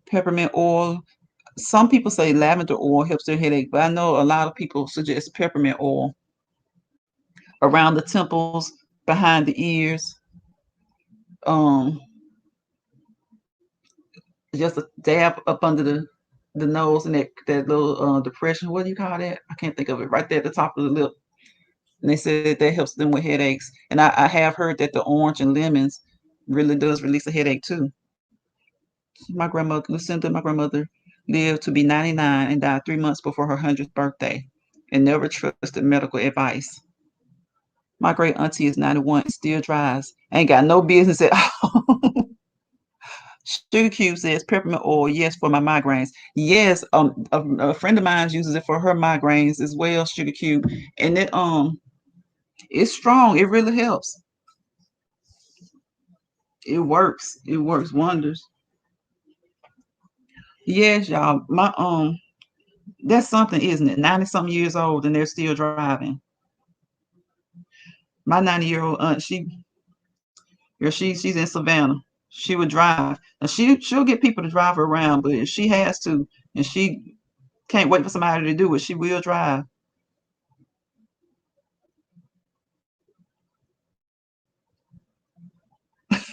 Peppermint oil. Some people say lavender oil helps their headache, but I know a lot of people suggest peppermint oil around the temples, behind the ears. Just a dab up under the nose and that little depression. What do you call that? I can't think of it. Right there at the top of the lip. And they said that helps them with headaches. And I have heard that the orange and lemons really does release a headache too. My grandmother, Lucinda, lived to be 99 and died 3 months before her 100th birthday and never trusted medical advice. My great auntie is 91, still drives. Ain't got no business at all. Sugar Cube says peppermint oil, yes, for my migraines. Yes, a friend of mine uses it for her migraines as well, Sugar Cube. And it's strong. It really helps. It works. It works wonders. Yes, y'all. That's something, isn't it? 90-something years old and they're still driving. My 90-year-old aunt, she's in Savannah. She would drive, and she'll get people to drive her around, but if she has to, and she can't wait for somebody to do it, she will drive.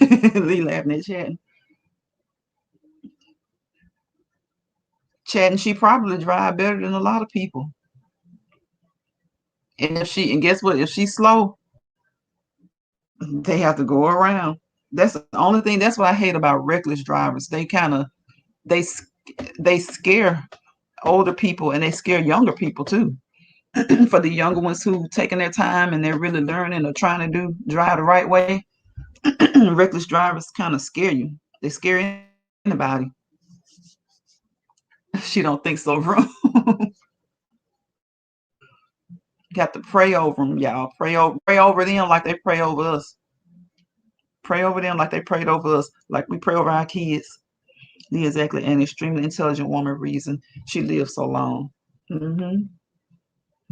Lee laughing at chatting. She probably drive better than a lot of people. And guess what? If she's slow, they have to go around. That's the only thing. That's what I hate about reckless drivers. They scare older people and they scare younger people too. For the younger ones who taking their time and they're really learning or trying to drive the right way, reckless drivers kind of scare you. They scare anybody. She don't think so, room. You have to pray over them, y'all. Pray over them like they pray over us. Pray over them like they prayed over us, like we pray over our kids. Lee is exactly an extremely intelligent woman. Reason she lived so long. Mm-hmm.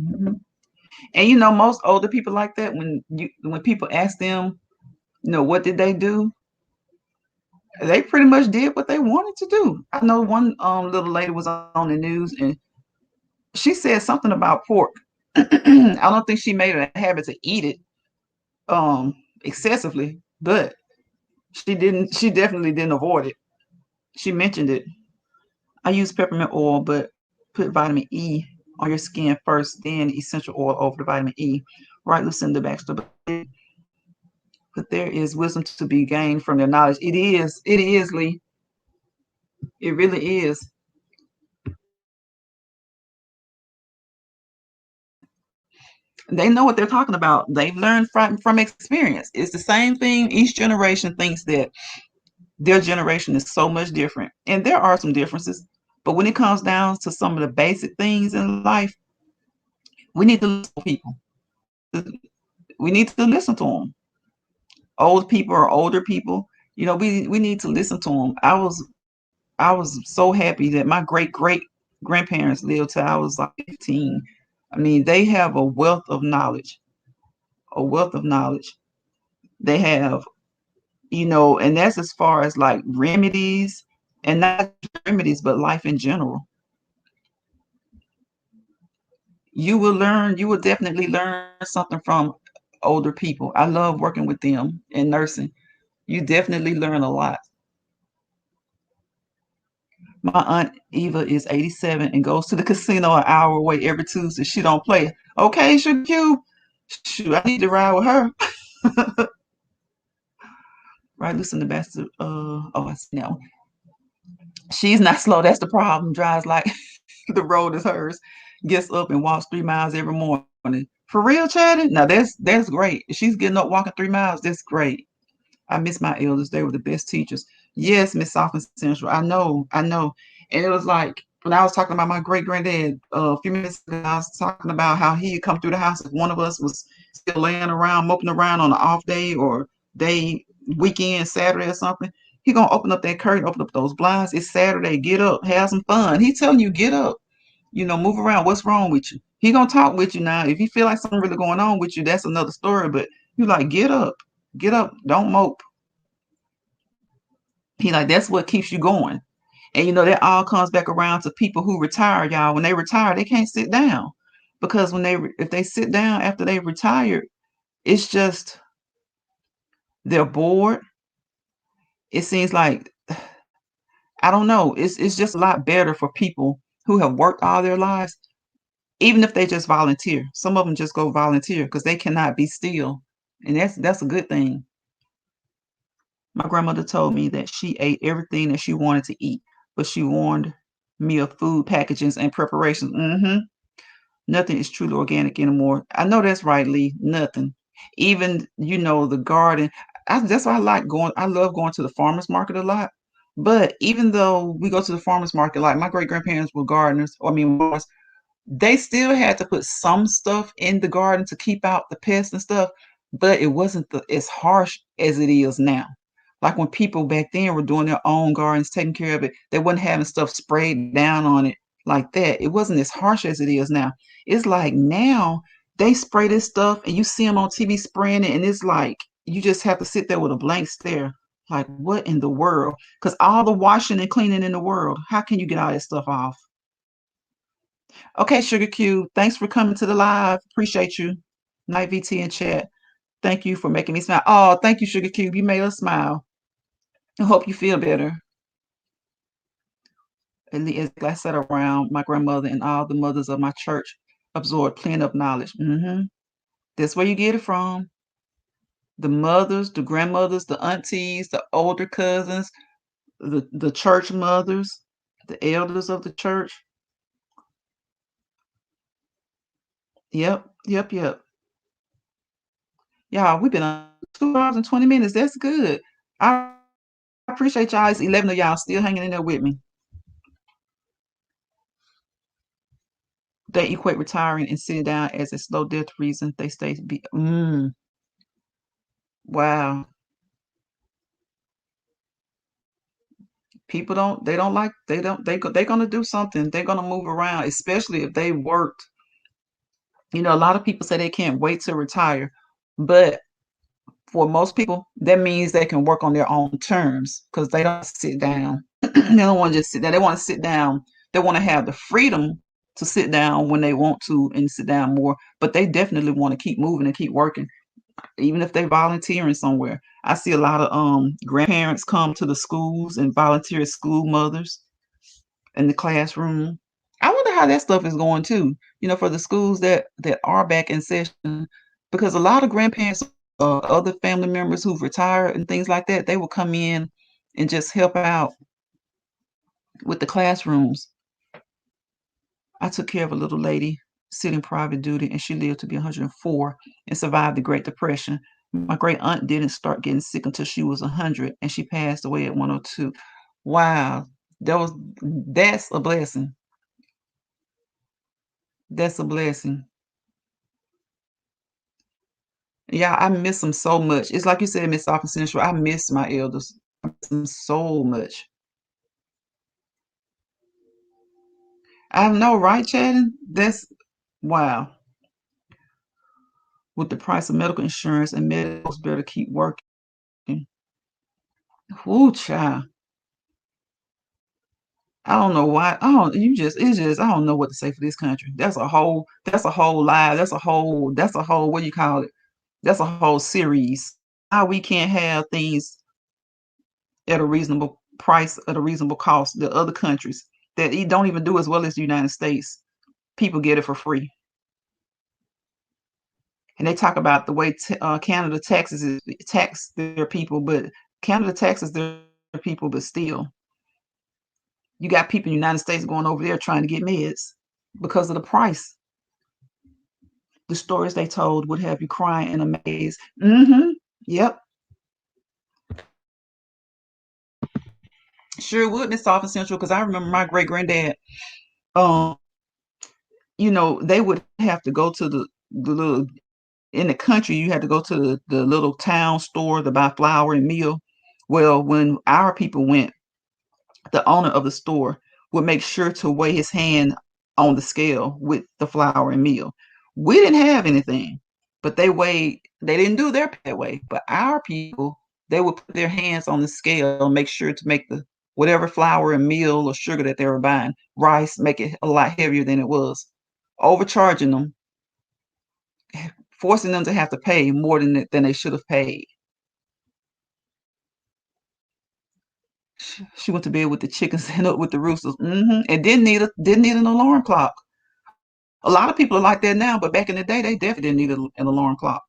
Mm-hmm. And you know, most older people like that, when people ask them, what did they do? They pretty much did what they wanted to do. I know one little lady was on the news and she said something about pork. I don't think she made it a habit to eat it excessively, but she definitely didn't avoid it. She mentioned it. I use peppermint oil, but put vitamin E on your skin first, then essential oil over the vitamin E. Right, Lucinda Baxter. But there is wisdom to be gained from their knowledge. It is, Lee. It really is. They know what they're talking about. They've learned from experience. It's the same thing. Each generation thinks that their generation is so much different. And there are some differences. But when it comes down to some of the basic things in life, we need to listen to people. We need to listen to them. Old people or older people, we need to listen to them. I was so happy that my great grandparents lived till I was like 15. I mean, they have a wealth of knowledge. They have, and that's as far as like remedies, and not remedies, but life in general. You will definitely learn something from older people. I love working with them in nursing. You definitely learn a lot. My aunt Eva is 87 and goes to the casino an hour away every Tuesday. She don't play. Okay, should you? Shoot, I need to ride with her. Right, listen to Bastard. I see now. She's not slow. That's the problem. Drives like the road is hers. Gets up and walks 3 miles every morning. For real, Chatty? Now that's great. If she's getting up walking 3 miles, that's great. I miss my elders. They were the best teachers. Yes, Miss South Central. I know. And it was like when I was talking about my great granddad a few minutes ago, I was talking about how he'd come through the house if one of us was still laying around, moping around on an off day or day, weekend, Saturday or something. He gonna open up that curtain, open up those blinds. It's Saturday. Get up, have some fun. He telling you get up. Move around. What's wrong with you? He gonna talk with you now. If you feel like something really going on with you, that's another story. But you like get up, don't mope. He like that's what keeps you going. And that all comes back around to people who retire, y'all. When they retire, they can't sit down because if they sit down after they retired, it's just they're bored. It seems like I don't know. It's just a lot better for people who have worked all their lives, even if they just volunteer. Some of them just go volunteer because they cannot be still, and that's a good thing. My grandmother told me that she ate everything that she wanted to eat, but she warned me of food packagings and preparations. Nothing is truly organic anymore. I know that's right, Lee. Nothing. Even, the garden. That's why I love going to the farmer's market a lot. But even though we go to the farmer's market, like my great grandparents were gardeners, they still had to put some stuff in the garden to keep out the pests and stuff, but it wasn't as harsh as it is now. Like when people back then were doing their own gardens, taking care of it, they wasn't having stuff sprayed down on it like that. It wasn't as harsh as it is now. It's like now they spray this stuff and you see them on TV spraying it, and it's like you just have to sit there with a blank stare. Like, what in the world? Because all the washing and cleaning in the world, how can you get all that stuff off? Okay, Sugar Cube, thanks for coming to the live. Appreciate you. Night VT in chat. Thank you for making me smile. Oh, thank you, Sugar Cube. You made us smile. I hope you feel better. As I sat around, my grandmother and all the mothers of my church absorbed plenty of knowledge. That's where you get it from. The mothers, the grandmothers, the aunties, the older cousins, the church mothers, the elders of the church. Yep. Yeah, we've been on 2 hours and 20 minutes. That's good. I appreciate y'all. It's 11 of y'all still hanging in there with me. They equate retiring and sitting down as a slow death reason they stay be. Wow. People don't. They don't like. They don't. They're gonna do something. They're gonna move around, especially if they worked. A lot of people say they can't wait to retire, but for most people, that means they can work on their own terms because they don't sit down. They don't want to just sit down. They want to sit down. They want to have the freedom to sit down when they want to and sit down more, but they definitely want to keep moving and keep working, even if they're volunteering somewhere. I see a lot of grandparents come to the schools and volunteer as school mothers in the classroom. I wonder how that stuff is going too, for the schools that are back in session, because a lot of grandparents or other family members who've retired and things like that, they will come in and just help out with the classrooms. I took care of a little lady sitting private duty, and she lived to be 104 and survived the Great Depression. My great aunt didn't start getting sick until she was 100, and she passed away at 102. Wow, that's a blessing. That's a blessing. Yeah, I miss them so much. It's like you said, Miss Office Central. I miss my elders. I miss them so much. I know, right, Chadden? That's wow. With the price of medical insurance and medicals better keep working. Ooh, child. I don't know why. I don't know what to say for this country. That's a whole lie. That's a whole, what do you call it? That's a whole series. How we can't have things at a reasonable price, at a reasonable cost. The other countries that don't even do as well as the United States, people get it for free. And they talk about the way Canada tax their people, but Canada taxes their people, but still, you got people in the United States going over there trying to get meds because of the price. The stories they told would have you crying in amaze. Yep. Sure would, Miss Office Central, because I remember my great granddad, they would have to go to the little, in the country, you had to go to the little town store to buy flour and meal. Well, when our people went, the owner of the store would make sure to weigh his hand on the scale with the flour and meal. We didn't have anything, but they didn't do their that way. But our people, they would put their hands on the scale and make sure to make the whatever flour and meal or sugar that they were buying, rice, make it a lot heavier than it was, overcharging them, forcing them to have to pay more than they should have paid. She went to bed with the chickens and up with the roosters, and didn't need an alarm clock. A lot of people are like that now, but back in the day, they definitely didn't need an alarm clock.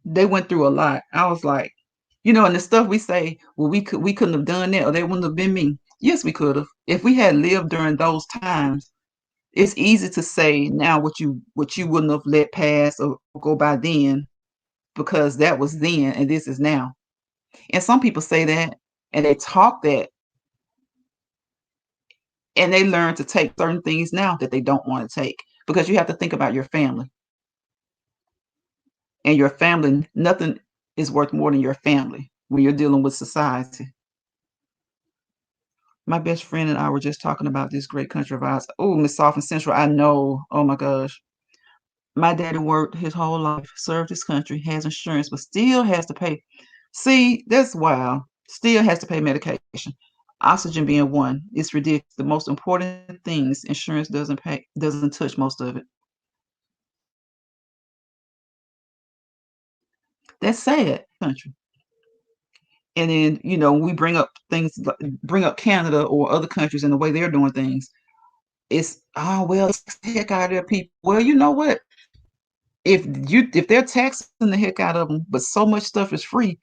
They went through a lot. I was like, and the stuff we say, well, we couldn't have done that, or they wouldn't have been me. Yes, we could have. If we had lived during those times, it's easy to say now what you wouldn't have let pass or go by then, because that was then and this is now. And some people say that and they talk that, and they learn to take certain things now that they don't want to take, because you have to think about your family. And your family, nothing is worth more than your family when you're dealing with society. My best friend and I were just talking about this great country of ours. Oh, Miss Office Central, I know. Oh my gosh. My daddy worked his whole life, served his country, has insurance, but still has to pay. See, that's wild. Still has to pay medication. Oxygen being one. It's ridiculous. The most important things insurance doesn't touch most of it. That's sad, country. And then, we bring up Canada or other countries and the way they're doing things. It's, well, it's the heck out of their people. Well, you know what? If they're taxing the heck out of them, but so much stuff is free,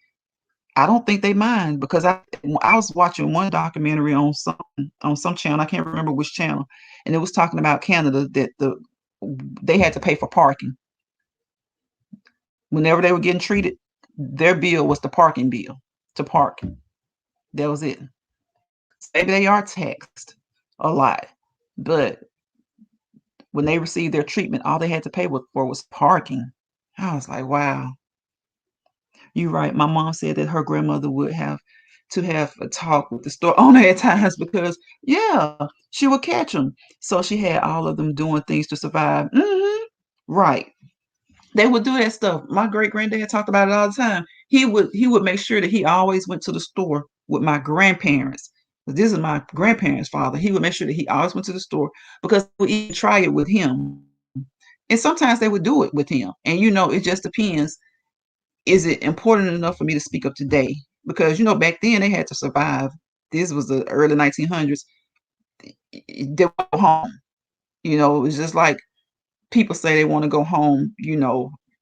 I don't think they mind, because I was watching one documentary on some channel. I can't remember which channel, and it was talking about Canada, that they had to pay for parking. Whenever they were getting treated, their bill was the parking bill to park. That was it. Maybe they are taxed. a lot. But when they received their treatment, all they had to pay for was parking. I was like, wow. You're right. My mom said that her grandmother would have to have a talk with the store owner at times because, yeah, she would catch them. So she had all of them doing things to survive. Right. They would do that stuff. My great granddad talked about it all the time. He would make sure that he always went to the store with my grandparents. This is my grandparents' father. He would make sure that he always went to the store because we even try it with him. And sometimes they would do it with him. And it just depends. Is it important enough for me to speak up today? Because back then they had to survive. This was the early 1900s. They went home. It was just like people say they want to go home,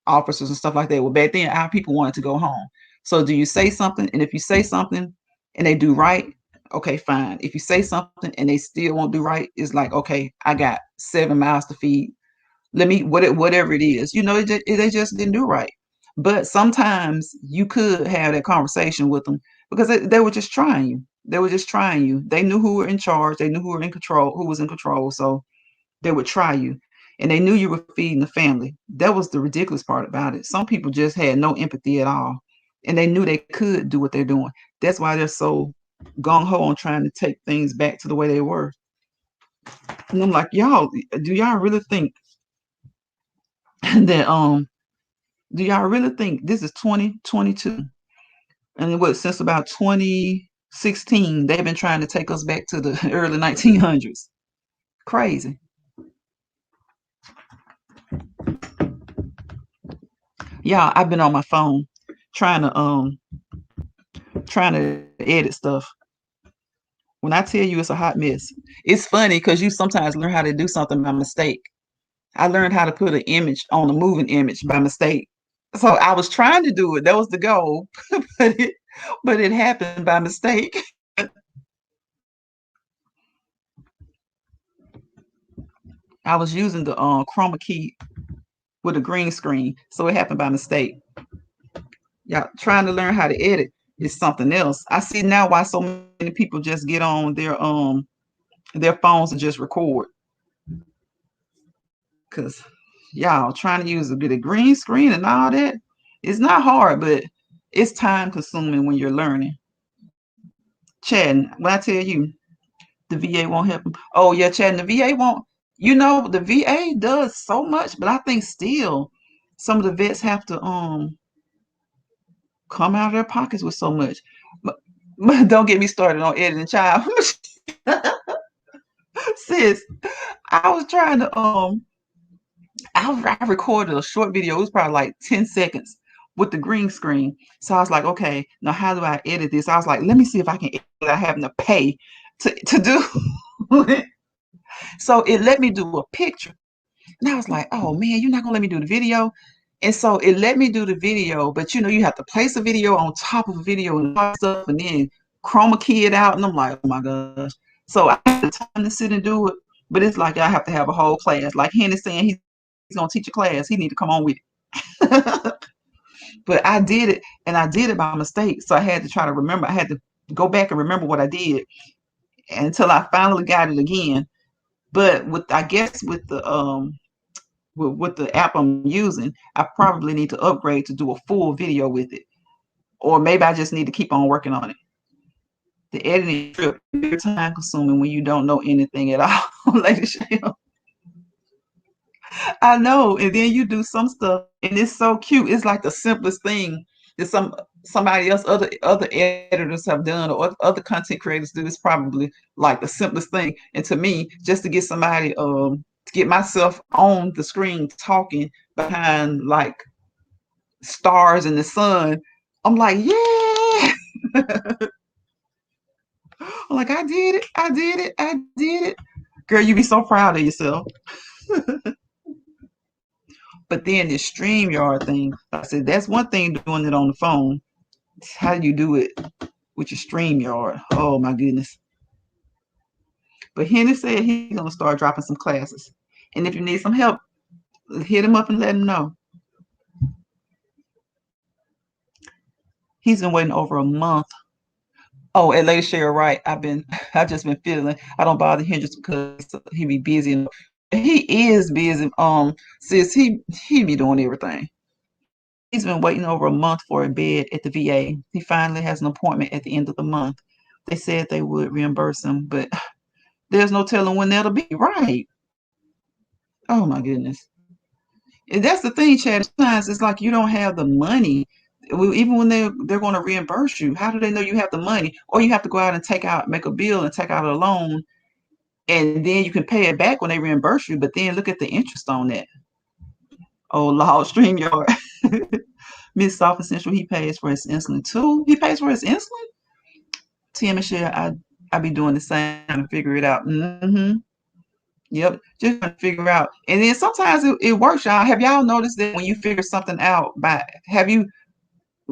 officers and stuff like that. Well, back then our people wanted to go home. So do you say something? And if you say something and they do right, okay, fine. If you say something and they still won't do right, it's like, okay, I got 7 miles to feed. Let me whatever it is. They just didn't do right. But sometimes you could have that conversation with them because they were just trying you. They were just trying you. They knew who were in charge. They knew who were in control, who was in control. So they would try you. And they knew you were feeding the family. That was the ridiculous part about it. Some people just had no empathy at all. And they knew they could do what they're doing. That's why they're so gung-ho on trying to take things back to the way they were. And I'm like, y'all, do y'all really think that do y'all really think this is 2022? And since about 2016, they've been trying to take us back to the early 1900s. Crazy. Yeah, I've been on my phone trying to edit stuff. When I tell you it's a hot mess, it's funny because you sometimes learn how to do something by mistake. I learned how to put an image on a moving image by mistake. So I was trying to do it. That was the goal, but it happened by mistake. I was using the chroma key with a green screen, so it happened by mistake. Yeah, trying to learn how to edit is something else. I see now why so many people just get on their phones and just record. Cause y'all trying to use a bit of green screen and all that, it's not hard, but it's time consuming when you're learning. Chatting, when I tell you the VA won't help them. Oh yeah, chatting, the VA won't. The VA does so much, but I think still some of the vets have to come out of their pockets with so much. But don't get me started on editing, child. Sis, I was trying to I recorded a short video. It was probably like 10 seconds with the green screen. So I was like, okay, now how do I edit this? I was like, let me see if I can edit without having to pay to do it. So it let me do a picture. And I was like, oh man, you're not gonna let me do the video. And so it let me do the video, but you have to place a video on top of a video and all stuff and then chroma key it out. And I'm like, oh my gosh. So I have the time to sit and do it, but it's like I have to have a whole class. Like Henry's saying he's gonna teach a class. He need to come on with it. But I did it and I did it by mistake. So I had to try to remember. I had to go back and remember what I did until I finally got it again. But with the app I'm using, I probably need to upgrade to do a full video with it. Or maybe I just need to keep on working on it. The editing trip is time consuming when you don't know anything at all, Lady Shale. I know. And then you do some stuff and it's so cute. It's like the simplest thing that somebody else, other editors have done or other content creators do. It's probably like the simplest thing. And to me, just to get somebody to get myself on the screen talking behind like stars in the sun, I'm like, yeah. I'm like, I did it. I did it. I did it. Girl, you be so proud of yourself. But then this StreamYard thing, I said, that's one thing doing it on the phone. How do you do it with your StreamYard? Oh my goodness. But Henry said he's going to start dropping some classes. And if you need some help, hit him up and let him know. He's been waiting over a month Oh, and Lady Cheryl, right? I just been feeling. I don't bother him just because he be busy. He is busy. Sis, he be doing everything. He's been waiting over a month for a bed at the VA. He finally has an appointment at the end of the month. They said they would reimburse him, but there's no telling when that'll be. Right? Oh my goodness. And that's the thing, Chad. Sometimes it's like you don't have the money. Even when they're going to reimburse you, how do they know you have the money? Or you have to go out and make a bill and take out a loan, and then you can pay it back when they reimburse you. But then look at the interest on that. Oh, Lord, StreamYard. Miss Soft Essential, he pays for his insulin too. He pays for his insulin? Tia Michelle, I be doing the same to figure it out. Yep, just trying to figure out. And then sometimes it works, y'all. Have y'all noticed that when you figure something out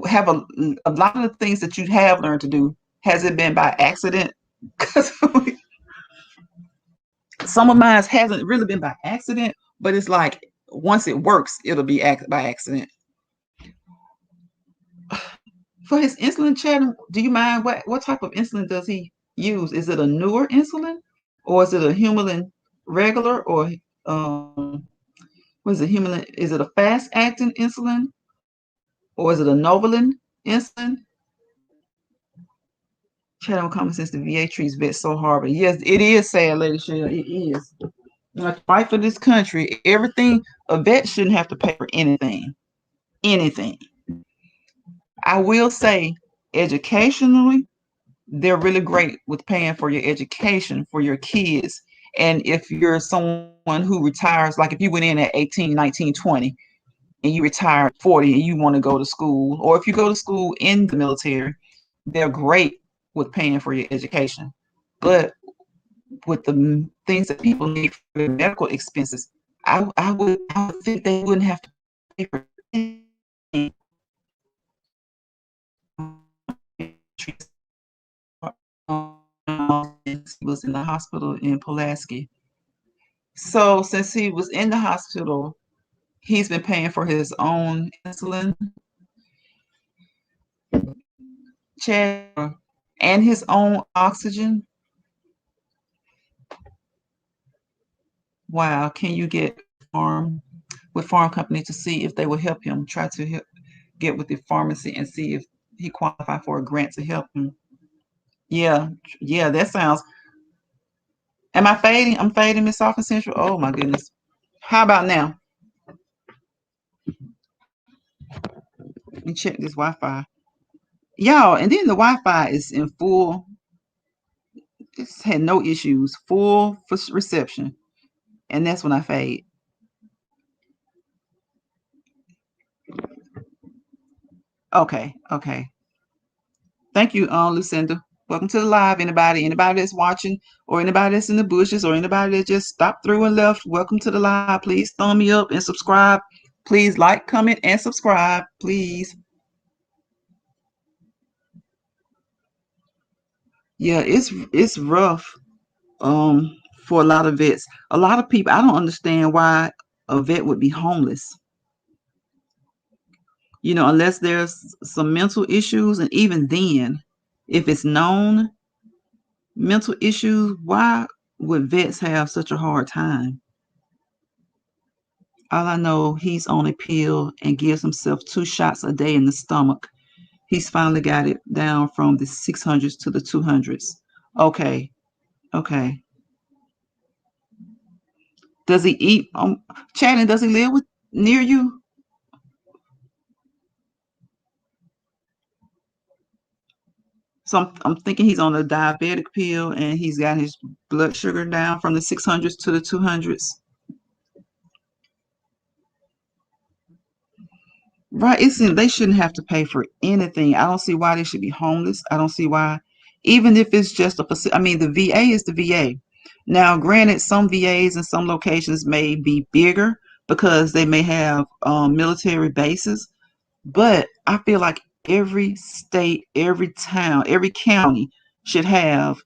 have a lot of the things that you have learned to do, has it been by accident? Because some of mine hasn't really been by accident, but it's like once it works, it'll be by accident. For his insulin, Chad, do you mind what type of insulin does he use? Is it a newer insulin, or is it a Humulin regular, or what is it, Humulin? Is it a fast acting insulin, or is it a Novolin insulin? Chad on common sense, the VA treats vets so hard, but yes, it is sad, Lady Shell. It is. Like, fight for this country. Everything, a vet shouldn't have to pay for anything. Anything. I will say, educationally, they're really great with paying for your education for your kids. And if you're someone who retires, like if you went in at 18, 19, 20, and you retired 40 and you want to go to school, or if you go to school in the military, they're great with paying for your education. But with the things that people need for their medical expenses, I would think they wouldn't have to pay for anything. He was in the hospital in Pulaski. So since he was in the hospital, he's been paying for his own insulin, Chad, and his own oxygen. Wow, can you get farm company to see if they will help him? Try to get with the pharmacy and see if he qualify for a grant to help him. Yeah, that sounds. Am I fading? I'm fading, Miss Soft Central. Oh my goodness. How about now? Let me check this Wi-Fi. Y'all, and then the Wi-Fi is in full. It's had no issues, full reception. And that's when I fade. Okay. Thank you, Lucinda. Welcome to the live. Anybody that's watching, or anybody that's in the bushes, or anybody that just stopped through and left, welcome to the live. Please thumb me up and subscribe. Please like, comment, and subscribe, please. Yeah, it's rough for a lot of vets. A lot of people, I don't understand why a vet would be homeless. Unless there's some mental issues, and even then, if it's known mental issues, why would vets have such a hard time? All I know, he's on a pill and gives himself 2 shots a day in the stomach. He's finally got it down from the 600s to the 200s. Okay. Does he eat? Channing, does he live near you? So I'm thinking he's on a diabetic pill, and he's got his blood sugar down from the 600s to the 200s. Right. They shouldn't have to pay for anything. I don't see why they should be homeless. I don't see why, even if it's just a facility. I mean, the VA is the VA. Now, granted, some VAs and some locations may be bigger because they may have military bases, but I feel like every state, every town, every county should have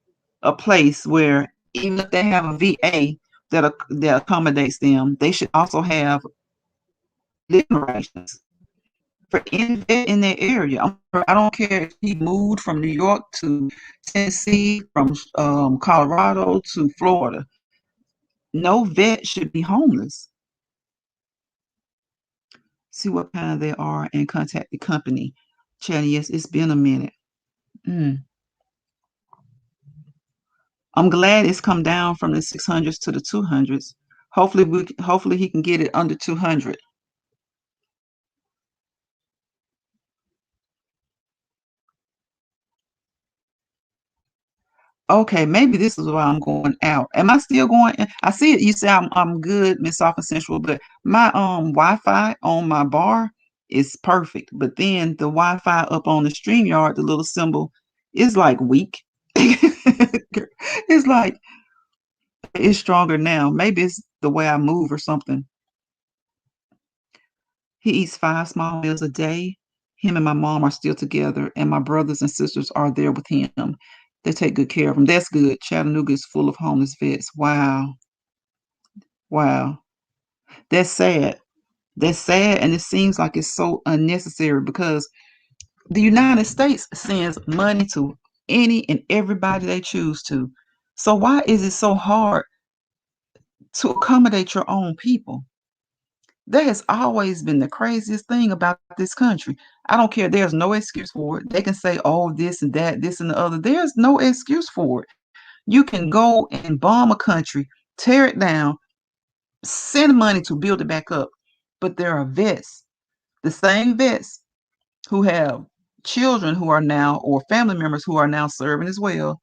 a place where, even if they have a VA that accommodates them, they should also have living arrangements for any vet in that area. I don't care if he moved from New York to Tennessee, from Colorado to Florida. No vet should be homeless. See what kind they are and contact the company. Chad, yes, it's been a minute. I'm glad it's come down from the 600s to the 200s. Hopefully he can get it under 200. Okay, maybe this is why I'm going out. Am I still going? I see it. You say I'm good, Miss Soft and Sensual, but my Wi-Fi on my bar is perfect. But then the Wi-Fi up on the StreamYard, the little symbol, is like weak. It's like it's stronger now. Maybe it's the way I move or something. He eats 5 small meals a day. Him and my mom are still together, and my brothers and sisters are there with him. They take good care of him. That's good. Chattanooga is full of homeless vets. Wow. Wow. That's sad. That's sad, and it seems like it's so unnecessary because the United States sends money to any and everybody they choose to. So why is it so hard to accommodate your own people? That has always been the craziest thing about this country. I don't care. There's no excuse for it. They can say, oh, this and that, this and the other. There's no excuse for it. You can go and bomb a country, tear it down, send money to build it back up. But there are vets, the same vets who have children who are now, or family members who are now serving as well,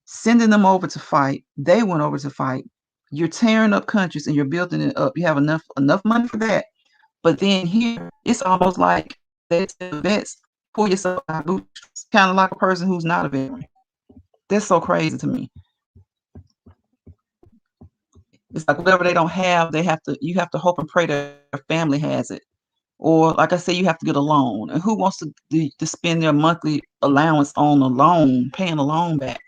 sending them over to fight. They went over to fight. You're tearing up countries and you're building it up. You have enough money for that. But then here, it's almost like they tell vets, pull yourself out, kind of like a person who's not a veteran. That's so crazy to me. It's like whatever they don't have, you have to hope and pray that their family has it. Or like I say, you have to get a loan. And who wants to spend their monthly allowance on a loan, paying a loan back?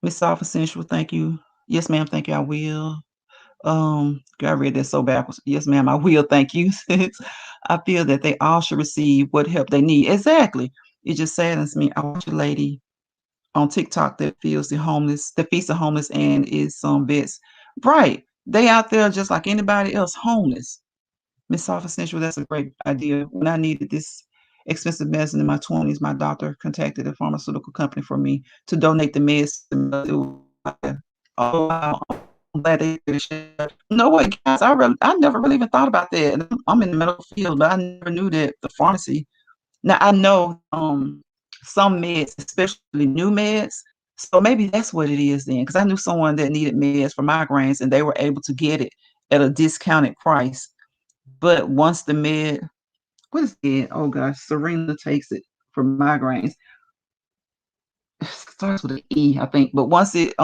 Miss Soft Sensual, thank you. Yes, ma'am, thank you, I will. I read that so backwards. Yes, ma'am, I will, thank you. I feel that they all should receive what help they need. Exactly. It just saddens me. I watch a lady on TikTok that feeds the homeless and is some vets. Right. They out there just like anybody else, homeless. Miss Soft Sensual, that's a great idea. When I needed this expensive medicine in my 20s, my doctor contacted a pharmaceutical company for me to donate the meds. Oh, wow. I'm glad they did it. No way, guys. I never really even thought about that. And I'm in the medical field, but I never knew that the pharmacy. Now I know some meds, especially new meds. So maybe that's what it is then, because I knew someone that needed meds for migraines, and they were able to get it at a discounted price. But once the med, what is it? Oh gosh, Serena takes it for migraines. It starts with an E, I think. But once it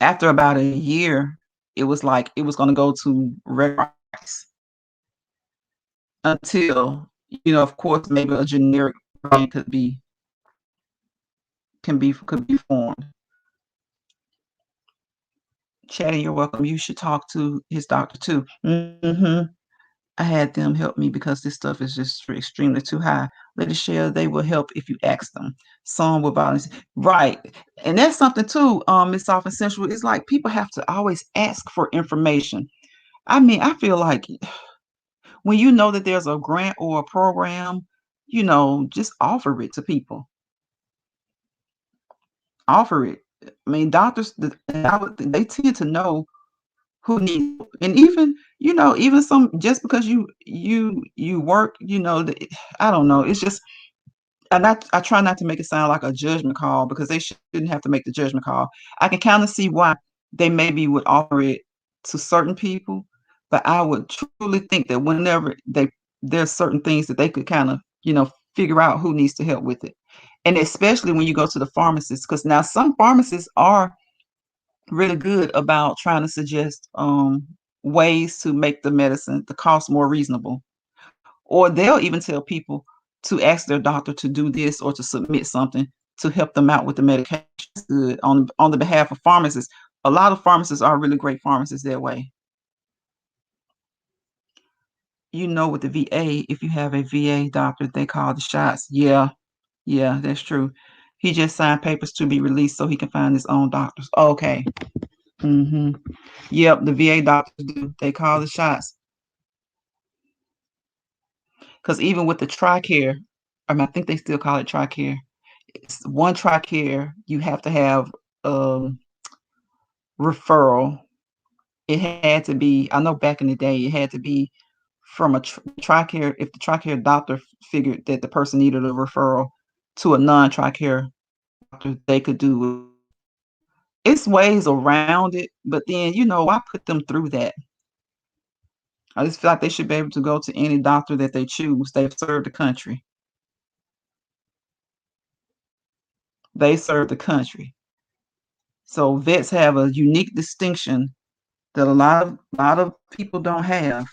after about a year, it was like it was going to go to red price until, of course, maybe a generic brand could be formed. Chatty, you're welcome. You should talk to his doctor too. I had them help me because this stuff is just extremely too high. Let us share. They will help if you ask them. Some will volunteer. Right. And that's something too, Miss Soft and Sensual. It's like people have to always ask for information. I mean, I feel like when you know that there's a grant or a program, just offer it to people. Offer it. I mean, doctors, they tend to know who needs, and even some, just because you work, I don't know. It's just, I try not to make it sound like a judgment call, because they shouldn't have to make the judgment call. I can kind of see why they maybe would offer it to certain people, but I would truly think that whenever there's certain things that they could kind of, figure out who needs to help with it. And especially when you go to the pharmacist, because now some pharmacists are really good about trying to suggest ways to make the cost more reasonable. Or they'll even tell people to ask their doctor to do this or to submit something to help them out with the medication. Good on the behalf of pharmacists. A lot of pharmacists are really great pharmacists that way. you know, with the VA, if you have a VA doctor, they call the shots. Yeah, that's true. He just signed papers to be released so he can find his own doctors. Okay. Mm-hmm. Yep, the VA doctors do. They call the shots. Because even with the TRICARE, I think they still call it TRICARE. It's one TRICARE, you have to have referral. It had to be, I know back in the day, it had to be from a TRICARE. If the TRICARE doctor figured that the person needed a referral to a non-TRICARE doctor, they could do it. It's ways around it, but then, why put them through that? I just feel like they should be able to go to any doctor that they choose. They've served the country. They serve the country. So vets have a unique distinction that a lot of people don't have.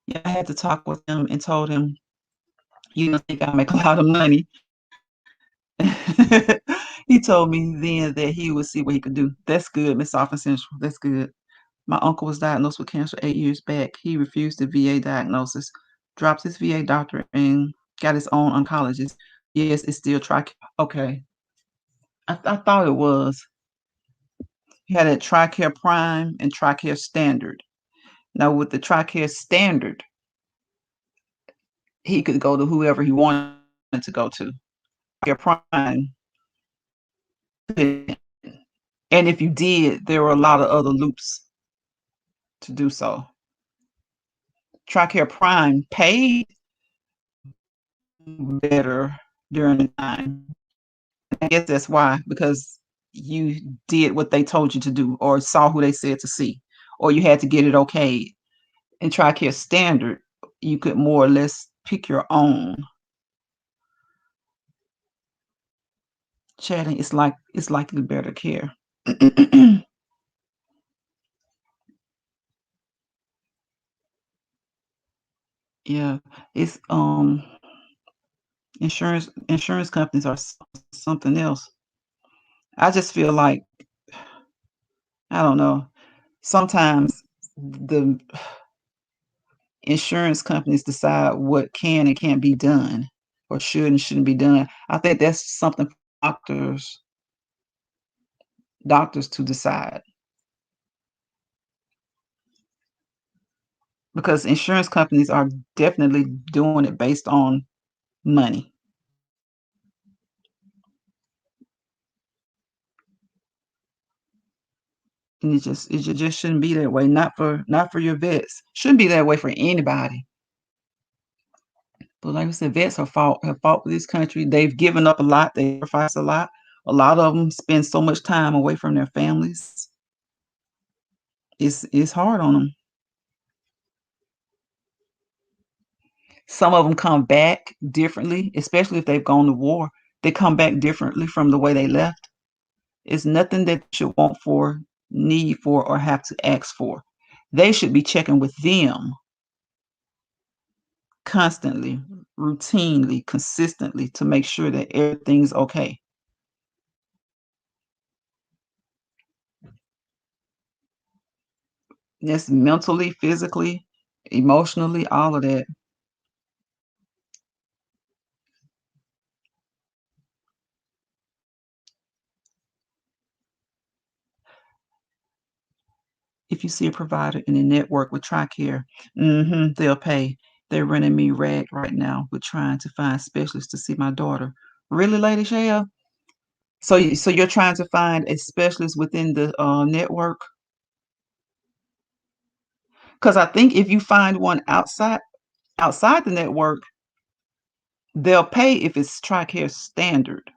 Yeah, I had to talk with him and told him, you don't think I make a lot of money. He told me then that he would see what he could do. That's good, Miss Often Central. That's good. My uncle was diagnosed with cancer 8 years back. He refused the VA diagnosis, dropped his VA doctor, and got his own oncologist. Yes, it's still TRICARE. Okay. I thought it was. He had a TRICARE Prime and TRICARE Standard. Now, with the TRICARE Standard, he could go to whoever he wanted to go to. TRICARE Prime. And if you did, there were a lot of other loops to do so. TRICARE Prime paid better during the time. I guess that's why, because you did what they told you to do or saw who they said to see, or you had to get it okayed. In TRICARE Standard, you could more or less pick your own. Chatting, it's likely better care. Yeah, it's insurance companies are something else. I just feel like, I don't know, sometimes the insurance companies decide what can and can't be done or should and shouldn't be done. I think that's something for doctors to decide, because insurance companies are definitely doing it based on money. And it just shouldn't be that way. Not for your vets. Shouldn't be that way for anybody. But like I said, vets have fought for this country. They've given up a lot. They sacrificed a lot. A lot of them spend so much time away from their families. It's hard on them. Some of them come back differently, especially if they've gone to war. They come back differently from the way they left. It's nothing that you should want for, need for, or have to ask for. They should be checking with them constantly, routinely, consistently to make sure that everything's okay. That's mentally, physically, emotionally, all of that. If you see a provider in a network with TRICARE, they'll pay. They're running me rag right now with trying to find specialists to see my daughter. Really, Lady Shaya? So you're trying to find a specialist within the network? Because I think if you find one outside the network, they'll pay if it's TRICARE Standard,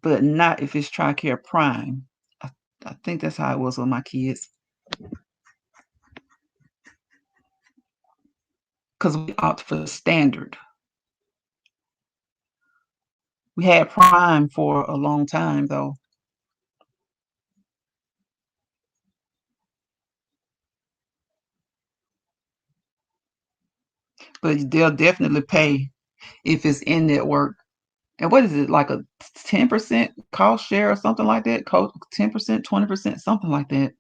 but not if it's TRICARE Prime. I think that's how it was with my kids. Because we opt for the Standard. We had Prime for a long time, though. But they'll definitely pay if it's in network. And what is it, like a 10% cost share or something like that? 10%, 20%, something like that.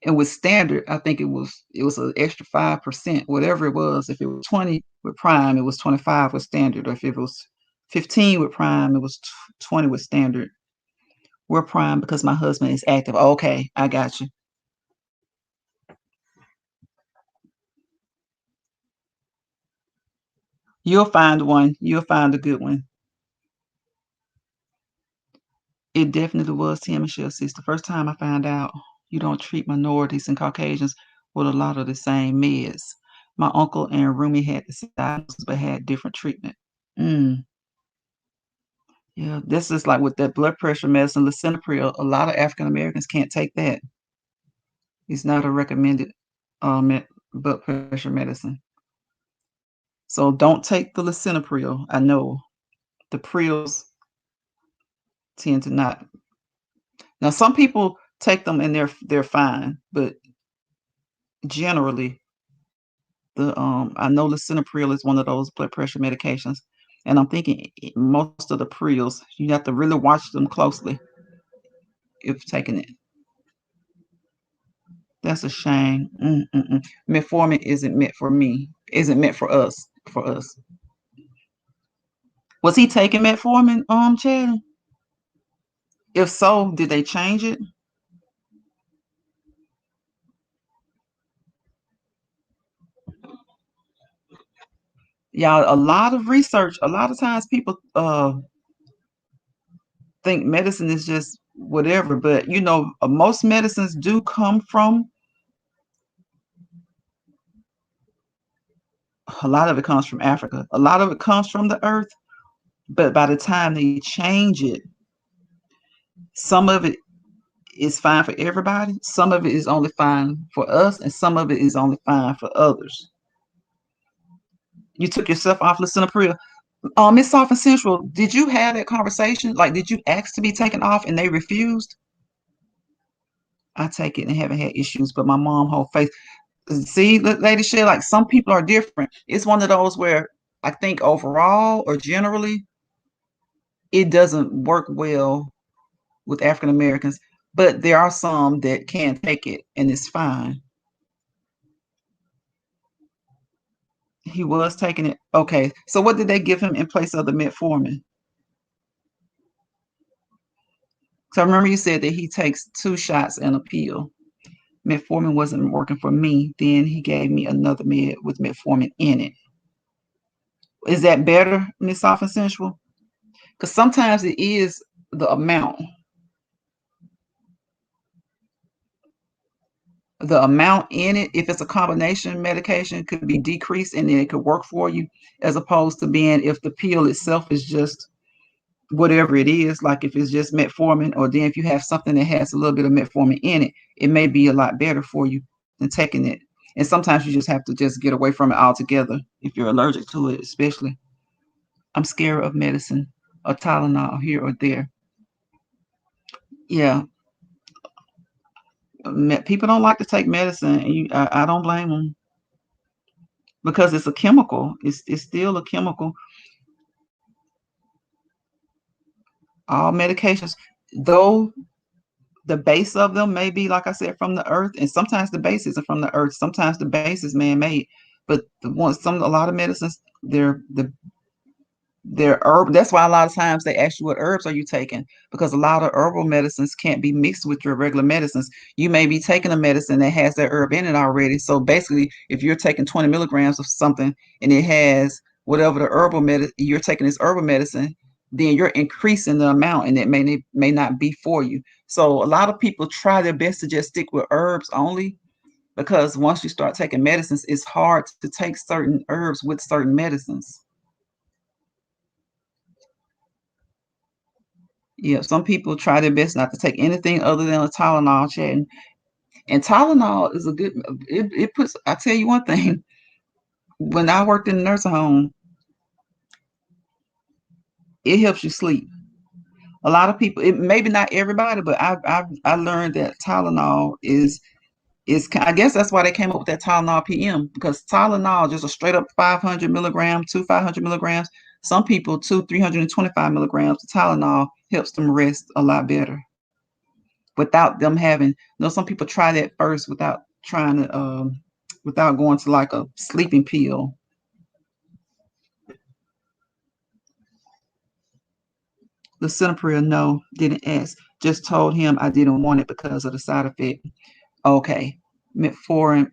And with standard, I think it was an extra 5%, whatever it was. If it was 20 with prime, it was 25 with standard. Or if it was 15 with prime, it was 20 with standard. We're prime because my husband is active. Okay, I got you. You'll find one. You'll find a good one. It definitely was Tim and Michelle. Sis, the first time I found out you don't treat minorities and Caucasians with a lot of the same meds. My uncle and Rumi had the same diagnosis but had different treatment. Yeah, this is like with that blood pressure medicine, lisinopril. A lot of African Americans can't take that. It's not a recommended blood pressure medicine. So don't take the lisinopril. I know the prils tend to not. Now, some people take them and they're fine, but generally, I know lisinopril is one of those blood pressure medications, and I'm thinking most of the prils you have to really watch them closely if taking it. That's a shame. Metformin isn't meant for me. Isn't meant for us. For us. Was he taking metformin, Chad? If so, did they change it? Yeah, a lot of research. A lot of times people think medicine is just whatever, but most medicines do come from. A lot of it comes from Africa. A lot of it comes from the earth. But by the time they change it, some of it is fine for everybody. Some of it is only fine for us, and some of it is only fine for others. You took yourself off lisinopril. Miss Soft and Central, did you have that conversation? Like, did you ask to be taken off and they refused? I take it and haven't had issues, but my mom whole face. See, Lady Shay, like some people are different. It's one of those where I think overall or generally, it doesn't work well with African Americans, but there are some that can take it and it's fine. He was taking it. Okay, so what did they give him in place of the metformin? So I remember you said that he takes 2 shots and a pill. Metformin wasn't working for me. Then he gave me another med with metformin in it. Is that better, Miss Soft and Sensual? Because sometimes it is the amount. The amount in it, if it's a combination medication, could be decreased and then it could work for you, as opposed to being if the pill itself is just whatever it is, like if it's just metformin, or then if you have something that has a little bit of metformin in it, it may be a lot better for you than taking it. And sometimes you just have to just get away from it altogether if you're allergic to it, especially. I'm scared of medicine or Tylenol here or there. Yeah. People don't like to take medicine, and I don't blame them, because it's a chemical. It's still a chemical. All medications, though the base of them may be, like I said, from the earth, and sometimes the base isn't from the earth. Sometimes the base is man-made, but a lot of medicines, they're herb. That's why a lot of times they ask you what herbs are you taking, because a lot of herbal medicines can't be mixed with your regular medicines. You may be taking a medicine that has that herb in it already. So basically, if you're taking 20 milligrams of something and it has whatever the herbal medicine, you're taking this herbal medicine, then you're increasing the amount, and it may not be for you. So a lot of people try their best to just stick with herbs only, because once you start taking medicines, it's hard to take certain herbs with certain medicines. Yeah, some people try their best not to take anything other than a Tylenol, Chad. And Tylenol is a good, it puts, I tell you one thing, when I worked in the nursing home, it helps you sleep. A lot of people, maybe not everybody, but I learned that Tylenol is, I guess that's why they came up with that Tylenol PM, because Tylenol, just a straight up 500 milligrams, 500 milligrams. Some people 325 milligrams of Tylenol helps them rest a lot better. without them having, some people try that first without trying to, without going to like a sleeping pill. Lisinopril, no, didn't ask. Just told him I didn't want it because of the side effect. Okay. Metformin,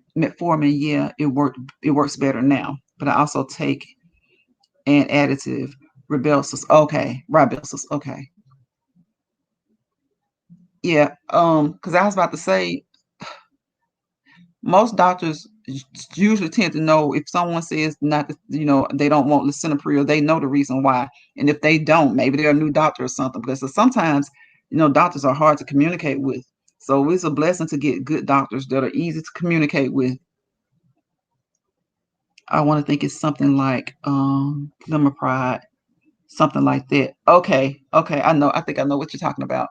yeah, it works better now. But I also take an additive, Rybelsus. Okay, Rybelsus. Okay. Yeah, because I was about to say, most doctors usually tend to know if someone says not, they don't want lisinopril, they know the reason why. And if they don't, maybe they're a new doctor or something. Because sometimes, doctors are hard to communicate with. So it's a blessing to get good doctors that are easy to communicate with. I want to think it's something like Glimmerpride, something like that. Okay, I think I know what you're talking about.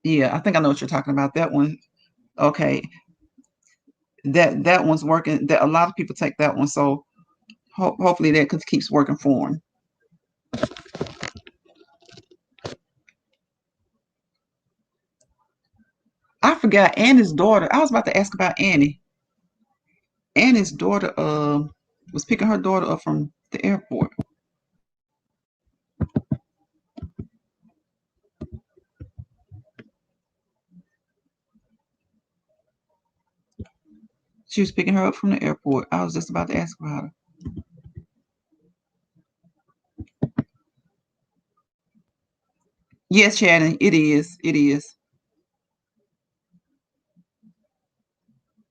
Yeah, I think I know what you're talking about. That one. Okay. That one's working. That a lot of people take that one, so hopefully that keeps working for them. I forgot Annie's daughter. I was about to ask about Annie. Annie's daughter was picking her daughter up from the airport. She was picking her up from the airport. I was just about to ask about her. Yes, Shannon, it is. It is.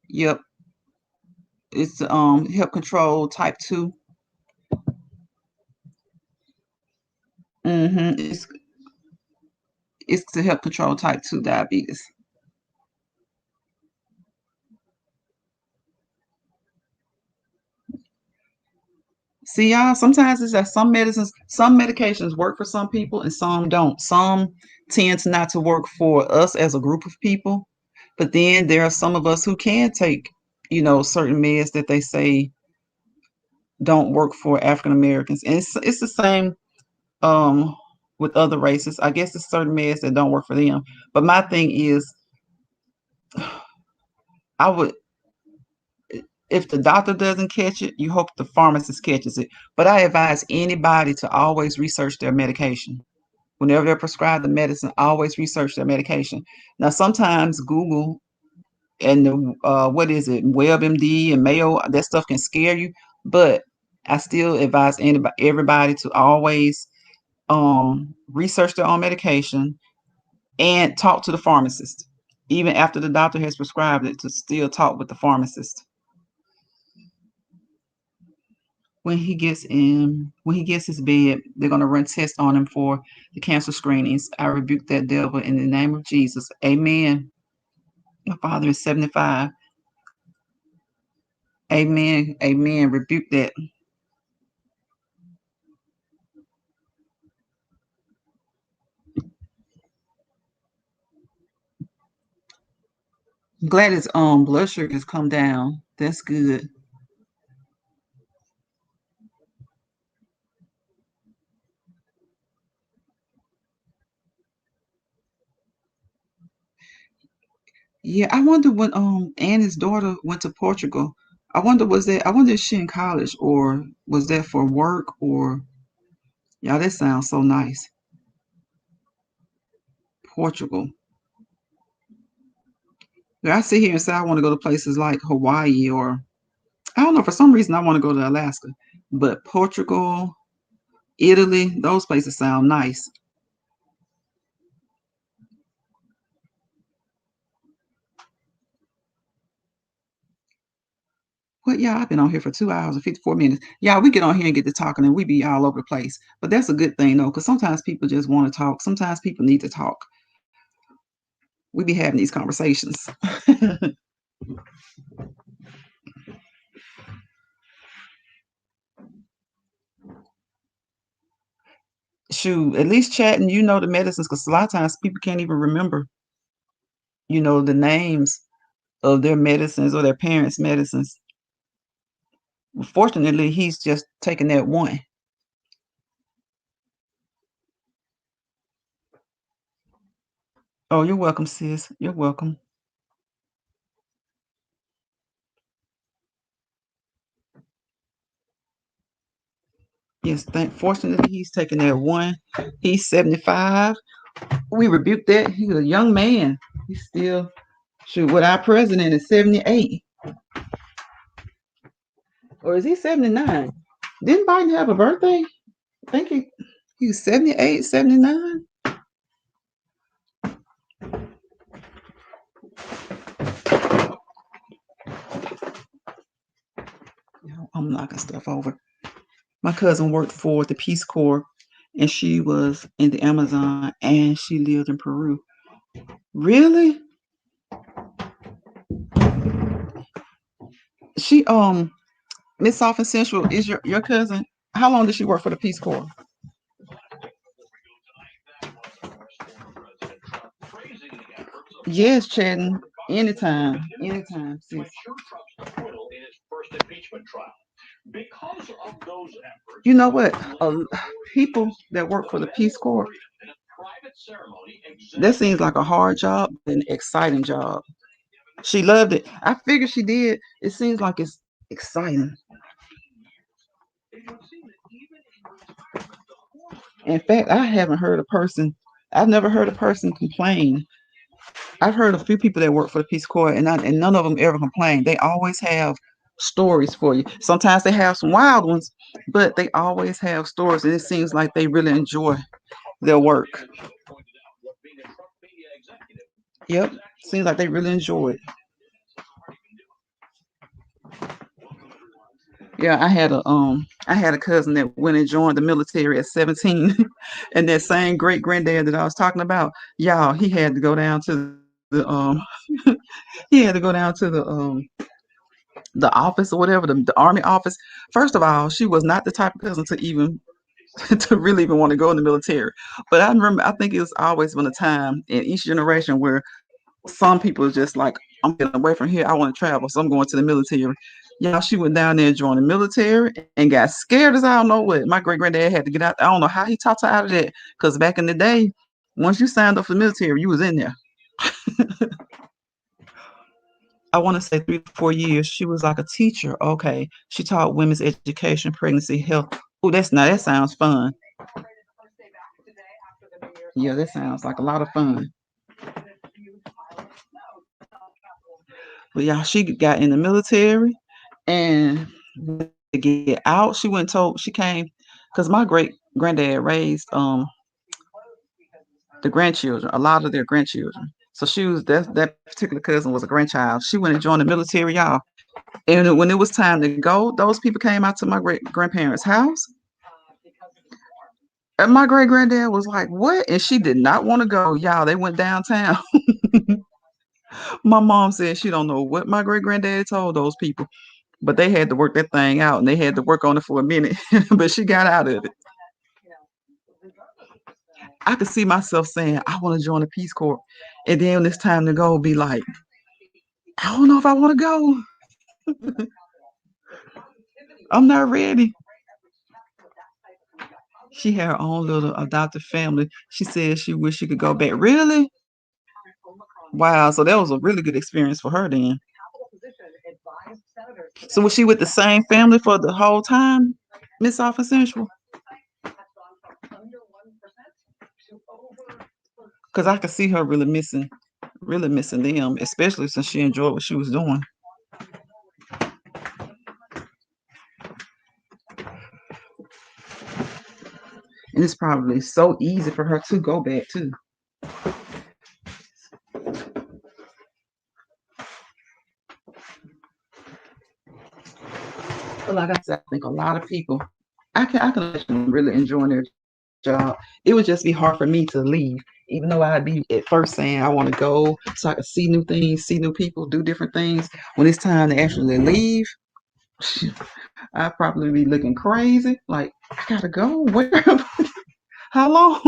Yep. It's help control type 2. It's to help control type 2 diabetes. See, y'all, sometimes it's that some medications work for some people and some don't. Some tend not to work for us as a group of people, but then there are some of us who can take, certain meds that they say don't work for African Americans. And it's the same with other races. I guess it's certain meds that don't work for them. But my thing is, I would, if the doctor doesn't catch it, you hope the pharmacist catches it. But I advise anybody to always research their medication. Whenever they're prescribed the medicine, always research their medication. Now, sometimes Google and what is it, WebMD and Mayo, that stuff can scare you. But I still advise everybody to always research their own medication and talk to the pharmacist, even after the doctor has prescribed it, to still talk with the pharmacist. When he gets his bed, they're going to run tests on him for the cancer screenings. I rebuke that devil in the name of Jesus. Amen. Your father is 75. Amen. Amen. Rebuke that. I'm glad his blood sugar has come down. That's good. Yeah, I wonder when Annie's daughter went to Portugal. I wonder is she in college or was that for work or yeah, that sounds so nice. Portugal. Yeah, I sit here and say I want to go to places like Hawaii or I don't know, for some reason I want to go to Alaska. But Portugal, Italy, those places sound nice. Well, yeah, I've been on here for 2 hours and 54 minutes. Yeah, we get on here and get to talking and we be all over the place. But that's a good thing though, because sometimes people just want to talk. Sometimes people need to talk. We be having these conversations. Shoot, at least chatting, the medicines, because a lot of times people can't even remember, the names of their medicines or their parents' medicines. Fortunately, he's just taking that one. Oh, you're welcome, sis. You're welcome. Yes, fortunately he's taking that one. He's 75. We rebuked that. He's a young man. He's still shoot what our president is 78. Or is he 79? Didn't Biden have a birthday? I think he was 78, 79. I'm knocking stuff over. My cousin worked for the Peace Corps, and she was in the Amazon, and she lived in Peru. Really? She Miss South and Central is your cousin. How long did she work for the Peace Corps? Yes, chatting. Anytime. Anytime, sis. You know what? People that work for the Peace Corps, that seems like a hard job, an exciting job. She loved it. I figured she did. It seems like it's exciting. In fact, I've never heard a person complain. I've heard a few people that work for the Peace Corps, and none of them ever complain. They always have stories for you. Sometimes they have some wild ones, but they always have stories, and it seems like they really enjoy their work. Yep, seems like they really enjoy it. Yeah, I had a cousin that went and joined the military at 17, and that same great granddad that I was talking about, y'all, he had to go down to the he had to go down to the office or whatever, the army office. First of all, she was not the type of person to even to really even want to go in the military. But I think it's always been a time in each generation where some people are just like, I'm getting away from here. I want to travel, so I'm going to the military. Yeah, she went down there and joined the military and got scared as I don't know what. My great granddad had to get out. I don't know how he talked her out of that, because back in the day, once you signed up for the military, you was in there. I want to say 3 to 4 years. She was like a teacher. Okay, she taught women's education, pregnancy, health. Oh, that sounds fun. Yeah, that sounds like a lot of fun. But yeah, she got in the military, and to get out, she went told she came because my great granddad raised the grandchildren, a lot of their grandchildren. So she was that particular cousin was a grandchild. She went and joined the military, y'all. And when it was time to go, those people came out to my great grandparents' house. And my great granddad was like, "What?" And she did not want to go, y'all. They went downtown. My mom said she don't know what my great granddad told those people, but they had to work that thing out, and they had to work on it for a minute. But she got out of it. I could see myself saying, "I want to join the Peace Corps," and then when it's time to go, be like, "I don't know if I want to go. I'm not ready." She had her own little adopted family. She said she wished she could go back. Really? Wow. So that was a really good experience for her then. So was she with the same family for the whole time, Miss Office Central? Because I could see her really missing them, especially since she enjoyed what she was doing. And it's probably so easy for her to go back too. But like I said, I think a lot of people, I can imagine really enjoying their job. It would just be hard for me to leave, even though I'd be at first saying I want to go so I can see new things, see new people, do different things. When it's time to actually leave, I'd probably be looking crazy. Like, I gotta go. Where? How long?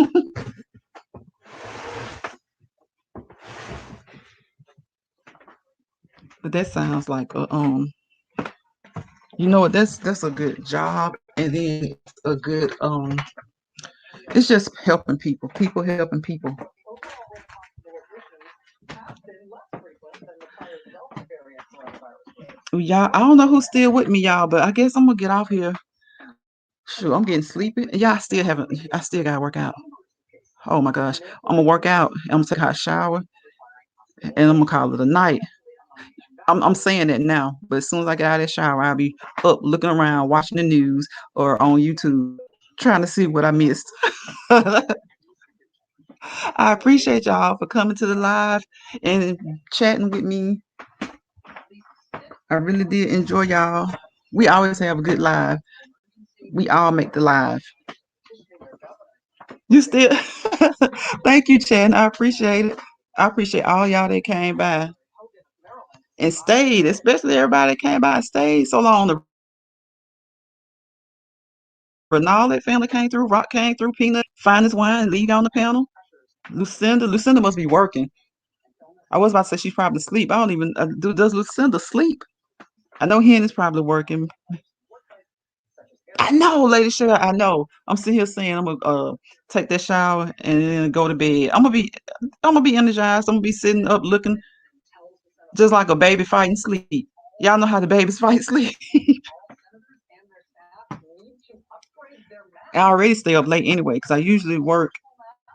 But that sounds like you know what? That's a good job, and then it's a good it's just helping people. People helping people. Y'all, I don't know who's still with me, y'all, but I guess I'm gonna get off here. Shoot, I'm getting sleepy. Y'all still haven't. I still gotta work out. Oh my gosh, I'm gonna work out. I'm gonna take a hot shower, and I'm gonna call it a night. I'm saying that now, but as soon as I get out of that shower, I'll be up looking around, watching the news or on YouTube, trying to see what I missed. I appreciate y'all for coming to the live and chatting with me. I really did enjoy y'all. We always have a good live. We all make the live. You still thank you, Chan. I appreciate it. I appreciate all y'all that came by and stayed, especially everybody that came by and stayed so long. The Ronaldo family came through, Rock came through, Peanut, Finest Wine, lead on the panel. Lucinda must be working. I was about to say she's probably asleep. I don't even does Lucinda sleep? I know Hen is probably working. I know, Lady Sugar. I know. I'm sitting here saying I'm gonna take that shower and then go to bed. I'm gonna be energized. I'm gonna be sitting up looking just like a baby fighting sleep. Y'all know how the babies fight sleep. I already stay up late anyway because I usually work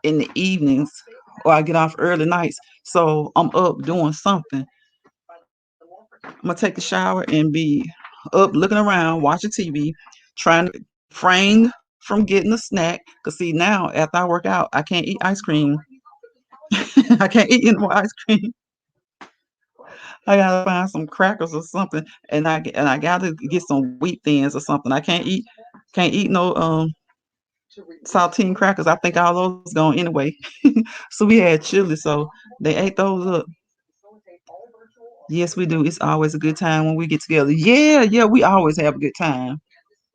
in the evenings or I get off early nights. So I'm up doing something. I'm gonna take a shower and be up looking around, watching TV, trying to refrain from getting a snack. Cause see now after I work out, I can't eat ice cream. I can't eat any more ice cream. I gotta find some crackers or something, and I gotta get some wheat thins or something. I can't eat no saltine crackers. I think all those gone anyway. So we had chili, so they ate those up. Yes, we do. It's always a good time when we get together. Yeah, we always have a good time.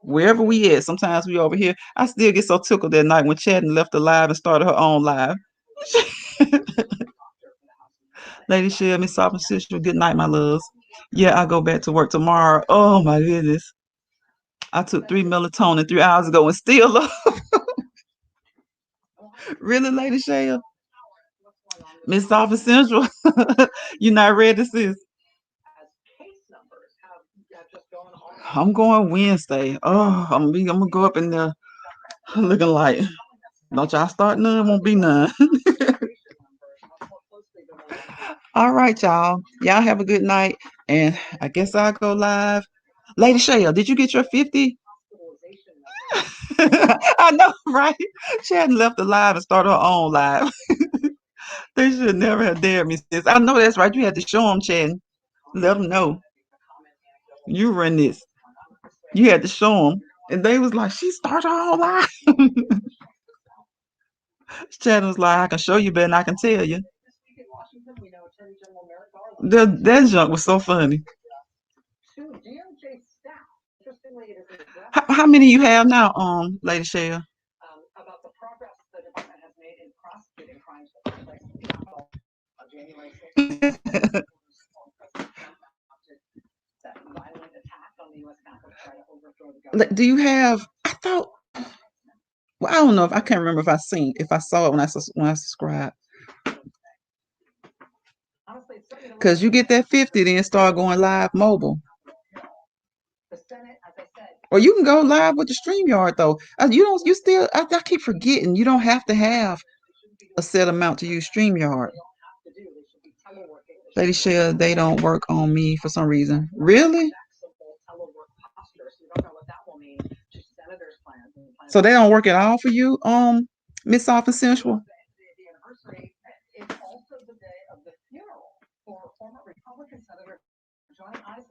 Wherever we at, sometimes we over here. I still get so tickled that night when Chadden left the live and started her own live. Lady Shell, Miss Soft and Sister, good night, my loves. Yeah, I go back to work tomorrow. Oh my goodness. I took 3 melatonin 3 hours ago and still up. Really, Lady Shell? Miss Soft and Central, you not ready, sis? I'm going Wednesday. Oh, I'm gonna go up in there looking like, don't y'all start none, won't be none. All right, y'all. Y'all have a good night. And I guess I'll go live. Lady Shale, did you get your 50? I know, right? She hadn't left the live and started her own live. They should never have dared me, sis. I know that's right. You had to show them, Chad. Let them know. You run this. You had to show them. And they was like, she started her own live. Chad was like, I can show you better than I can tell you. That junk was so funny. How many you have now, Lady Shell? About the progress the department has made in prosecuting crimes Do you have? I thought. Well, I don't know if I can't remember if I saw it when I subscribed. Because you get that 50, then start going live mobile. Or you can go live with the StreamYard though. I keep forgetting you don't have to have a set amount to use StreamYard. Lady Shell, they don't work on me for some reason. Really? So they don't work at all for you, Miss Soft and Sensual? It's also the day of the funeral for former Republican Senator Johnny Isakson.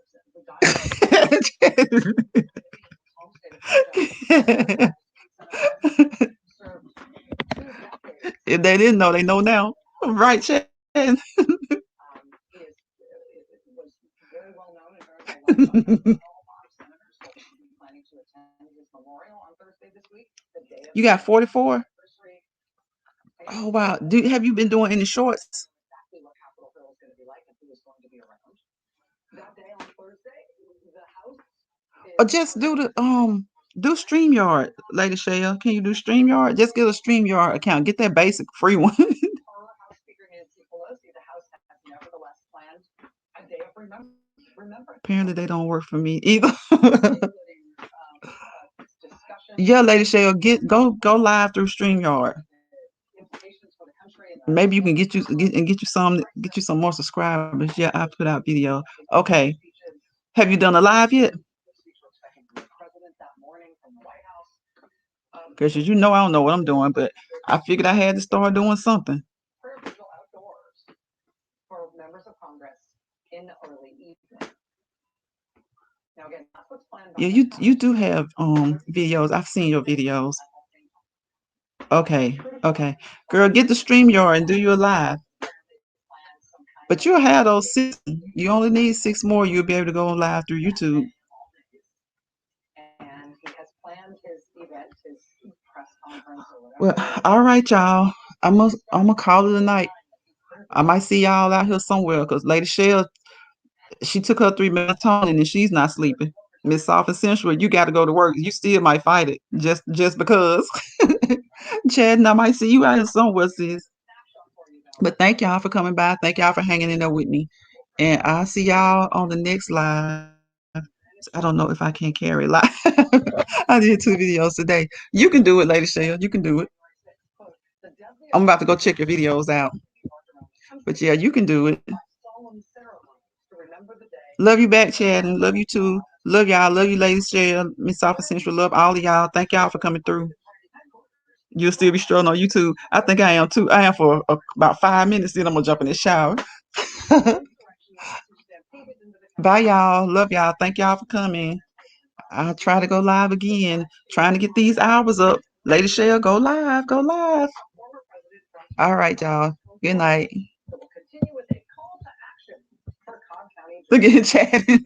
If they didn't know, they know now. Right, Chad? You got 44? Oh wow. Have you been doing any shorts? Or just do StreamYard, Lady Shell. Can you do StreamYard? Just get a StreamYard account. Get that basic free one. Apparently they don't work for me either. Yeah, Lady Shale, go live through StreamYard. Maybe you can get you some more subscribers. Yeah, I put out video. Okay. Have you done a live yet? Because you know I don't know what I'm doing, but I figured I had to start doing something. For members of Congress in the early evening. Now again, that's what's planned. Yeah, you do have videos. I've seen your videos. Okay, girl, get the StreamYard and do your live. But you'll have those 6. You only need 6 more. You'll be able to go live through YouTube. And he has planned his event, his press conference. Well, all right, y'all. I'm gonna call it a night. I might see y'all out here somewhere because Lady Shell, she took her 3 melatonin and she's not sleeping. Miss Soft and Sensual, you got to go to work. You still might fight it just because. Chad, and I might see you out here somewhere, sis. But thank y'all for coming by. Thank y'all for hanging in there with me. And I'll see y'all on the next live. I don't know if I can carry live. I did 2 videos today. You can do it, Lady Shell. You can do it. I'm about to go check your videos out. But yeah, you can do it. Love you back, Chad, and love you too. Love y'all. Love you, Lady Shell, Miss Soft and Central. Love all of y'all. Thank y'all for coming through. You'll still be strolling on YouTube. I think I am too. I am for about 5 minutes. Then I'm gonna jump in the shower. Bye, y'all. Love y'all. Thank y'all for coming. I'll try to go live again. Trying to get these hours up. Lady Shell, go live. Go live. All right, y'all. Good night. Look at chatting.